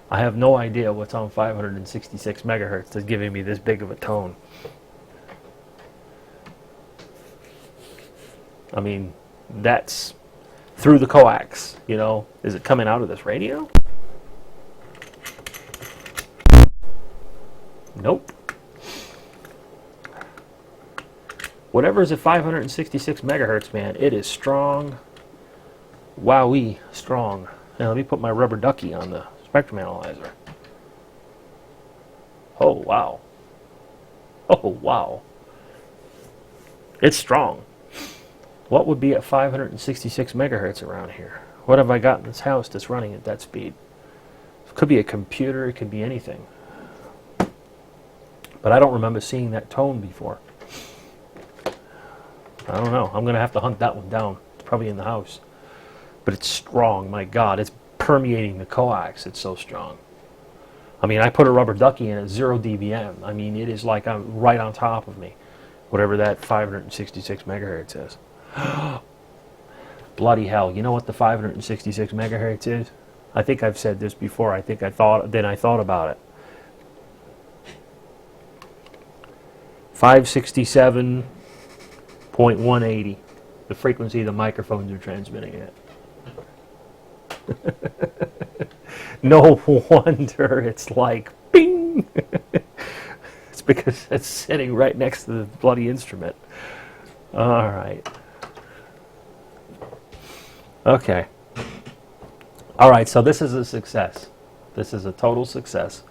I have no idea what's on 566 megahertz that's giving me this big of a tone. I mean, that's through the coax, you know. Is it coming out of this radio? Nope. Whatever is at 566 megahertz, man, it is strong. Wowee, strong. Now let me put my rubber ducky on the spectrum analyzer. Oh, wow. Oh, wow. It's strong. What would be at 566 megahertz around here? What have I got in this house that's running at that speed? It could be a computer, it could be anything. But I don't remember seeing that tone before. I don't know. I'm going to have to hunt that one down. It's probably in the house. But it's strong, my God. It's permeating the coax. It's so strong. I mean, I put a rubber ducky in at 0 dBm. I mean, it is like I'm right on top of me. Whatever that 566 megahertz is. Bloody hell. You know what the 566 megahertz is? I think I've said this before. I thought about it. 567.180. The frequency the microphones are transmitting at. No wonder it's like bing. It's because it's sitting right next to the bloody instrument. All right. Okay. All right, so this is a success. This is a total success.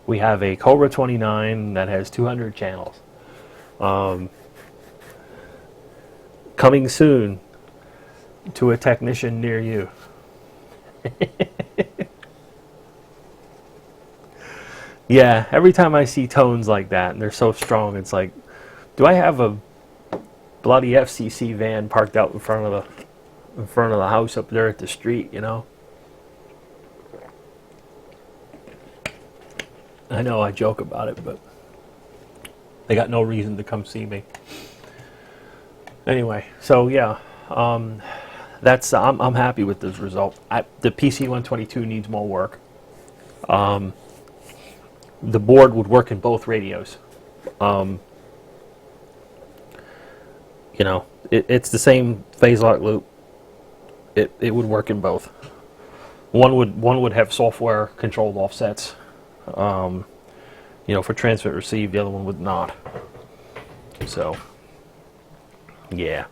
We have a Cobra 29 that has 200 channels. Coming soon to a technician near you. Yeah, every time I see tones like that and they're so strong, it's like, do I have a bloody FCC van parked out in front of the house up there at the street, you know? I know I joke about it, but they got no reason to come see me. Anyway, so yeah, that's I'm happy with this result. The PC122 needs more work. The board would work in both radios. You know, it's the same phase lock loop. It would work in both. One would have software controlled offsets, you know, for transmit receive. The other one would not. So, yeah.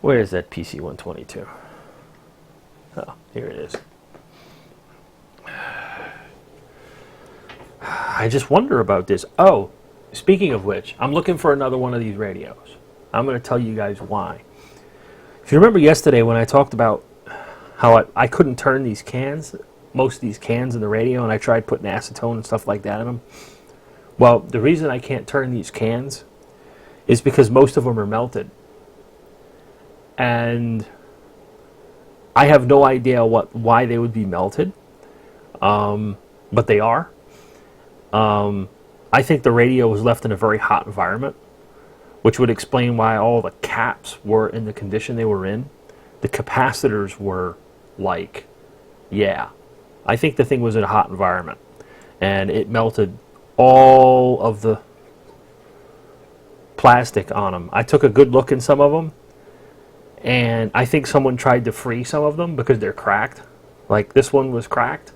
Where is that PC122? Oh, here it is. I just wonder about this. Oh, speaking of which, I'm looking for another one of these radios. I'm going to tell you guys why. If you remember yesterday when I talked about how I couldn't turn these cans, most of these cans in the radio, and I tried putting acetone and stuff like that in them. Well, the reason I can't turn these cans is because most of them are melted. And I have no idea why they would be melted, but they are. I think the radio was left in a very hot environment, which would explain why all the caps were in the condition they were in. The capacitors were like, yeah. I think the thing was in a hot environment, and it melted all of the plastic on them. I took a good look in some of them, and I think someone tried to free some of them because they're cracked. Like this one was cracked.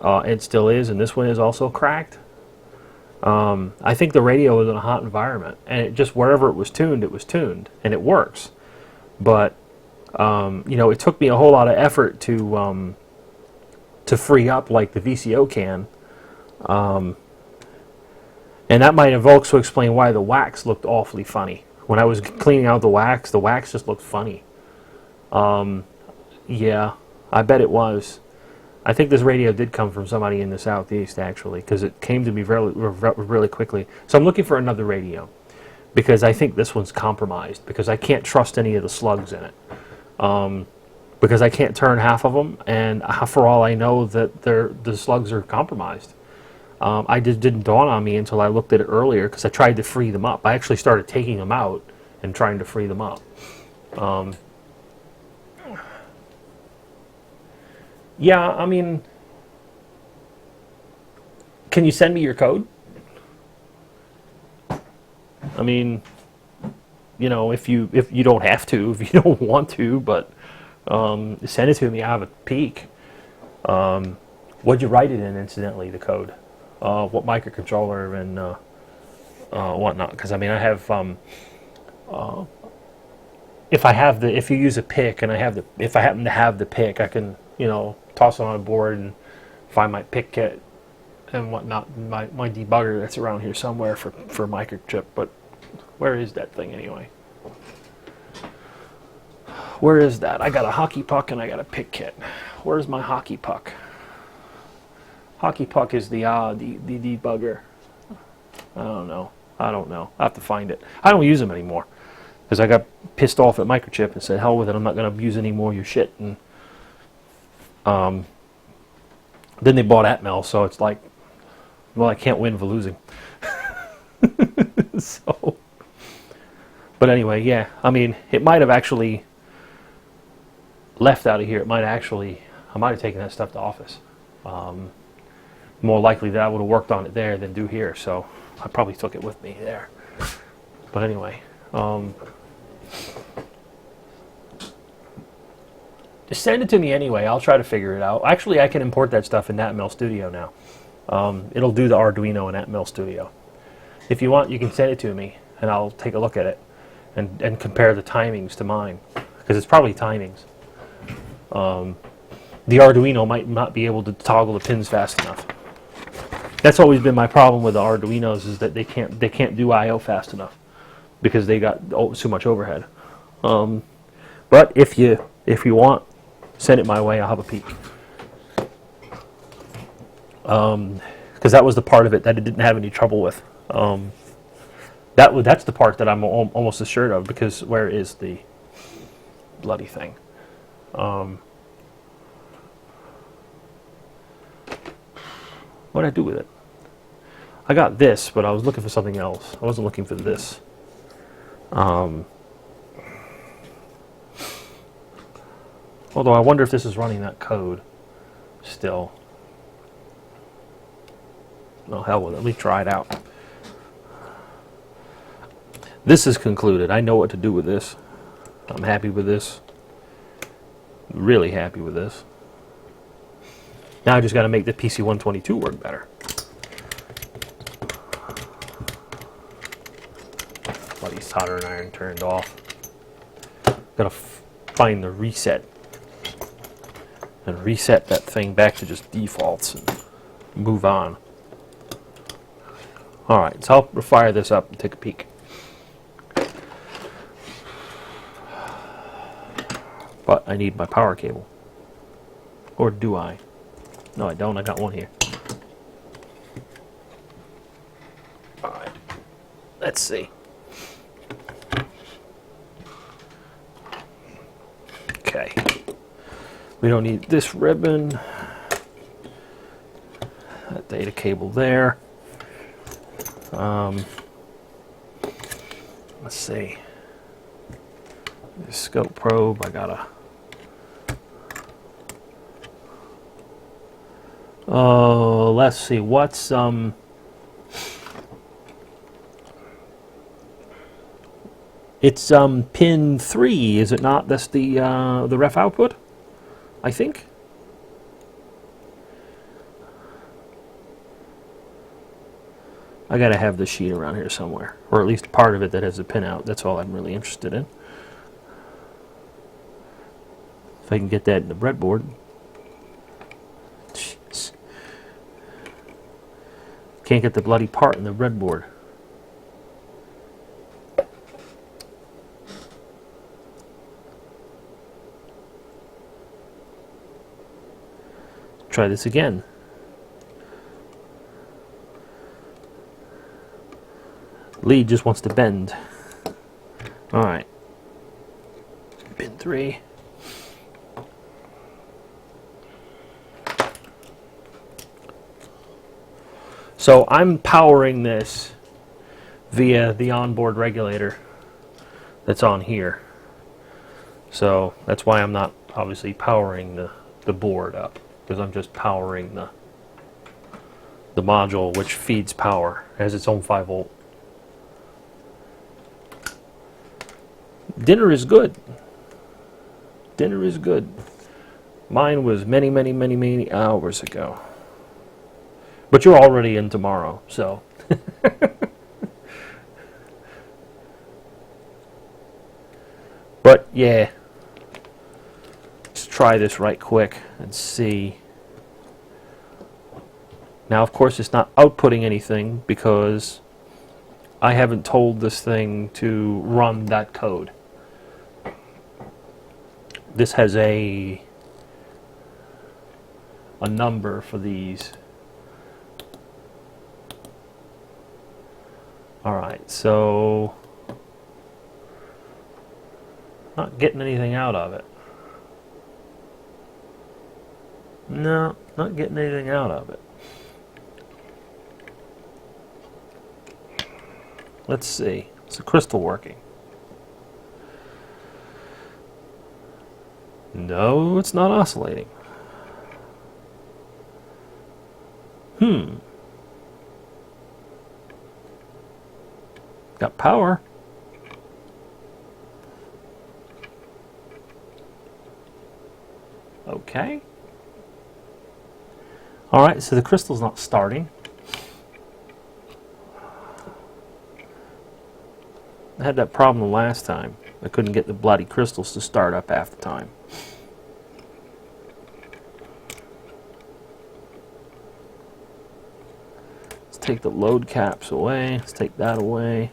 It still is, and this one is also cracked. I think the radio was in a hot environment, and it just wherever it was tuned, and it works. But you know, it took me a whole lot of effort to free up like the VCO can, and that might have also explained why the wax looked awfully funny. When I was cleaning out the wax just looked funny. Yeah, I bet it was. I think this radio did come from somebody in the Southeast, actually, because it came to me really quickly. So I'm looking for another radio, because I think this one's compromised, because I can't trust any of the slugs in it. Because I can't turn half of them, and for all I know, that the slugs are compromised. I just didn't dawn on me until I looked at it earlier, because I tried to free them up. I actually started taking them out and trying to free them up. Yeah, I mean, can you send me your code? I mean, you know, if you don't have to, if you don't want to, but send it to me. I have a peek. What'd you write it in, incidentally, the code? What microcontroller and whatnot? Because I mean, I have if you use a pick and if I happen to have the pick, I can, you know, toss it on a board and find my pick kit and whatnot, my debugger that's around here somewhere for microchip. But where is that thing anyway? Where is that? I got a hockey puck and I got a pick kit. Where's my hockey puck? Hockey puck is the debugger. I don't know. I have to find it. I don't use them anymore because I got pissed off at Microchip and said, hell with it, I'm not going to use any more of your shit. And then they bought Atmel, so it's like, well, I can't win for losing. So, but anyway, yeah, I mean, it might have actually left out of here. I might have taken that stuff to office. More likely that I would have worked on it there than do here, so I probably took it with me there. But anyway, just send it to me anyway. I'll try to figure it out. Actually, I can import that stuff in Atmel Studio now. It'll do the Arduino in Atmel Studio. If you want, you can send it to me, and I'll take a look at it and compare the timings to mine, because it's probably timings. The Arduino might not be able to toggle the pins fast enough. That's always been my problem with the Arduinos, is that they can't do I/O fast enough because they got so much overhead. But if you want, send it my way. I'll have a peek. Because that was the part of it that it didn't have any trouble with. That's the part that I'm almost assured of, because where is the bloody thing? What did I do with it? I got this, but I was looking for something else. I wasn't looking for this. Although I wonder if this is running that code still. Oh, hell with it. Let me try it out. This is concluded. I know what to do with this. I'm happy with this. Really happy with this. Now I just got to make the PC-122 work better. Bloody soldering iron turned off. Gotta find the reset. And reset that thing back to just defaults and move on. Alright, so I'll fire this up and take a peek. But I need my power cable. Or do I? No, I don't. I got one here. Alright. Let's see. Okay. We don't need this ribbon. That data cable there. Let's see. The scope probe, I gotta... Oh, let's see. What's it's pin 3, is it not? That's the ref output, I think. I gotta have the sheet around here somewhere, or at least part of it that has a pin out. That's all I'm really interested in. If I can get that in the breadboard. Jeez. Can't get the bloody part in the breadboard. Try this again. Lead just wants to bend. Alright. Pin 3. So I'm powering this via the onboard regulator that's on here. So that's why I'm not obviously powering the board up, because I'm just powering the module which feeds power. It has its own 5 volt. Dinner is good. Dinner is good. Mine was many hours ago. But you're already in tomorrow, so. But yeah. Let's try this right quick and see. Now, of course, it's not outputting anything because I haven't told this thing to run that code. This has a number for these. Alright, so not getting anything out of it. No, not getting anything out of it. Let's see. Is the crystal working? No, it's not oscillating. Got power. Okay. Alright, so the crystal's not starting. I had that problem last time. I couldn't get the bloody crystals to start up half the time. Let's take the load caps away. Let's take that away.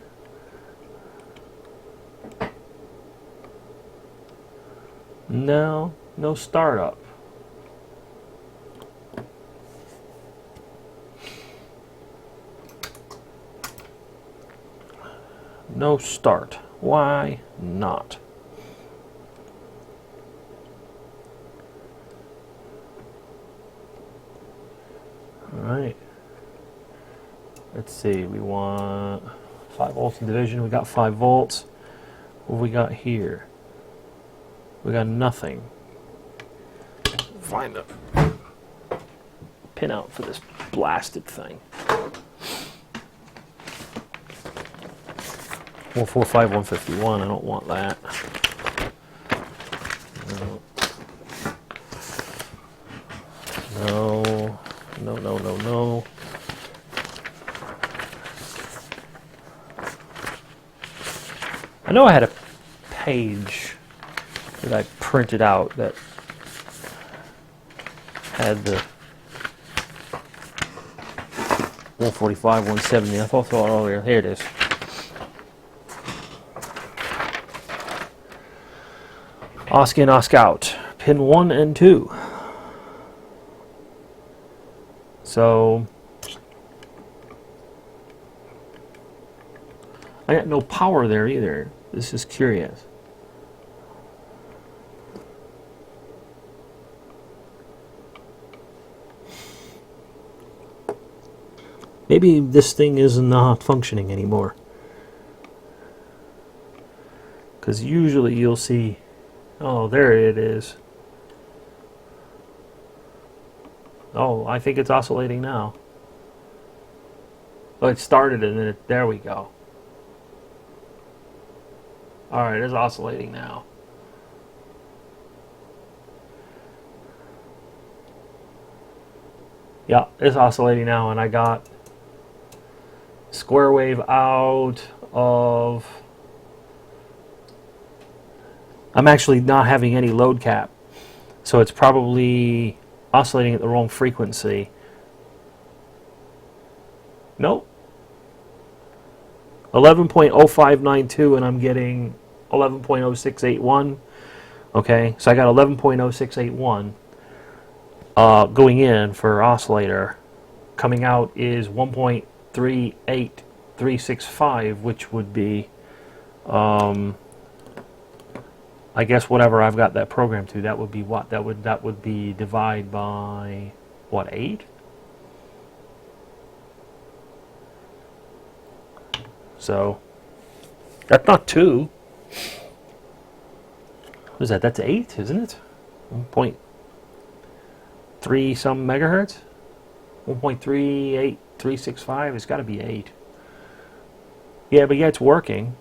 No, no startup. No start. Why not? Alright. Let's see, we want 5 volts in division. We got 5 volts. What have we got here? We got nothing. Find a pin out for this blasted thing. 145151. I don't want that. No. No, no, no, no. I know I had a page that I printed out that had the 145, 170. I thought so earlier. Here it is. Osk in, osk out. Pin 1 and 2. So I got no power there either. This is curious. Maybe this thing is not functioning anymore. Because usually you'll see, oh, there it is. Oh, I think it's oscillating now. Oh, it started and then there we go. Alright, it's oscillating now. Yeah, it's oscillating now, and I got square wave out of... I'm actually not having any load cap, so it's probably oscillating at the wrong frequency. Nope. 11.0592 and I'm getting 11.0681. Okay, so I got 11.0681 going in for oscillator. Coming out is 1.38365, which would be I guess whatever I've got that programmed to, that would be what? That would be divide by what, 8? So that's not 2. What is that? That's 8, isn't it? 1.3 some megahertz? 1.38365. It's got to be 8. Yeah, but yeah, it's working.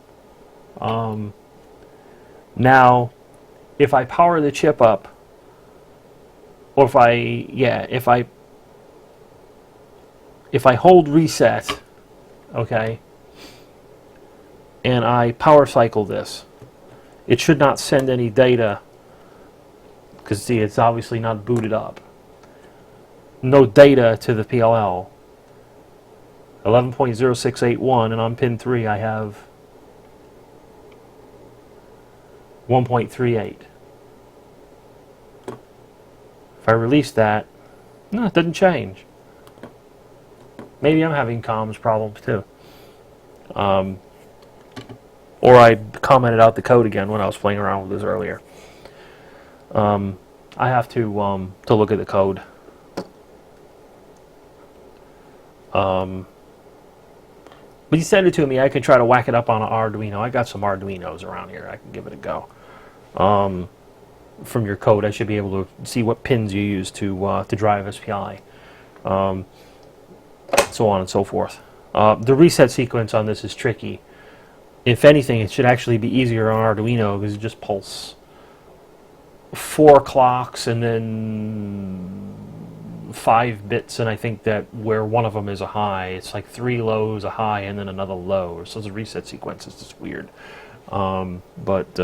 Now, if I power the chip up, or if I hold reset, okay, and I power cycle this, it should not send any data, because see, it's obviously not booted up. No data to the PLL. 11.0681, and on pin 3 I have 1.38. If I release that, no, it doesn't change. Maybe I'm having comms problems too. Or I commented out the code again when I was playing around with this earlier. I have to look at the code. But you send it to me, I can try to whack it up on an Arduino. I got some Arduinos around here. I can give it a go. From your code, I should be able to see what pins you use to drive SPI, so on and so forth. The reset sequence on this is tricky. If anything, it should actually be easier on Arduino because it just pulse 4 clocks and then 5 bits, and I think that where one of them is a high, it's like 3 lows, a high, and then another low. So the reset sequence is just weird. You hit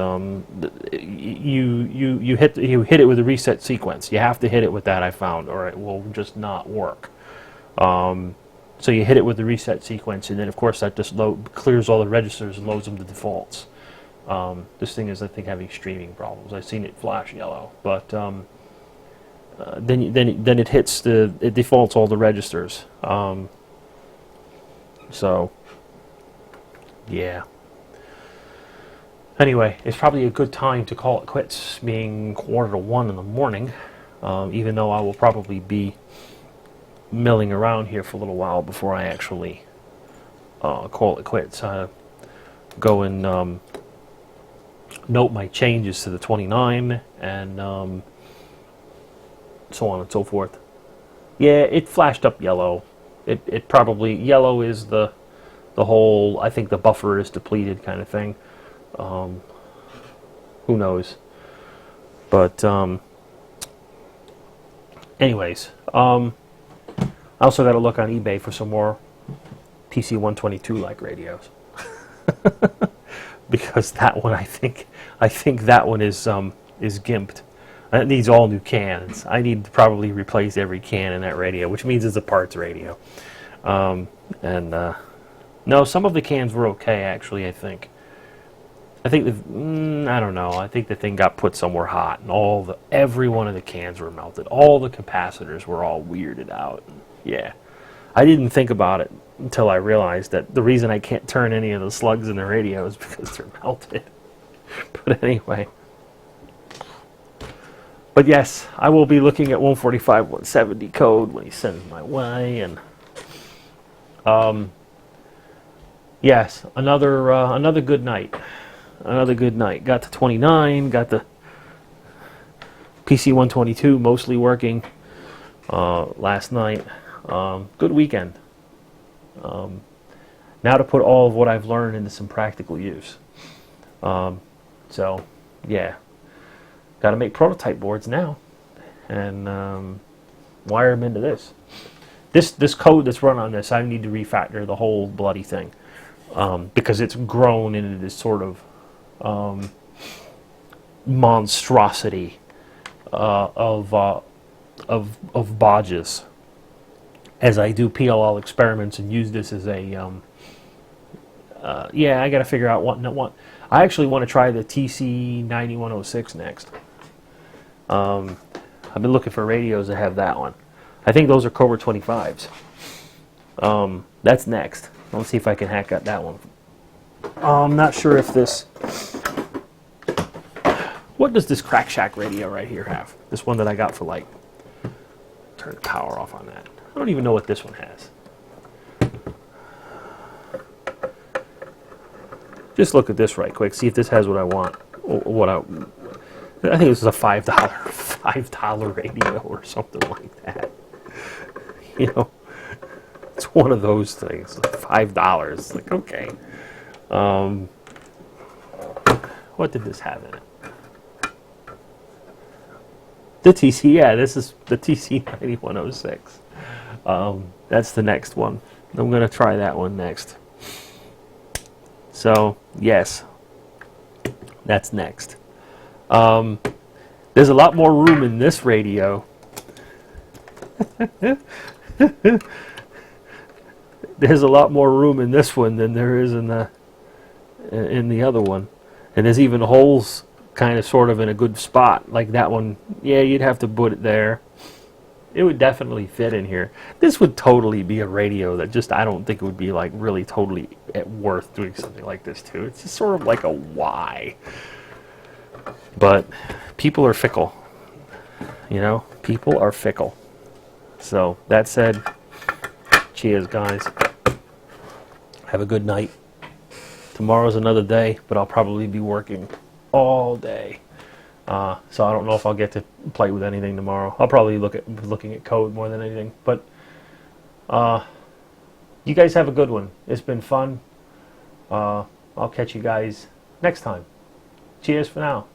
it with a reset sequence. You have to hit it with that, I found, or it will just not work. So you hit it with the reset sequence, and then of course that just clears all the registers and loads them to defaults. This thing is, I think, having streaming problems. I've seen it flash yellow, but then it hits it defaults all the registers. So yeah. Anyway, it's probably a good time to call it quits, being 1:45 in the morning, even though I will probably be milling around here for a little while before I actually call it quits. Go and note my changes to the 29 and so on and so forth. Yeah, it flashed up yellow. It probably, yellow is the the whole, I think the buffer is depleted kind of thing. Who knows? But anyways, I also got to look on eBay for some more TC122 like radios. Because that one, I think that one is gimped. It needs all new cans. I need to probably replace every can in that radio, which means it's a parts radio. No, some of the cans were okay, actually. I think I don't know. I think the thing got put somewhere hot, and every one of the cans were melted. All the capacitors were all weirded out. Yeah, I didn't think about it until I realized that the reason I can't turn any of the slugs in the radio is because they're melted. But anyway. But yes, I will be looking at 145/170 code when he sends my way, and yes, another good night. Another good night. Got to 29. Got the PC122 mostly working last night. Good weekend. Now to put all of what I've learned into some practical use. So, yeah. Got to make prototype boards now and wire them into this. This code that's run on this, I need to refactor the whole bloody thing because it's grown into this sort of monstrosity of bodges. As I do PLL experiments and use this as a yeah, I got to figure out what. I actually want to try the TC9106 next. I've been looking for radios that have that one. I think those are Cobra 25s. That's next. Let's see if I can hack out that one. I'm not sure if this... What does this Crack Shack radio right here have? This one that I got for like... Turn the power off on that. I don't even know what this one has. Just look at this right quick. See if this has what I want. I think this is a $5 radio or something like that. You know, it's one of those things. Like $5. It's like, okay. What did this have in it? The TC, yeah, this is the TC9106. That's the next one. I'm going to try that one next. So, yes, that's next. There's a lot more room in this radio. There's a lot more room in this one than there is in the other one. And there's even holes kind of sort of in a good spot. Like that one, yeah, you'd have to put it there. It would definitely fit in here. This would totally be a radio that just, I don't think it would be like really totally worth doing something like this to. It's just sort of like a why. But people are fickle. You know, people are fickle. So that said, cheers guys. Have a good night. Tomorrow's another day, but I'll probably be working all day. So I don't know if I'll get to play with anything tomorrow. I'll probably looking at code more than anything. But you guys have a good one. It's been fun. I'll catch you guys next time. Cheers for now.